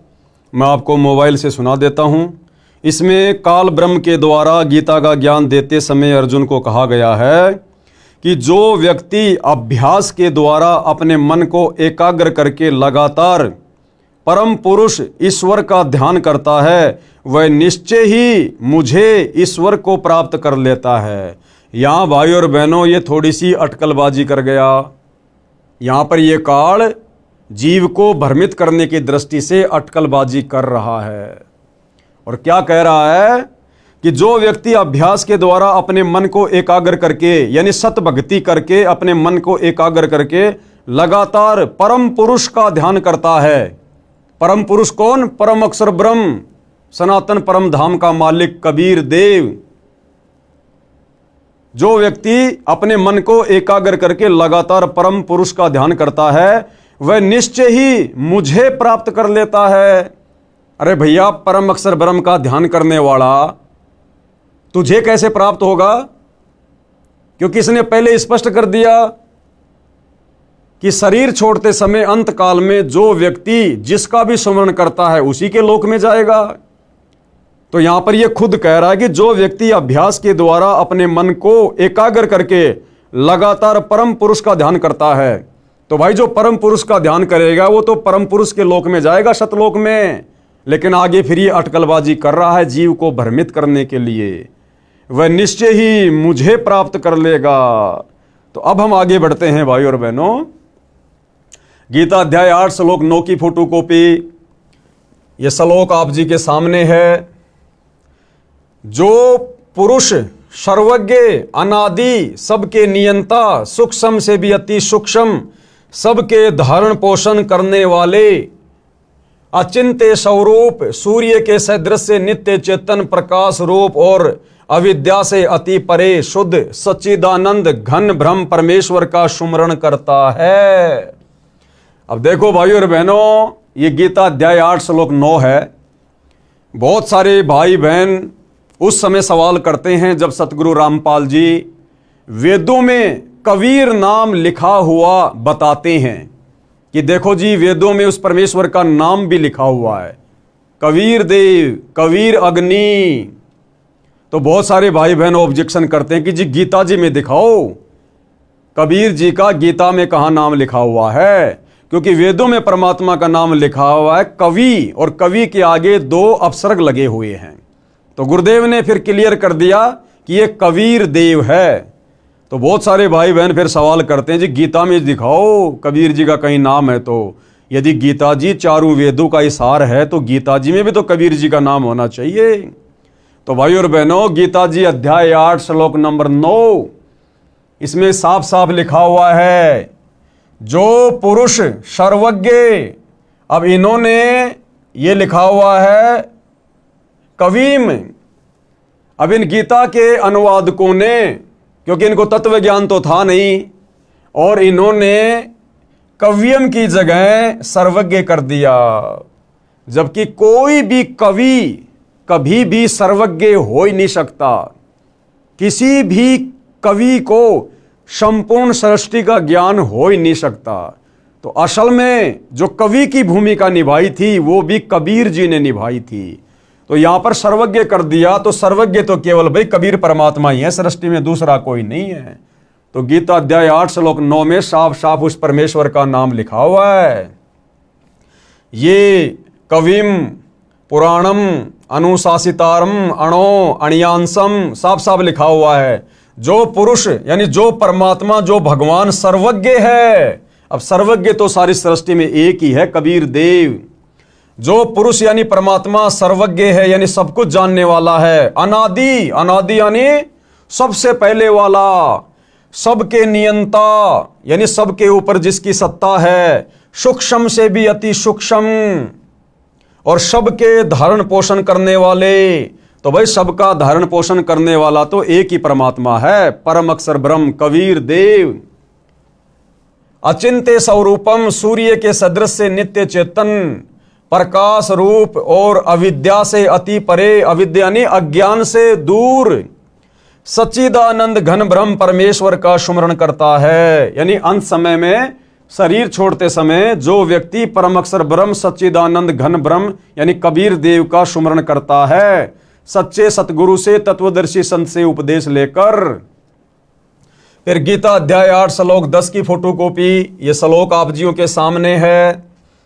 A: मैं आपको मोबाइल से सुना देता हूँ। इसमें काल ब्रह्म के द्वारा गीता का ज्ञान देते समय अर्जुन को कहा गया है कि जो व्यक्ति अभ्यास के द्वारा अपने मन को एकाग्र करके लगातार परम पुरुष ईश्वर का ध्यान करता है, वह निश्चय ही मुझे ईश्वर को प्राप्त कर लेता है। यहाँ भाई और बहनों, ये थोड़ी सी अटकलबाजी कर गया। यहाँ पर ये काल जीव को भ्रमित करने की दृष्टि से अटकलबाजी कर रहा है और क्या कह रहा है कि जो व्यक्ति अभ्यास के द्वारा अपने मन को एकाग्र करके यानी सत भक्ति करके अपने मन को एकाग्र करके लगातार परम पुरुष का ध्यान करता है। परम पुरुष कौन? परम अक्षर ब्रह्म, सनातन परम धाम का मालिक कबीर देव, जो व्यक्ति अपने मन को एकाग्र करके लगातार परम पुरुष का ध्यान करता है वह निश्चय ही मुझे प्राप्त कर लेता है। अरे भैया, परम अक्षर ब्रह्म का ध्यान करने वाला तुझे कैसे प्राप्त होगा? क्योंकि इसने पहले स्पष्ट कर दिया कि शरीर छोड़ते समय अंत काल में जो व्यक्ति जिसका भी स्मरण करता है उसी के लोक में जाएगा। तो यहां पर यह खुद कह रहा है कि जो व्यक्ति अभ्यास के द्वारा अपने मन को एकाग्र करके लगातार परम पुरुष का ध्यान करता है, तो भाई जो परम पुरुष का ध्यान करेगा वो तो परम पुरुष के लोक में जाएगा, सतलोक में। लेकिन आगे फिर ये अटकलबाजी कर रहा है जीव को भ्रमित करने के लिए, वह निश्चय ही मुझे प्राप्त कर लेगा। तो अब हम आगे बढ़ते हैं भाई और बहनों। गीता अध्याय 8 श्लोक 9 की फोटो कॉपी, यह श्लोक आप जी के सामने है। जो पुरुष सर्वज्ञ, अनादि, सबके नियंता, सूक्ष्म से भी अति सूक्ष्म, सबके धारण पोषण करने वाले, अचिंत्य स्वरूप, सूर्य के सदृश से नित्य चेतन प्रकाश रूप और अविद्या से अति परे शुद्ध सच्चिदानंद घन ब्रह्म परमेश्वर का सुमरण करता है। अब देखो भाई और बहनों, ये गीता अध्याय 8 श्लोक 9 है। बहुत सारे भाई बहन उस समय सवाल करते हैं जब सतगुरु रामपाल जी वेदों में कबीर नाम लिखा हुआ बताते हैं कि देखो जी वेदों में उस परमेश्वर का नाम भी लिखा हुआ है, कबीर देव, कबीर अग्नि। तो बहुत सारे भाई बहन ऑब्जेक्शन करते हैं कि जी गीता जी में दिखाओ कबीर जी का गीता में कहाँ नाम लिखा हुआ है, क्योंकि वेदों में परमात्मा का नाम लिखा हुआ है कवि, और कवि के आगे 2 अपसर्ग लगे हुए हैं। तो गुरुदेव ने फिर क्लियर कर दिया कि ये कबीर देव है। तो बहुत सारे भाई बहन फिर सवाल करते हैं जी गीता में दिखाओ कबीर जी का कहीं नाम है। तो यदि गीता जी चारों वेदों का इसार है तो गीता जी में भी तो कबीर जी का नाम होना चाहिए। तो भाई और बहनों, गीता जी अध्याय 8 श्लोक नंबर 9, इसमें साफ साफ लिखा हुआ है जो पुरुष सर्वज्ञ। अब इन्होंने ये लिखा हुआ है कवीम। अब इन गीता के अनुवादकों ने, क्योंकि इनको तत्व ज्ञान तो था नहीं, और इन्होंने कवियम की जगह सर्वज्ञ कर दिया, जबकि कोई भी कवि कभी भी सर्वज्ञ हो ही नहीं सकता। किसी भी कवि को संपूर्ण सृष्टि का ज्ञान हो ही नहीं सकता। तो असल में जो कवि की भूमिका निभाई थी वो भी कबीर जी ने निभाई थी। तो यहां पर सर्वज्ञ कर दिया, तो सर्वज्ञ तो केवल भाई कबीर परमात्मा ही है, सृष्टि में दूसरा कोई नहीं है। तो गीता अध्याय 8 श्लोक 9 में साफ साफ उस परमेश्वर का नाम लिखा हुआ है। ये कविम पुराणम अनुशासितारम अणो अणियांसम, साफ साफ लिखा हुआ है जो पुरुष यानी जो परमात्मा, जो भगवान सर्वज्ञ है। अब सर्वज्ञ तो सारी सृष्टि में एक ही है, कबीर देव। जो पुरुष यानी परमात्मा सर्वज्ञ है, यानी सब कुछ जानने वाला है। अनादि, अनादि यानी सबसे पहले वाला, सबके नियंता यानी सबके ऊपर जिसकी सत्ता है, सूक्ष्म से भी अति सूक्ष्म, और सबके धारण पोषण करने वाले। तो भाई सबका धारण पोषण करने वाला तो एक ही परमात्मा है, परम अक्षर ब्रह्म कबीर देव। अचिंत्य स्वरूपम, सूर्य के सदृश से नित्य चेतन प्रकाश रूप और अविद्या से अति परे, अविद्या यानी अज्ञान से दूर, सच्चिदानंद घन ब्रह्म परमेश्वर का सुमरण करता है। यानी अंत समय में शरीर छोड़ते समय जो व्यक्ति परम अक्षर ब्रह्म सच्चिदानंद घन ब्रह्म यानी कबीर देव का सुमरण करता है, सच्चे सतगुरु से, तत्वदर्शी संत से उपदेश लेकर। फिर गीता अध्याय 8 श्लोक 10 की फोटोकॉपी, यह श्लोक आप जियों के सामने है।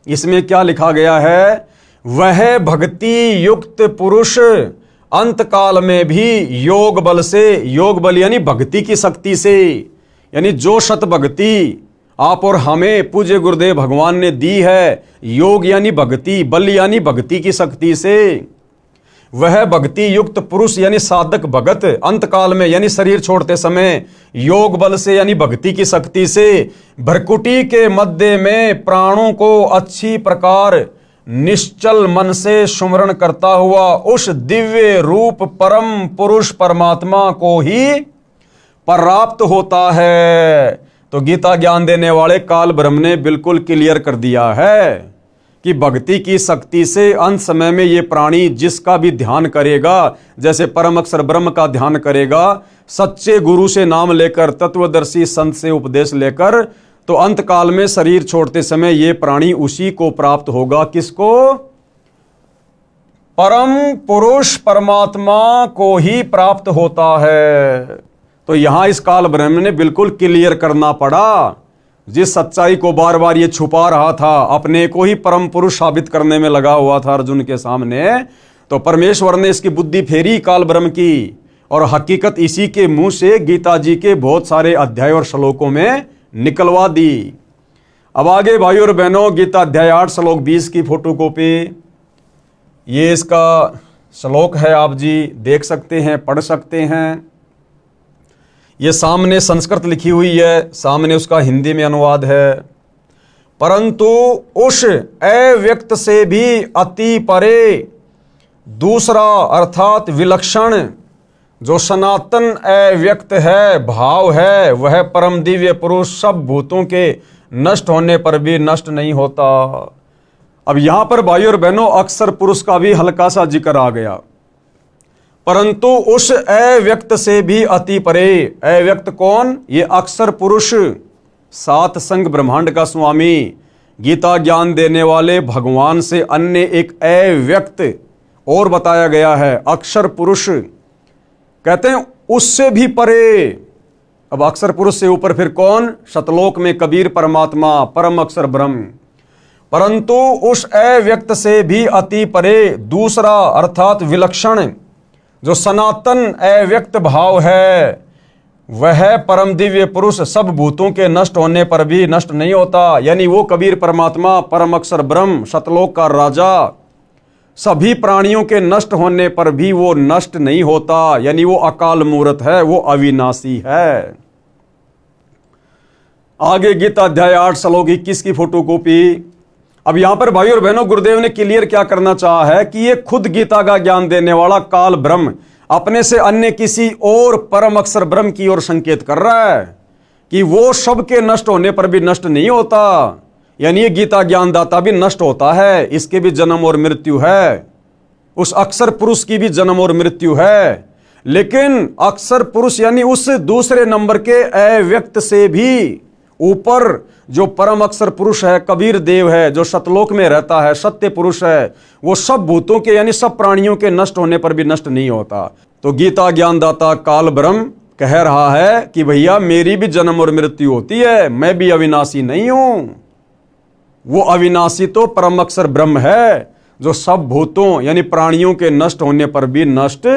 A: इसमें क्या लिखा गया है? वह भक्ति युक्त पुरुष अंत काल में भी योग बल से, योग बल यानी भक्ति की शक्ति से, यानी जो सत भक्ति आप और हमें पूज्य गुरुदेव भगवान ने दी है, योग यानी भक्ति, बल यानी भक्ति की शक्ति से, वह भक्ति युक्त पुरुष यानी साधक भगत अंत काल में यानी शरीर छोड़ते समय योग बल से यानी भक्ति की शक्ति से भ्रकुटी के मध्य में प्राणों को अच्छी प्रकार निश्चल मन से सुमरण करता हुआ उस दिव्य रूप परम पुरुष परमात्मा को ही प्राप्त होता है। तो गीता ज्ञान देने वाले काल ब्रह्म ने बिल्कुल क्लियर कर दिया है कि भक्ति की शक्ति से अंत समय में ये प्राणी जिसका भी ध्यान करेगा, जैसे परम अक्षर ब्रह्म का ध्यान करेगा, सच्चे गुरु से नाम लेकर, तत्वदर्शी संत से उपदेश लेकर, तो अंत काल में शरीर छोड़ते समय ये प्राणी उसी को प्राप्त होगा। किसको? परम पुरुष परमात्मा को ही प्राप्त होता है। तो यहां इस काल ब्रह्म ने बिल्कुल क्लियर करना पड़ा। जिस सच्चाई को बार बार ये छुपा रहा था, अपने को ही परम पुरुष साबित करने में लगा हुआ था अर्जुन के सामने, तो परमेश्वर ने इसकी बुद्धि फेरी काल ब्रह्म की, और हकीकत इसी के मुंह से गीता जी के बहुत सारे अध्याय और श्लोकों में निकलवा दी। अब आगे भाई और बहनों, गीता अध्याय 8 श्लोक 20 की फोटोकॉपी, ये इसका श्लोक है, आप जी देख सकते हैं, पढ़ सकते हैं। ये सामने संस्कृत लिखी हुई है, सामने उसका हिंदी में अनुवाद है। परंतु उस अव्यक्त से भी अति परे दूसरा अर्थात विलक्षण जो सनातन अव्यक्त है, भाव है, वह परम दिव्य पुरुष सब भूतों के नष्ट होने पर भी नष्ट नहीं होता। अब यहां पर भाई और बहनों अक्षर पुरुष का भी हल्का सा जिक्र आ गया। परंतु उस अव्यक्त से भी अति परे, अव्यक्त कौन? ये अक्षर पुरुष, सात संग ब्रह्मांड का स्वामी, गीता ज्ञान देने वाले भगवान से अन्य एक अव्यक्त और बताया गया है, अक्षर पुरुष। कहते हैं उससे भी परे। अब अक्षर पुरुष से ऊपर फिर कौन? शतलोक में कबीर परमात्मा, परम अक्षर ब्रह्म। परंतु उस अव्यक्त से भी अति परे दूसरा अर्थात विलक्षण जो सनातन अव्यक्त भाव है, वह परम दिव्य पुरुष सब भूतों के नष्ट होने पर भी नष्ट नहीं होता। यानी वो कबीर परमात्मा, परम अक्षर ब्रह्म, शतलोक का राजा, सभी प्राणियों के नष्ट होने पर भी वो नष्ट नहीं होता। यानी वो अकाल मूर्त है, वो अविनाशी है। आगे गीता अध्याय 8 श्लोक 21 की फोटोकॉपी। अब यहां पर भाई और बहनों गुरुदेव ने क्लियर क्या करना चाहा है कि ये खुद गीता का ज्ञान देने वाला काल ब्रह्म अपने से अन्य किसी और परम अक्षर ब्रह्म की ओर संकेत कर रहा है कि वो सबके नष्ट होने पर भी नष्ट नहीं होता। यानी ये गीता ज्ञानदाता भी नष्ट होता है, इसके भी जन्म और मृत्यु है, उस अक्षर पुरुष की भी जन्म और मृत्यु है। लेकिन अक्षर पुरुष यानी उस दूसरे नंबर के अव्यक्त से भी ऊपर जो परम अक्षर पुरुष है, कबीर देव है, जो शतलोक में रहता है, सत्य पुरुष है, वो सब भूतों के यानी सब प्राणियों के नष्ट होने पर भी नष्ट नहीं होता। तो गीता ज्ञानदाता काल ब्रह्म कह रहा है कि भैया मेरी भी जन्म और मृत्यु होती है, मैं भी अविनाशी नहीं हूं। वो अविनाशी तो परम अक्षर ब्रह्म है जो सब भूतों यानी प्राणियों के नष्ट होने पर भी नष्ट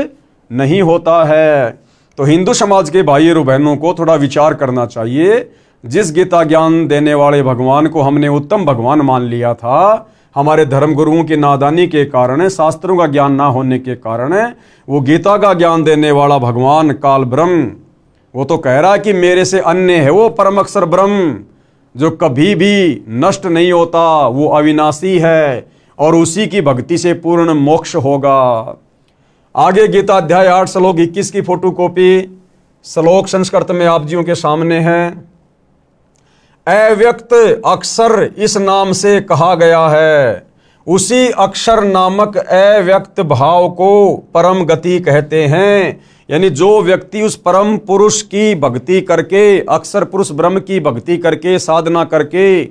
A: नहीं होता है। तो हिंदू समाज के भाई और बहनों को थोड़ा विचार करना चाहिए। जिस गीता ज्ञान देने वाले भगवान को हमने उत्तम भगवान मान लिया था, हमारे धर्म गुरुओं की नादानी के कारण, शास्त्रों का ज्ञान ना होने के कारण, वो गीता का ज्ञान देने वाला भगवान काल ब्रह्म वो तो कह रहा है कि मेरे से अन्य है वो परम अक्षर ब्रह्म जो कभी भी नष्ट नहीं होता, वो अविनाशी है और उसी की भक्ति से पूर्ण मोक्ष होगा। आगे गीता अध्याय 8 श्लोक 21 की फोटोकॉपी, श्लोक संस्कृत में आप जियों के सामने है। अव्यक्त अक्षर इस नाम से कहा गया है, उसी अक्षर नामक अव्यक्त भाव को परम गति कहते हैं। यानी जो व्यक्ति उस परम पुरुष की भक्ति करके, अक्षर पुरुष ब्रह्म की भक्ति करके, साधना करके,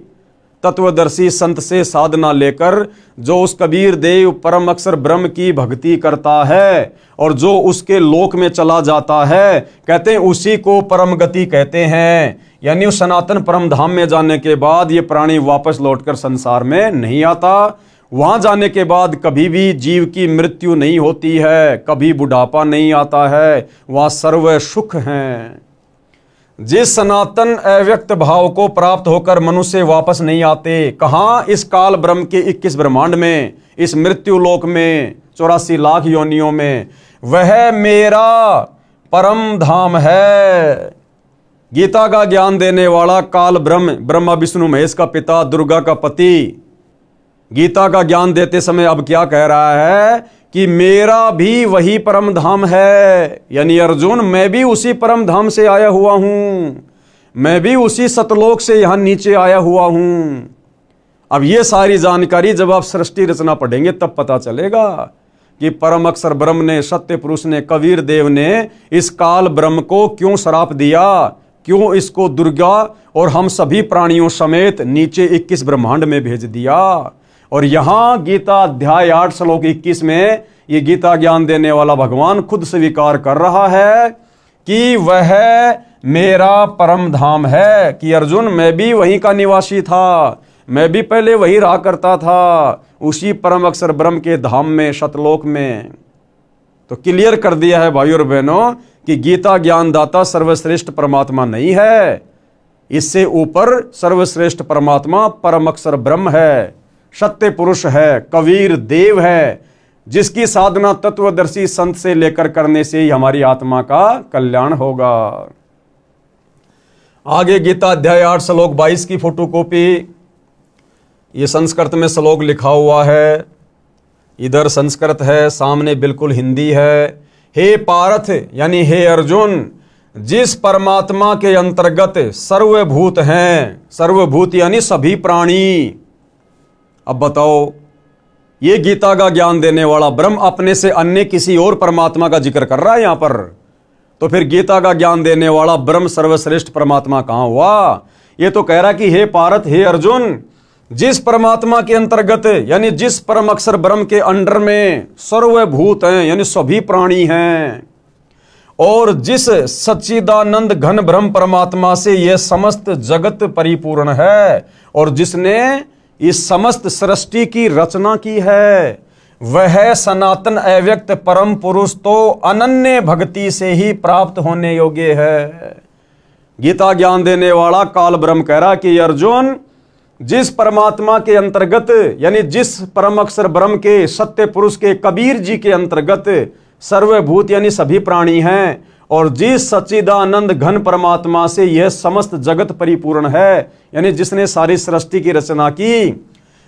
A: तत्वदर्शी संत से साधना लेकर जो उस कबीर देव परम अक्षर ब्रह्म की भक्ति करता है और जो उसके लोक में चला जाता है, कहते हैं उसी को परम गति कहते हैं। यानी उस सनातन परम धाम में जाने के बाद ये प्राणी वापस लौटकर संसार में नहीं आता। वहां जाने के बाद कभी भी जीव की मृत्यु नहीं होती है, कभी बुढ़ापा नहीं आता है, वहां सर्व सुख हैं। जिस सनातन अव्यक्त भाव को प्राप्त होकर मनुष्य वापस नहीं आते, कहां? इस काल ब्रह्म के 21 ब्रह्मांड में, इस मृत्यु लोक में, 84 लाख योनियों में, वह मेरा परम धाम है। गीता का ज्ञान देने वाला काल ब्रह्म, ब्रह्मा विष्णु महेश का पिता, दुर्गा का पति, गीता का ज्ञान देते समय अब क्या कह रहा है कि मेरा भी वही परम धाम है, यानी अर्जुन मैं भी उसी परम धाम से आया हुआ हूं, मैं भी उसी सतलोक से यहां नीचे आया हुआ हूं। अब ये सारी जानकारी जब आप सृष्टि रचना पढ़ेंगे तब पता चलेगा कि परम अक्षर ब्रह्म ने, सत्य पुरुष ने, कबीर देव ने इस काल ब्रह्म को क्यों श्राप दिया, क्यों इसको दुर्गा और हम सभी प्राणियों समेत नीचे 21 ब्रह्मांड में भेज दिया। और यहां गीता अध्याय 8 श्लोक 21 में ये गीता ज्ञान देने वाला भगवान खुद स्वीकार कर रहा है कि वह मेरा परम धाम है, कि अर्जुन मैं भी वहीं का निवासी था, मैं भी पहले वही रहा करता था, उसी परम अक्षर ब्रह्म के धाम में, सतलोक में। तो क्लियर कर दिया है भाइयों और बहनों कि गीता ज्ञानदाता सर्वश्रेष्ठ परमात्मा नहीं है, इससे ऊपर सर्वश्रेष्ठ परमात्मा परम अक्षर ब्रह्म है, सत्य पुरुष है, कबीर देव है, जिसकी साधना तत्वदर्शी संत से लेकर करने से ही हमारी आत्मा का कल्याण होगा। आगे गीता अध्याय 8 श्लोक 22 की फोटोकॉपी, ये संस्कृत में श्लोक लिखा हुआ है, इधर संस्कृत है, सामने बिल्कुल हिंदी है। हे पार्थ यानी हे अर्जुन, जिस परमात्मा के अंतर्गत सर्वभूत हैं, सर्वभूत यानी सभी प्राणी। अब बताओ, ये गीता का ज्ञान देने वाला ब्रह्म अपने से अन्य किसी और परमात्मा का जिक्र कर रहा है यहां पर, तो फिर गीता का ज्ञान देने वाला ब्रह्म सर्वश्रेष्ठ परमात्मा कहां हुआ? ये तो कह रहा कि हे पार्थ, हे अर्जुन, जिस परमात्मा के अंतर्गत यानी जिस परम अक्षर ब्रह्म के अंडर में सर्वभूत हैं यानी सभी प्राणी हैं, और जिस सच्चिदानंद घन ब्रह्म परमात्मा से यह समस्त जगत परिपूर्ण है, और जिसने इस समस्त सृष्टि की रचना की है, वह सनातन अव्यक्त परम पुरुष तो अनन्य भक्ति से ही प्राप्त होने योग्य है। गीता ज्ञान देने वाला काल ब्रह्म कह रहा कि अर्जुन, जिस परमात्मा के अंतर्गत यानी जिस परम अक्षर ब्रह्म के, सत्य पुरुष के, कबीर जी के अंतर्गत सर्वभूत यानी सभी प्राणी हैं, और जिस सच्चिदानंद घन परमात्मा से यह समस्त जगत परिपूर्ण है, यानी जिसने सारी सृष्टि की रचना की,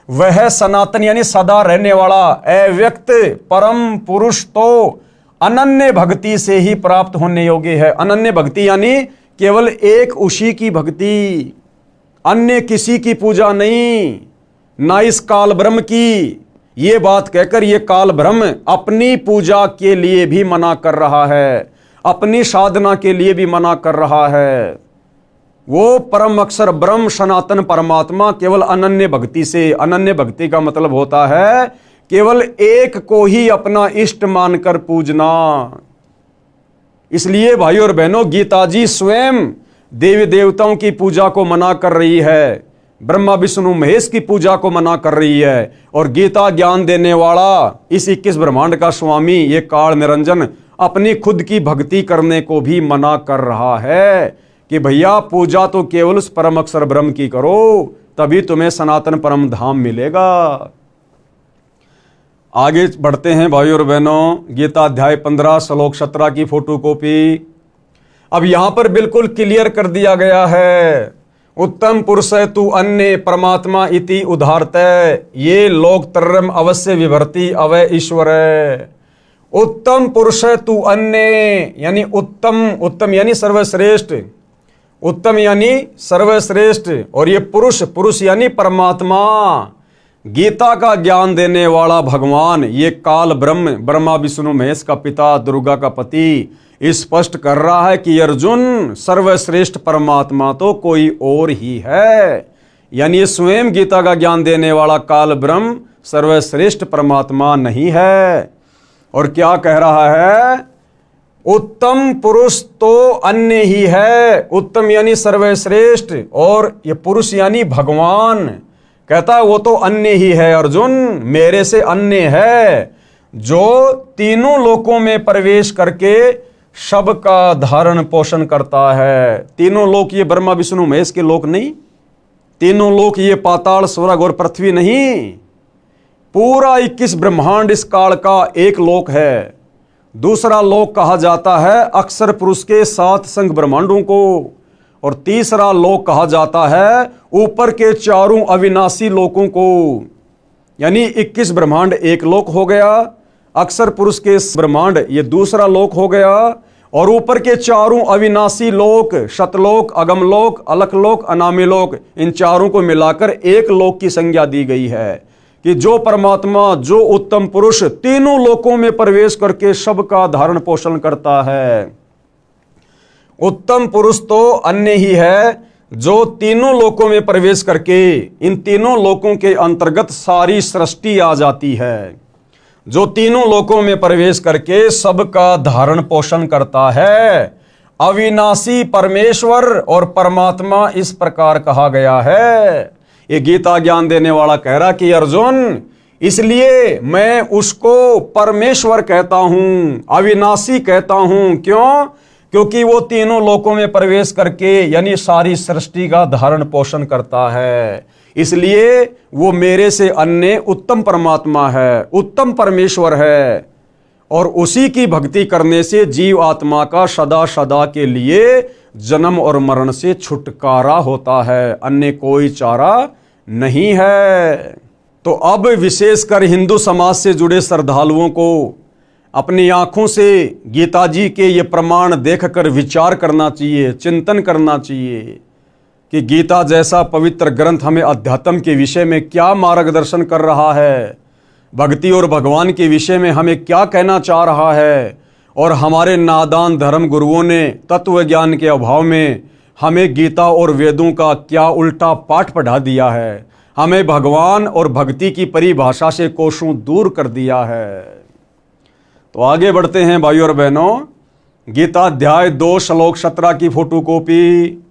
A: वह सनातन यानी सदा रहने वाला अव्यक्त परम पुरुष तो अनन्य भक्ति से ही प्राप्त होने योग्य है। अनन्य भक्ति यानी केवल एक उसी की भक्ति, अन्य किसी की पूजा नहीं, ना इस काल ब्रह्म की। ये बात कहकर ये काल ब्रह्म अपनी पूजा के लिए भी मना कर रहा है, अपनी साधना के लिए भी मना कर रहा है। वो परम अक्षर ब्रह्म सनातन परमात्मा केवल अनन्य भक्ति से, अनन्य भक्ति का मतलब होता है केवल एक को ही अपना इष्ट मानकर पूजना। इसलिए भाइयों और बहनों, गीता जी स्वयं देवी देवताओं की पूजा को मना कर रही है, ब्रह्मा विष्णु महेश की पूजा को मना कर रही है, और गीता ज्ञान देने वाला इस 21 ब्रह्मांड का स्वामी ये काल निरंजन अपनी खुद की भक्ति करने को भी मना कर रहा है कि भैया पूजा तो केवल उस परम अक्षर ब्रह्म की करो, तभी तुम्हें सनातन परम धाम मिलेगा। आगे बढ़ते हैं भाइयों और बहनों, गीता अध्याय 15 श्लोक 17 की फोटोकॉपी। अब यहां पर बिल्कुल क्लियर कर दिया गया है, उत्तम पुरुष तु अन्य परमात्मा इति उदाहरतः ये लोकत्रयम् अवश्य विभर्ति अवय ईश्वर। उत्तम पुरुष तु अन्य यानी उत्तम, उत्तम यानी सर्वश्रेष्ठ, उत्तम यानी सर्वश्रेष्ठ, और ये पुरुष, पुरुष यानी परमात्मा, गीता का ज्ञान देने वाला भगवान, ये काल ब्रह्म, ब्रह्मा विष्णु महेश का पिता, दुर्गा का पति, स्पष्ट कर रहा है कि अर्जुन सर्वश्रेष्ठ परमात्मा तो कोई और ही है। यानी स्वयं गीता का ज्ञान देने वाला काल ब्रह्म सर्वश्रेष्ठ परमात्मा नहीं है। और क्या कह रहा है? उत्तम पुरुष तो अन्य ही है, उत्तम यानी सर्वश्रेष्ठ, और ये पुरुष यानी भगवान, कहता है वो तो अन्य ही है अर्जुन, मेरे से अन्य है, जो तीनों लोकों में प्रवेश करके सबका धारण पोषण करता है। तीनों लोक ये ब्रह्मा विष्णु महेश के लोक नहीं, तीनों लोक ये पाताल स्वर्ग और पृथ्वी नहीं, पूरा 21 ब्रह्मांड इस काल का एक लोक है। दूसरा लोक कहा जाता है अक्षर पुरुष के 7 संग ब्रह्मांडों को, और तीसरा लोक कहा जाता है ऊपर के चारों अविनाशी लोकों को। यानी 21 ब्रह्मांड एक लोक हो गया, अक्षर पुरुष के ब्रह्मांड ये दूसरा लोक हो गया, और ऊपर के चारों अविनाशी लोक, शतलोक, अगमलोक, अलखलोक, अनामिलोक, इन चारों को मिलाकर एक लोक की संज्ञा दी गई है कि जो परमात्मा, जो उत्तम पुरुष तीनों लोकों में प्रवेश करके सबका धारण पोषण करता है। उत्तम पुरुष तो अन्य ही है जो तीनों लोकों में प्रवेश करके इन तीनों लोकों के अंतर्गत सारी सृष्टि आ जाती है, जो तीनों लोकों में प्रवेश करके सबका धारण पोषण करता है। अविनाशी परमेश्वर और परमात्मा इस प्रकार कहा गया है। ये गीता ज्ञान देने वाला कह रहा कि अर्जुन, इसलिए मैं उसको परमेश्वर कहता हूं, अविनाशी कहता हूं। क्यों? क्योंकि वो तीनों लोकों में प्रवेश करके यानी सारी सृष्टि का धारण पोषण करता है, इसलिए वो मेरे से अन्य उत्तम परमात्मा है, उत्तम परमेश्वर है। और उसी की भक्ति करने से जीव आत्मा का सदा सदा के लिए जन्म और मरण से छुटकारा होता है, अन्य कोई चारा नहीं है। तो अब विशेषकर हिंदू समाज से जुड़े श्रद्धालुओं को अपनी आंखों से गीता जी के ये प्रमाण देखकर विचार करना चाहिए, चिंतन करना चाहिए कि गीता जैसा पवित्र ग्रंथ हमें अध्यात्म के विषय में क्या मार्गदर्शन कर रहा है, भक्ति और भगवान के विषय में हमें क्या कहना चाह रहा है। और हमारे नादान धर्म गुरुओं ने तत्व ज्ञान के अभाव में हमें गीता और वेदों का क्या उल्टा पाठ पढ़ा दिया है, हमें भगवान और भक्ति की परिभाषा से कोसों दूर कर दिया है। तो आगे बढ़ते हैं भाइयों और बहनों। गीता अध्याय 2 श्लोक 17 की फोटोकॉपी,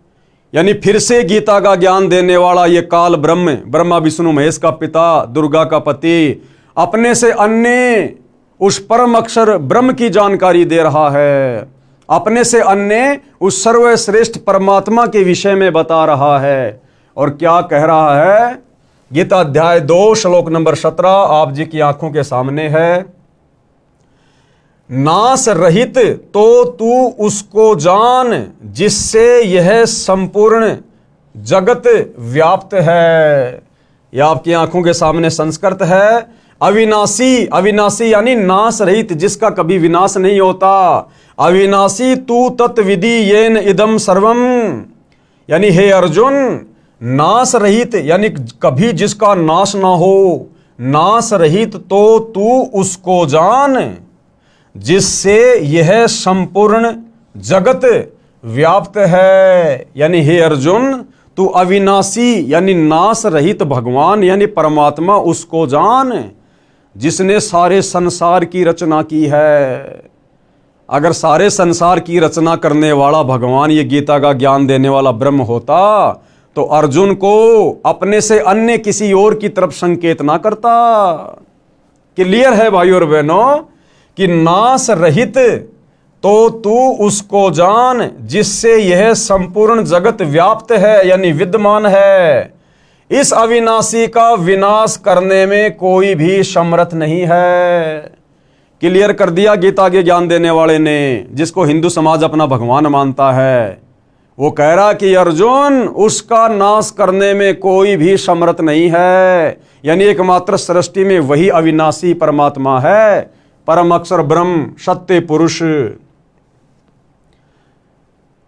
A: यानी फिर से गीता का ज्ञान देने वाला ये काल ब्रह्म, ब्रह्मा विष्णु महेश का पिता, दुर्गा का पति, अपने से अन्य उस परम अक्षर ब्रह्म की जानकारी दे रहा है, अपने से अन्य उस सर्वश्रेष्ठ परमात्मा के विषय में बता रहा है। और क्या कह रहा है? गीता अध्याय 2 श्लोक नंबर 17 आप जी की आंखों के सामने है। नाश रहित तो तू उसको जान जिससे यह संपूर्ण जगत व्याप्त है। यह आपकी आंखों के सामने संस्कृत है। अविनाशी, अविनाशी यानी नाश रहित, जिसका कभी विनाश नहीं होता। अविनाशी तू तत्विधि येन इदम सर्वम, यानी हे अर्जुन, नाश रहित यानी कभी जिसका नाश ना हो, नाश रहित तो तू उसको जान जिससे यह संपूर्ण जगत व्याप्त है। यानी हे अर्जुन, तू अविनाशी यानी नाश रहित भगवान यानी परमात्मा उसको जान जिसने सारे संसार की रचना की है। अगर सारे संसार की रचना करने वाला भगवान ये गीता का ज्ञान देने वाला ब्रह्म होता तो अर्जुन को अपने से अन्य किसी और की तरफ संकेत ना करता। क्लियर है भाइयों और बहनों कि नाश रहित तो तू उसको जान जिससे यह संपूर्ण जगत व्याप्त है यानी विद्यमान है। इस अविनाशी का विनाश करने में कोई भी समर्थ नहीं है। क्लियर कर दिया गीता के ज्ञान देने वाले ने, जिसको हिंदू समाज अपना भगवान मानता है। वो कह रहा कि अर्जुन, उसका नाश करने में कोई भी समर्थ नहीं है। यानी एकमात्र सृष्टि में वही अविनाशी परमात्मा है, परम अक्षर ब्रह्म, सत्य पुरुष।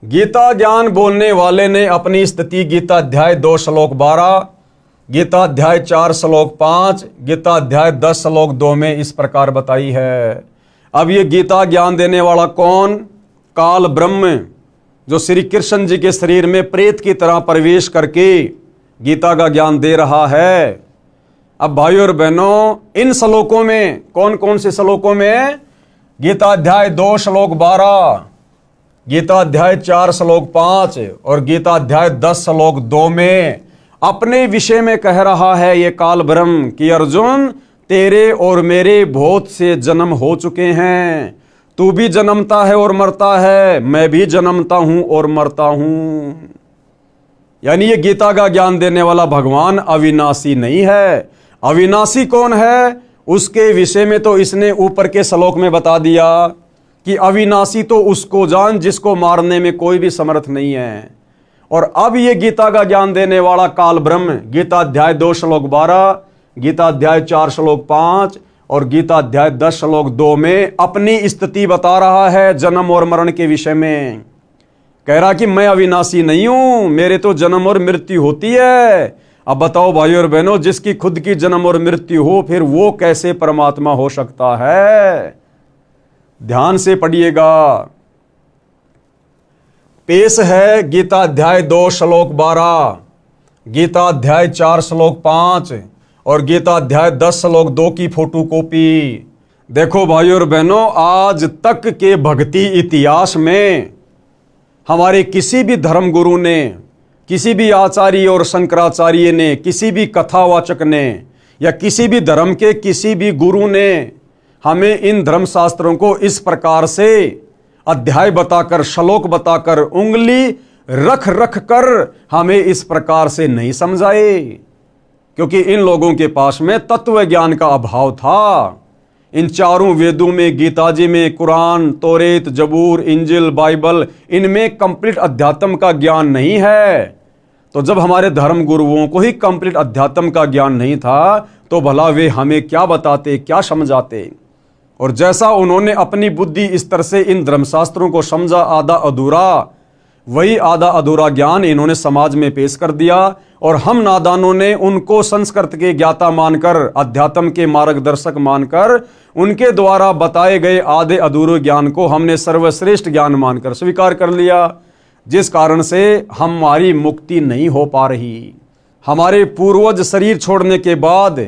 A: गीता ज्ञान बोलने वाले ने अपनी स्थिति गीता अध्याय 2 श्लोक 12, गीता अध्याय 4 श्लोक 5, गीता अध्याय 10 श्लोक 2 में इस प्रकार बताई है। अब ये गीता ज्ञान देने वाला कौन? काल ब्रह्म, जो श्री कृष्ण जी के शरीर में प्रेत की तरह प्रवेश करके गीता का ज्ञान दे रहा है। अब भाइयों और बहनों, इन श्लोकों में कौन कौन से श्लोकों में? गीता अध्याय 2 श्लोक 12, गीता अध्याय 4 श्लोक 5 और गीता अध्याय 10 श्लोक 2 में अपने विषय में कह रहा है ये काल ब्रह्म कि अर्जुन, तेरे और मेरे बहुत से जन्म हो चुके हैं। तू भी जन्मता है और मरता है, मैं भी जन्मता हूं और मरता हूं। यानी ये गीता का ज्ञान देने वाला भगवान अविनाशी नहीं है। अविनाशी कौन है? उसके विषय में तो इसने ऊपर के श्लोक में बता दिया कि अविनाशी तो उसको जान जिसको मारने में कोई भी समर्थ नहीं है। और अब ये गीता का ज्ञान देने वाला काल ब्रह्म गीता अध्याय 2 श्लोक 12, गीता अध्याय 4 श्लोक 5 और गीता अध्याय 10 श्लोक 2 में अपनी स्थिति बता रहा है जन्म और मरण के विषय में। कह रहा कि मैं अविनाशी नहीं हूं, मेरे तो जन्म और मृत्यु होती है। अब बताओ भाई और बहनों, जिसकी खुद की जन्म और मृत्यु हो, फिर वो कैसे परमात्मा हो सकता है? ध्यान से पढ़िएगा। पेश है गीता अध्याय 2 श्लोक 12, गीता अध्याय 4 श्लोक 5 और गीता अध्याय 10 श्लोक 2 की फोटो कॉपी। देखो भाई और बहनों, आज तक के भक्ति इतिहास में हमारे किसी भी धर्म गुरु ने, किसी भी आचार्य और शंकराचार्य ने, किसी भी कथावाचक ने या किसी भी धर्म के किसी भी गुरु ने हमें इन धर्मशास्त्रों को इस प्रकार से अध्याय बताकर, श्लोक बताकर, उंगली रख रख कर हमें इस प्रकार से नहीं समझाए, क्योंकि इन लोगों के पास में तत्व ज्ञान का अभाव था। इन चारों वेदों में, गीता जी में, कुरान, तौरेत, जबूर, इंजिल, बाइबल, इनमें कंप्लीट अध्यात्म का ज्ञान नहीं है। तो जब हमारे धर्म गुरुओं को ही कंप्लीट अध्यात्म का ज्ञान नहीं था, तो भला वे हमें क्या बताते, क्या समझाते? और जैसा उन्होंने अपनी बुद्धि स्तर से इन धर्मशास्त्रों को समझा आधा अधूरा, वही आधा अधूरा ज्ञान इन्होंने समाज में पेश कर दिया। और हम नादानों ने उनको संस्कृत के ज्ञाता मानकर, अध्यात्म के मार्गदर्शक मानकर, उनके द्वारा बताए गए आधे अधूरे ज्ञान को हमने सर्वश्रेष्ठ ज्ञान मानकर स्वीकार कर लिया, जिस कारण से हमारी मुक्ति नहीं हो पा रही। हमारे पूर्वज शरीर छोड़ने के बाद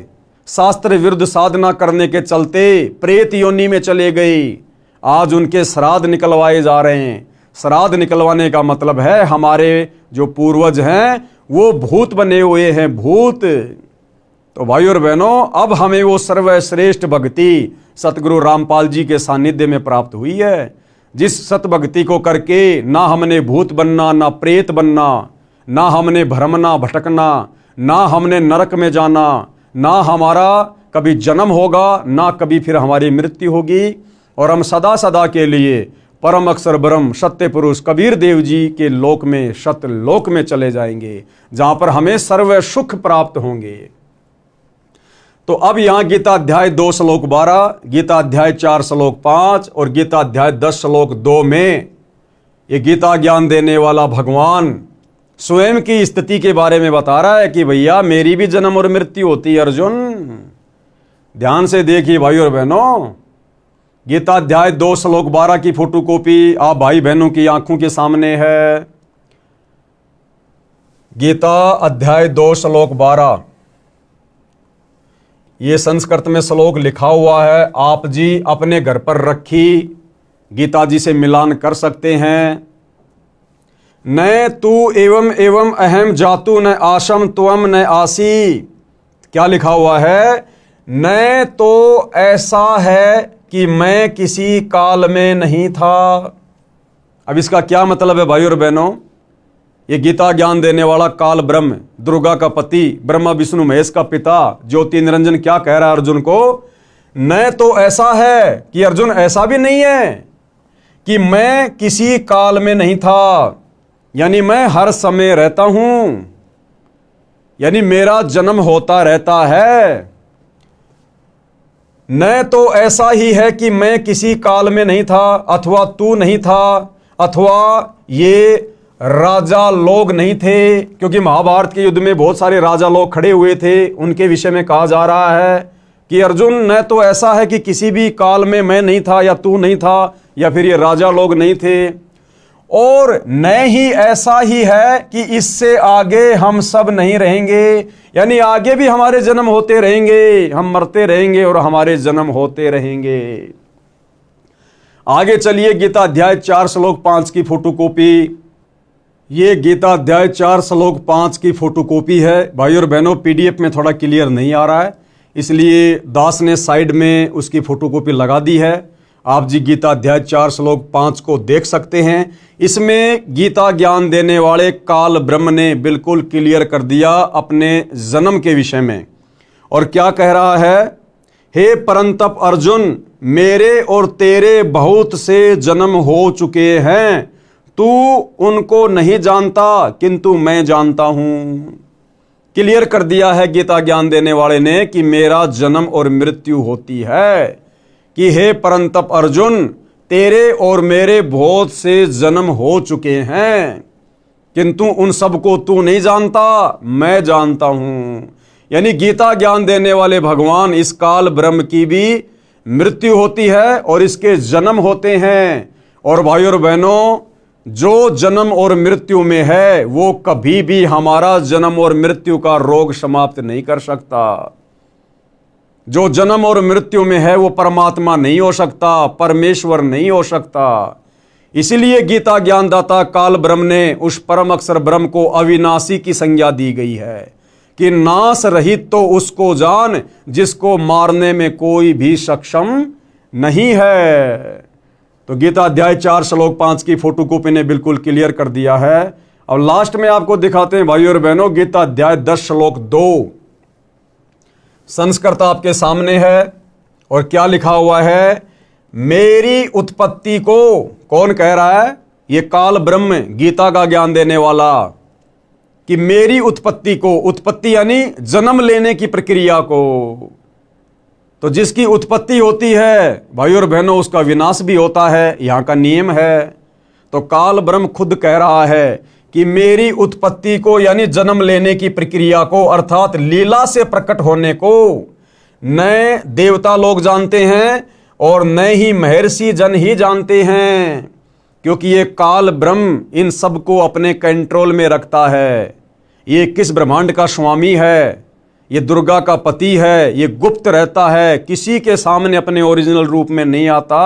A: शास्त्र विरुद्ध साधना करने के चलते प्रेत योनि में चले गए। आज उनके श्राद्ध निकलवाए जा रहे हैं। श्राद्ध निकलवाने का मतलब है हमारे जो पूर्वज हैं वो भूत बने हुए हैं, भूत। तो भाई और बहनों, अब हमें वो सर्वश्रेष्ठ भक्ति सतगुरु रामपाल जी के सानिध्य में प्राप्त हुई है, जिस सत भक्ति को करके ना हमने भूत बनना, ना प्रेत बनना, ना हमने भ्रमना भटकना, ना हमने नरक में जाना, ना हमारा कभी जन्म होगा, ना कभी फिर हमारी मृत्यु होगी। और हम सदा सदा के लिए परम अक्षर ब्रह्म सत्य पुरुष कबीर देव जी के लोक में, सत्य लोक में चले जाएंगे, जहां पर हमें सर्व सुख प्राप्त होंगे। तो अब यहां गीता अध्याय 2 श्लोक 12, गीता अध्याय 4 श्लोक 5 और गीता अध्याय 10 श्लोक 2 में ये गीता ज्ञान देने वाला भगवान स्वयं की स्थिति के बारे में बता रहा है कि भैया मेरी भी जन्म और मृत्यु होती है अर्जुन। ध्यान से देखिए भाई और बहनों, गीता अध्याय 2 श्लोक 12 की फोटो कॉपी आप भाई बहनों की आंखों के सामने है। गीता अध्याय 2 श्लोक 12, ये संस्कृत में श्लोक लिखा हुआ है, आप जी अपने घर पर रखी गीता जी से मिलान कर सकते हैं। न तू एवं एवं अहम जातु न आशम त्वम न आसी। क्या लिखा हुआ है? न तो ऐसा है कि मैं किसी काल में नहीं था। अब इसका क्या मतलब है भाई और बहनों? ये गीता ज्ञान देने वाला काल ब्रह्म, दुर्गा का पति, ब्रह्मा विष्णु महेश का पिता, ज्योति निरंजन क्या कह रहा है अर्जुन को? न तो ऐसा है कि अर्जुन ऐसा भी नहीं है कि मैं किसी काल में नहीं था, यानी मैं हर समय रहता हूं, यानी मेरा जन्म होता रहता है। न तो ऐसा ही है कि मैं किसी काल में नहीं था, अथवा तू नहीं था, अथवा ये राजा लोग नहीं थे, क्योंकि महाभारत के युद्ध में बहुत सारे राजा लोग खड़े हुए थे। उनके विषय में कहा जा रहा है कि अर्जुन न तो ऐसा है कि किसी भी काल में मैं नहीं था या तू नहीं था या फिर ये राजा लोग नहीं थे, और न ही ऐसा ही है कि इससे आगे हम सब नहीं रहेंगे, यानी आगे भी हमारे जन्म होते रहेंगे, हम मरते रहेंगे और हमारे जन्म होते रहेंगे। आगे चलिए गीता अध्याय 4 श्लोक 5 की फोटोकॉपी। ये गीता अध्याय 4 श्लोक 5 की फोटोकॉपी है भाई और बहनों। पीडीएफ में थोड़ा क्लियर नहीं आ रहा है, इसलिए दास ने साइड में उसकी फोटोकॉपी लगा दी है। आप जी गीता अध्याय 4 श्लोक 5 को देख सकते हैं। इसमें गीता ज्ञान देने वाले काल ब्रह्म ने बिल्कुल क्लियर कर दिया अपने जन्म के विषय में। और क्या कह रहा है? हे परंतप अर्जुन, मेरे और तेरे बहुत से जन्म हो चुके हैं, तू उनको नहीं जानता किंतु मैं जानता हूं। क्लियर कर दिया है गीता ज्ञान देने वाले ने कि मेरा जन्म और मृत्यु होती है, कि हे परंतप अर्जुन, तेरे और मेरे बहुत से जन्म हो चुके हैं, किंतु उन सबको तू नहीं जानता, मैं जानता हूं। यानी गीता ज्ञान देने वाले भगवान इस काल ब्रह्म की भी मृत्यु होती है और इसके जन्म होते हैं। और भाइयों और बहनों, जो जन्म और मृत्यु में है वो कभी भी हमारा जन्म और मृत्यु का रोग समाप्त नहीं कर सकता। जो जन्म और मृत्यु में है वो परमात्मा नहीं हो सकता, परमेश्वर नहीं हो सकता। इसीलिए गीता ज्ञानदाता काल ब्रह्म ने उस परम अक्षर ब्रह्म को अविनाशी की संज्ञा दी गई है कि नाश रहित तो उसको जान, जिसको मारने में कोई भी सक्षम नहीं है। तो गीता अध्याय 4 श्लोक 5 की फोटो कॉपी ने बिल्कुल क्लियर कर दिया है। अब लास्ट में आपको दिखाते हैं भाइयों और बहनों, गीता अध्याय 10 श्लोक 2 संस्कृत आपके सामने है और क्या लिखा हुआ है, मेरी उत्पत्ति को, कौन कह रहा है, ये काल ब्रह्म गीता का ज्ञान देने वाला, कि मेरी उत्पत्ति को, उत्पत्ति यानी जन्म लेने की प्रक्रिया को, तो जिसकी उत्पत्ति होती है भाइयों और बहनों उसका विनाश भी होता है, यहां का नियम है। तो काल ब्रह्म खुद कह रहा है कि मेरी उत्पत्ति को यानी जन्म लेने की प्रक्रिया को, अर्थात लीला से प्रकट होने को न देवता लोग जानते हैं और न ही महर्षि जन ही जानते हैं, क्योंकि ये काल ब्रह्म इन सबको अपने कंट्रोल में रखता है। ये किस ब्रह्मांड का स्वामी है, ये दुर्गा का पति है, ये गुप्त रहता है, किसी के सामने अपने ओरिजिनल रूप में नहीं आता,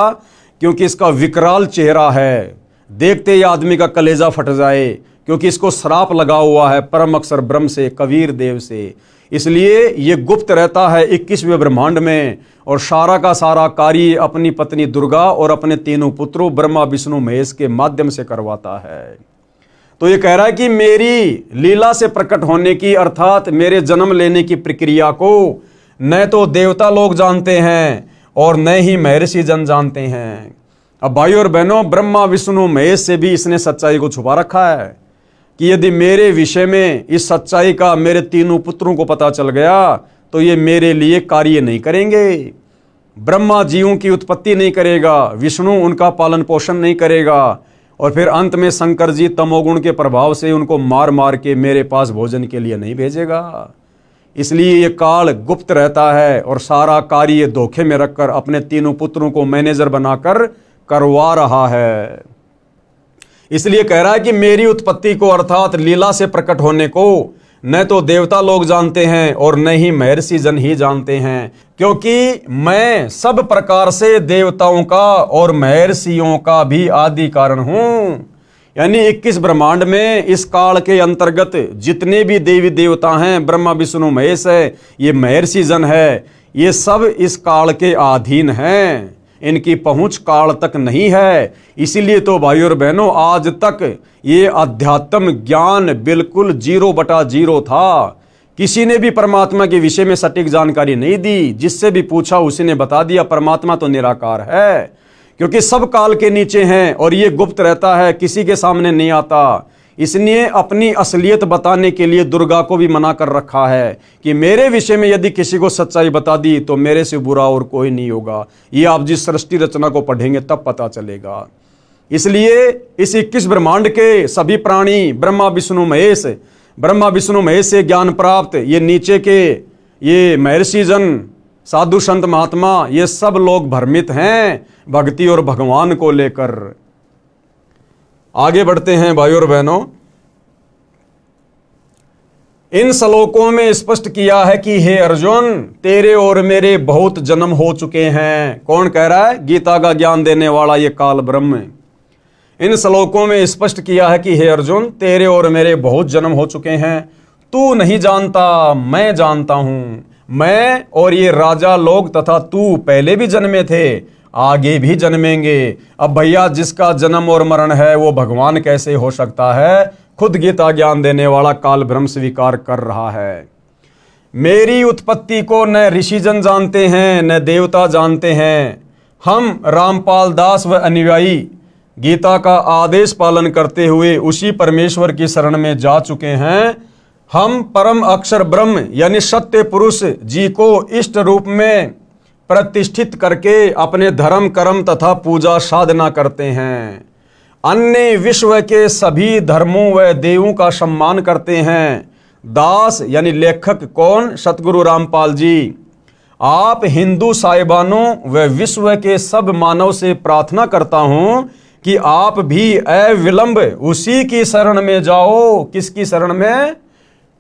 A: क्योंकि इसका विकराल चेहरा है, देखते ही आदमी का कलेजा फट जाए, क्योंकि इसको श्राप लगा हुआ है परम अक्षर ब्रह्म से, कबीर देव से। इसलिए ये गुप्त रहता है 21वें ब्रह्मांड में और सारा का सारा कार्य अपनी पत्नी दुर्गा और अपने तीनों पुत्रों ब्रह्मा विष्णु महेश के माध्यम से करवाता है। तो ये कह रहा है कि मेरी लीला से प्रकट होने की, अर्थात मेरे जन्म लेने की प्रक्रिया को न तो देवता लोग जानते हैं और न ही महर्षि जन जानते हैं। अब भाइयों और बहनों, ब्रह्मा विष्णु महेश से भी इसने सच्चाई को छुपा रखा है कि यदि मेरे विषय में इस सच्चाई का मेरे तीनों पुत्रों को पता चल गया तो ये मेरे लिए कार्य नहीं करेंगे। ब्रह्मा जीवों की उत्पत्ति नहीं करेगा, विष्णु उनका पालन पोषण नहीं करेगा, और फिर अंत में शंकर जी तमोगुण के प्रभाव से उनको मार मार के मेरे पास भोजन के लिए नहीं भेजेगा। इसलिए ये काल गुप्त रहता है और सारा कार्य धोखे में रखकर अपने तीनों पुत्रों को मैनेजर बनाकर करवा रहा है। इसलिए कह रहा है कि मेरी उत्पत्ति को, अर्थात लीला से प्रकट होने को न तो देवता लोग जानते हैं और न ही महर्षि जन ही जानते हैं, क्योंकि मैं सब प्रकार से देवताओं का और महर्षियों का भी आदि कारण हूं। यानी 21 ब्रह्मांड में इस काल के अंतर्गत जितने भी देवी देवता हैं, ब्रह्मा विष्णु महेश है, ये महर्षि जन है, ये सब इस काल के अधीन हैं, इनकी पहुंच काल तक नहीं है। इसीलिए तो भाइयों और बहनों, आज तक ये अध्यात्म ज्ञान बिल्कुल 0/0 था। किसी ने भी परमात्मा के विषय में सटीक जानकारी नहीं दी, जिससे भी पूछा उसी ने बता दिया परमात्मा तो निराकार है, क्योंकि सब काल के नीचे हैं और ये गुप्त रहता है, किसी के सामने नहीं आता। इसलिए अपनी असलियत बताने के लिए दुर्गा को भी मना कर रखा है कि मेरे विषय में यदि किसी को सच्चाई बता दी तो मेरे से बुरा और कोई नहीं होगा। ये आप जिस सृष्टि रचना को पढ़ेंगे तब पता चलेगा। इसलिए इस 21 ब्रह्मांड के सभी प्राणी ब्रह्मा विष्णु महेश से ज्ञान प्राप्त, ये नीचे के ये महर्षि जन, साधु संत महात्मा, ये सब लोग भ्रमित हैं भक्ति और भगवान को लेकर। आगे बढ़ते हैं भाइयों और बहनों, इन श्लोकों में स्पष्ट किया है कि हे अर्जुन, तेरे और मेरे बहुत जन्म हो चुके हैं। कौन कह रहा है? गीता का ज्ञान देने वाला ये काल ब्रह्म। इन श्लोकों में स्पष्ट किया है कि हे अर्जुन, तेरे और मेरे बहुत जन्म हो चुके हैं, तू नहीं जानता, मैं जानता हूं। मैं और ये राजा लोग तथा तू पहले भी जन्मे थे, आगे भी जन्मेंगे। अब भैया जिसका जन्म और मरण है वो भगवान कैसे हो सकता है? खुद गीता ज्ञान देने वाला काल ब्रह्म स्वीकार कर रहा है। मेरी उत्पत्ति को न ऋषिजन जानते हैं न देवता जानते हैं। हम रामपाल दास व अनुयायी गीता का आदेश पालन करते हुए उसी परमेश्वर की शरण में जा चुके हैं। हम परम अक्षर ब्रह्म यानी सत्य पुरुष जी को इष्ट रूप में प्रतिष्ठित करके अपने धर्म कर्म तथा पूजा साधना करते हैं। अन्य विश्व के सभी धर्मों व देवों का सम्मान करते हैं। दास यानी लेखक कौन? सतगुरु रामपाल जी। आप हिंदू साहिबानों व विश्व के सब मानव से प्रार्थना करता हूं कि आप भी अविलंब उसी की शरण में जाओ। किसकी शरण में?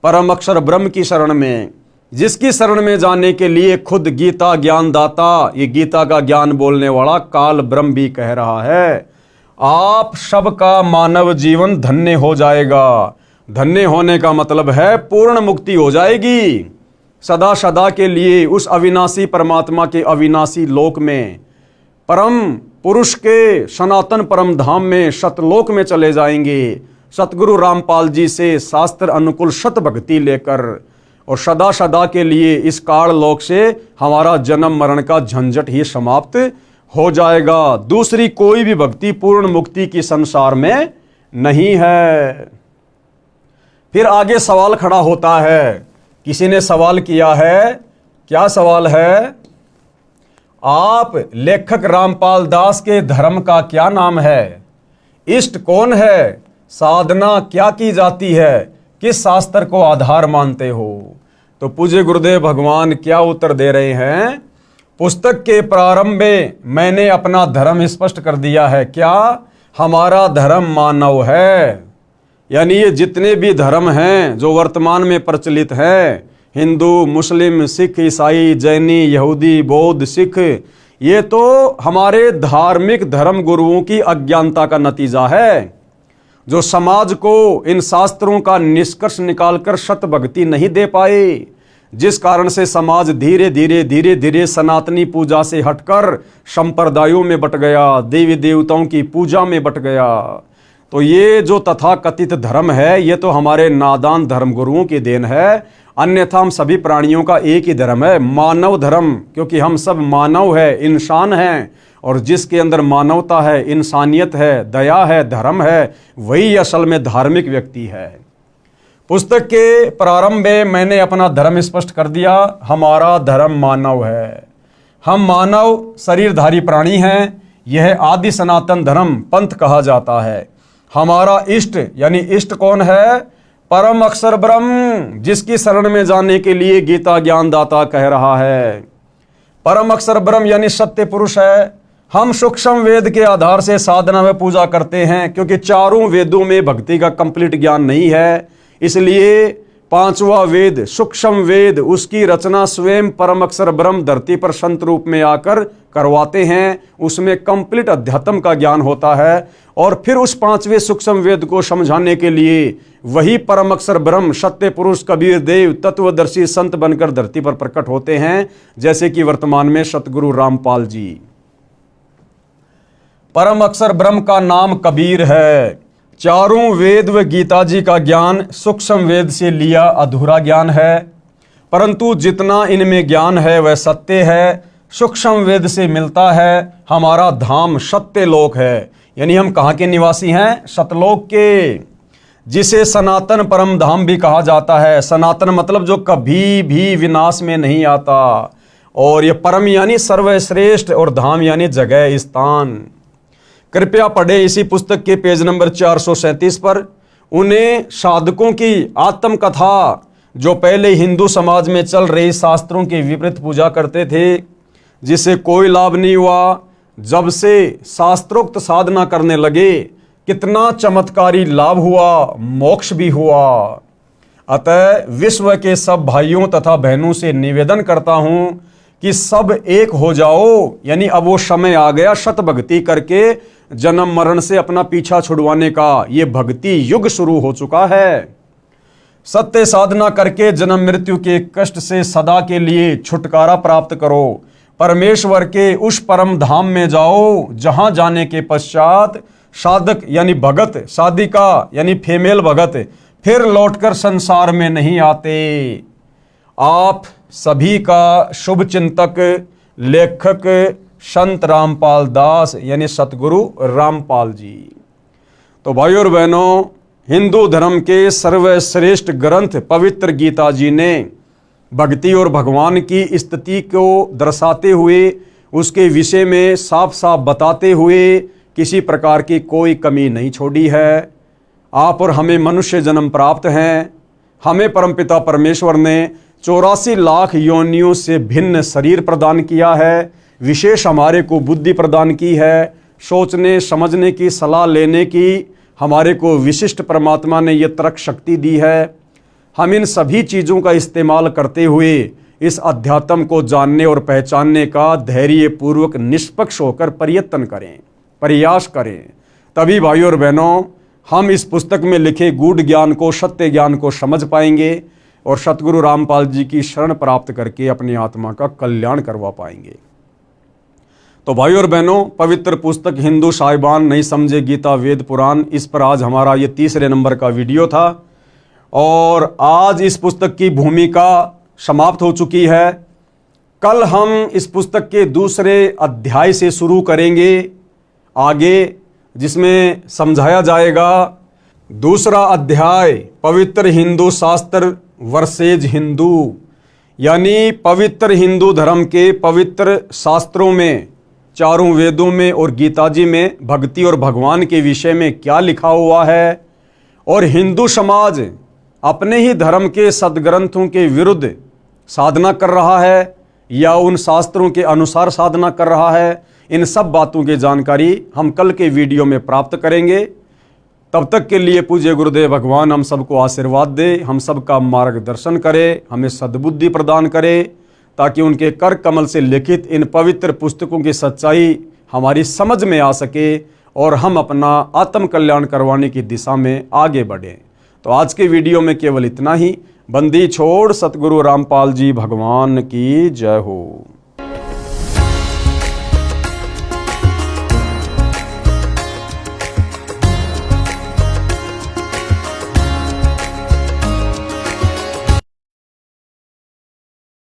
A: परम अक्षर ब्रह्म की शरण में, जिसकी शरण में जाने के लिए खुद गीता ज्ञानदाता, ये गीता का ज्ञान बोलने वाला काल ब्रह्म भी कह रहा है। आप सबका मानव जीवन धन्य हो जाएगा। धन्य होने का मतलब है पूर्ण मुक्ति हो जाएगी सदा सदा के लिए उस अविनाशी परमात्मा के अविनाशी लोक में, परम पुरुष के सनातन परम धाम में, सतलोक में चले जाएंगे सतगुरु रामपाल जी से शास्त्र अनुकूल सत भक्ति लेकर, और सदा सदा के लिए इस काल लोक से हमारा जन्म मरण का झंझट ही समाप्त हो जाएगा। दूसरी कोई भी भक्ति पूर्ण मुक्ति की संसार में नहीं है। फिर आगे सवाल खड़ा होता है। किसी ने सवाल किया है, क्या सवाल है? आप लेखक रामपाल दास के धर्म का क्या नाम है? इष्ट कौन है? साधना क्या की जाती है? किस शास्त्र को आधार मानते हो? तो पूज्य गुरुदेव भगवान क्या उत्तर दे रहे हैं? पुस्तक के प्रारंभ में मैंने अपना धर्म स्पष्ट कर दिया है। क्या? हमारा धर्म मानव है। यानी ये जितने भी धर्म हैं जो वर्तमान में प्रचलित हैं, हिंदू, मुस्लिम, सिख, ईसाई, जैनी, यहूदी, बौद्ध, सिख, ये तो हमारे धार्मिक धर्म गुरुओं की अज्ञानता का नतीजा है, जो समाज को इन शास्त्रों का निष्कर्ष निकालकर सत भक्ति नहीं दे पाए, जिस कारण से समाज धीरे धीरे सनातनी पूजा से हटकर संप्रदायों में बट गया, देवी देवताओं की पूजा में बट गया। तो ये जो तथाकथित धर्म है, ये तो हमारे नादान धर्म गुरुओं की देन है। अन्यथा हम सभी प्राणियों का एक ही धर्म है, मानव धर्म, क्योंकि हम सब मानव है, इंसान हैं, और जिसके अंदर मानवता है, इंसानियत है, दया है, धर्म है, वही असल में धार्मिक व्यक्ति है। पुस्तक के प्रारंभ में मैंने अपना धर्म स्पष्ट कर दिया। हमारा धर्म मानव है। हम मानव शरीरधारी प्राणी हैं। यह आदि सनातन धर्म पंथ कहा जाता है। हमारा इष्ट यानी इष्ट कौन है? परम अक्षर ब्रह्म, जिसकी शरण में जाने के लिए गीता ज्ञानदाता कह रहा है। परम अक्षर ब्रह्म यानी सत्य पुरुष है। हम सूक्ष्म वेद के आधार से साधना में पूजा करते हैं, क्योंकि चारों वेदों में भक्ति का कंप्लीट ज्ञान नहीं है, इसलिए पांचवा वेद सूक्ष्म वेद, उसकी रचना स्वयं परम अक्षर ब्रह्म धरती पर संत रूप में आकर करवाते हैं। उसमें कंप्लीट अध्यात्म का ज्ञान होता है, और फिर उस पांचवें सूक्ष्म वेद को समझाने के लिए वही परम अक्षर ब्रह्म सत्य पुरुष कबीर देव तत्वदर्शी संत बनकर धरती पर प्रकट होते हैं, जैसे कि वर्तमान में सतगुरु रामपाल जी। परम अक्षर ब्रह्म का नाम कबीर है। चारों वेद व गीता जी का ज्ञान सूक्ष्म वेद से लिया अधूरा ज्ञान है, परंतु जितना इनमें ज्ञान है वह सत्य है, सूक्ष्म वेद से मिलता है। हमारा धाम सत्य लोक है, यानी हम कहाँ के निवासी हैं? सतलोक के, जिसे सनातन परम धाम भी कहा जाता है। सनातन मतलब जो कभी भी विनाश में नहीं आता, और ये परम यानी सर्वश्रेष्ठ, और धाम यानी जगह, स्थान। कृपया पढ़े इसी पुस्तक के पेज नंबर 437 पर उन्हें साधकों की आत्मकथा, जो पहले हिंदू समाज में चल रही शास्त्रों की विपरीत पूजा करते थे, जिसे कोई लाभ नहीं हुआ। जब से शास्त्रोक्त साधना करने लगे, कितना चमत्कारी लाभ हुआ, मोक्ष भी हुआ। अतः विश्व के सब भाइयों तथा बहनों से निवेदन करता हूं कि सब एक हो जाओ, यानी अब वो समय आ गया सत भक्ति करके जन्म मरण से अपना पीछा छुड़वाने का। ये भक्ति युग शुरू हो चुका है। सत्य साधना करके जन्म मृत्यु के कष्ट से सदा के लिए छुटकारा प्राप्त करो। परमेश्वर के उस परम धाम में जाओ, जहां जाने के पश्चात साधक यानी भगत, साधिका यानी फीमेल भगत फिर लौटकर संसार में नहीं आते। आप सभी का शुभ चिंतक लेखक संत रामपाल दास यानी सतगुरु रामपाल जी। तो भाइयों और बहनों, हिंदू धर्म के सर्वश्रेष्ठ ग्रंथ पवित्र गीता जी ने भक्ति और भगवान की स्थिति को दर्शाते हुए उसके विषय में साफ साफ बताते हुए किसी प्रकार की कोई कमी नहीं छोड़ी है। आप और हमें मनुष्य जन्म प्राप्त हैं। हमें परमपिता परमेश्वर ने 84 लाख योनियों से भिन्न शरीर प्रदान किया है। विशेष हमारे को बुद्धि प्रदान की है, सोचने समझने की, सलाह लेने की हमारे को विशिष्ट परमात्मा ने ये तर्क शक्ति दी है। हम इन सभी चीज़ों का इस्तेमाल करते हुए इस अध्यात्म को जानने और पहचानने का धैर्यपूर्वक निष्पक्ष होकर प्रयत्न करें, प्रयास करें। तभी भाइयों और बहनों हम इस पुस्तक में लिखे गूढ़ ज्ञान को, सत्य ज्ञान को समझ पाएंगे और सतगुरु रामपाल जी की शरण प्राप्त करके अपनी आत्मा का कल्याण करवा पाएंगे। तो भाइयों और बहनों, पवित्र पुस्तक हिंदू साहिबान नहीं समझे गीता वेद पुराण, इस पर आज हमारा ये 3रे नंबर का वीडियो था और आज इस पुस्तक की भूमिका समाप्त हो चुकी है। कल हम इस पुस्तक के 2 अध्याय से शुरू करेंगे आगे, जिसमें समझाया जाएगा 2 अध्याय पवित्र हिंदू शास्त्र वर्सेज हिंदू, यानी पवित्र हिंदू धर्म के पवित्र शास्त्रों में, चारों वेदों में और गीता जी में भक्ति और भगवान के विषय में क्या लिखा हुआ है और हिंदू समाज अपने ही धर्म के सदग्रंथों के विरुद्ध साधना कर रहा है या उन शास्त्रों के अनुसार साधना कर रहा है। इन सब बातों की जानकारी हम कल के वीडियो में प्राप्त करेंगे। तब तक के लिए पूज्य गुरुदेव भगवान हम सबको आशीर्वाद दे, हम सबका मार्गदर्शन करे, हमें सद्बुद्धि प्रदान करे, ताकि उनके कर कमल से लिखित इन पवित्र पुस्तकों की सच्चाई हमारी समझ में आ सके और हम अपना आत्म कल्याण करवाने की दिशा में आगे बढ़ें। तो आज के वीडियो में केवल इतना ही। बंदी छोड़ सतगुरु रामपाल जी भगवान की जय हो।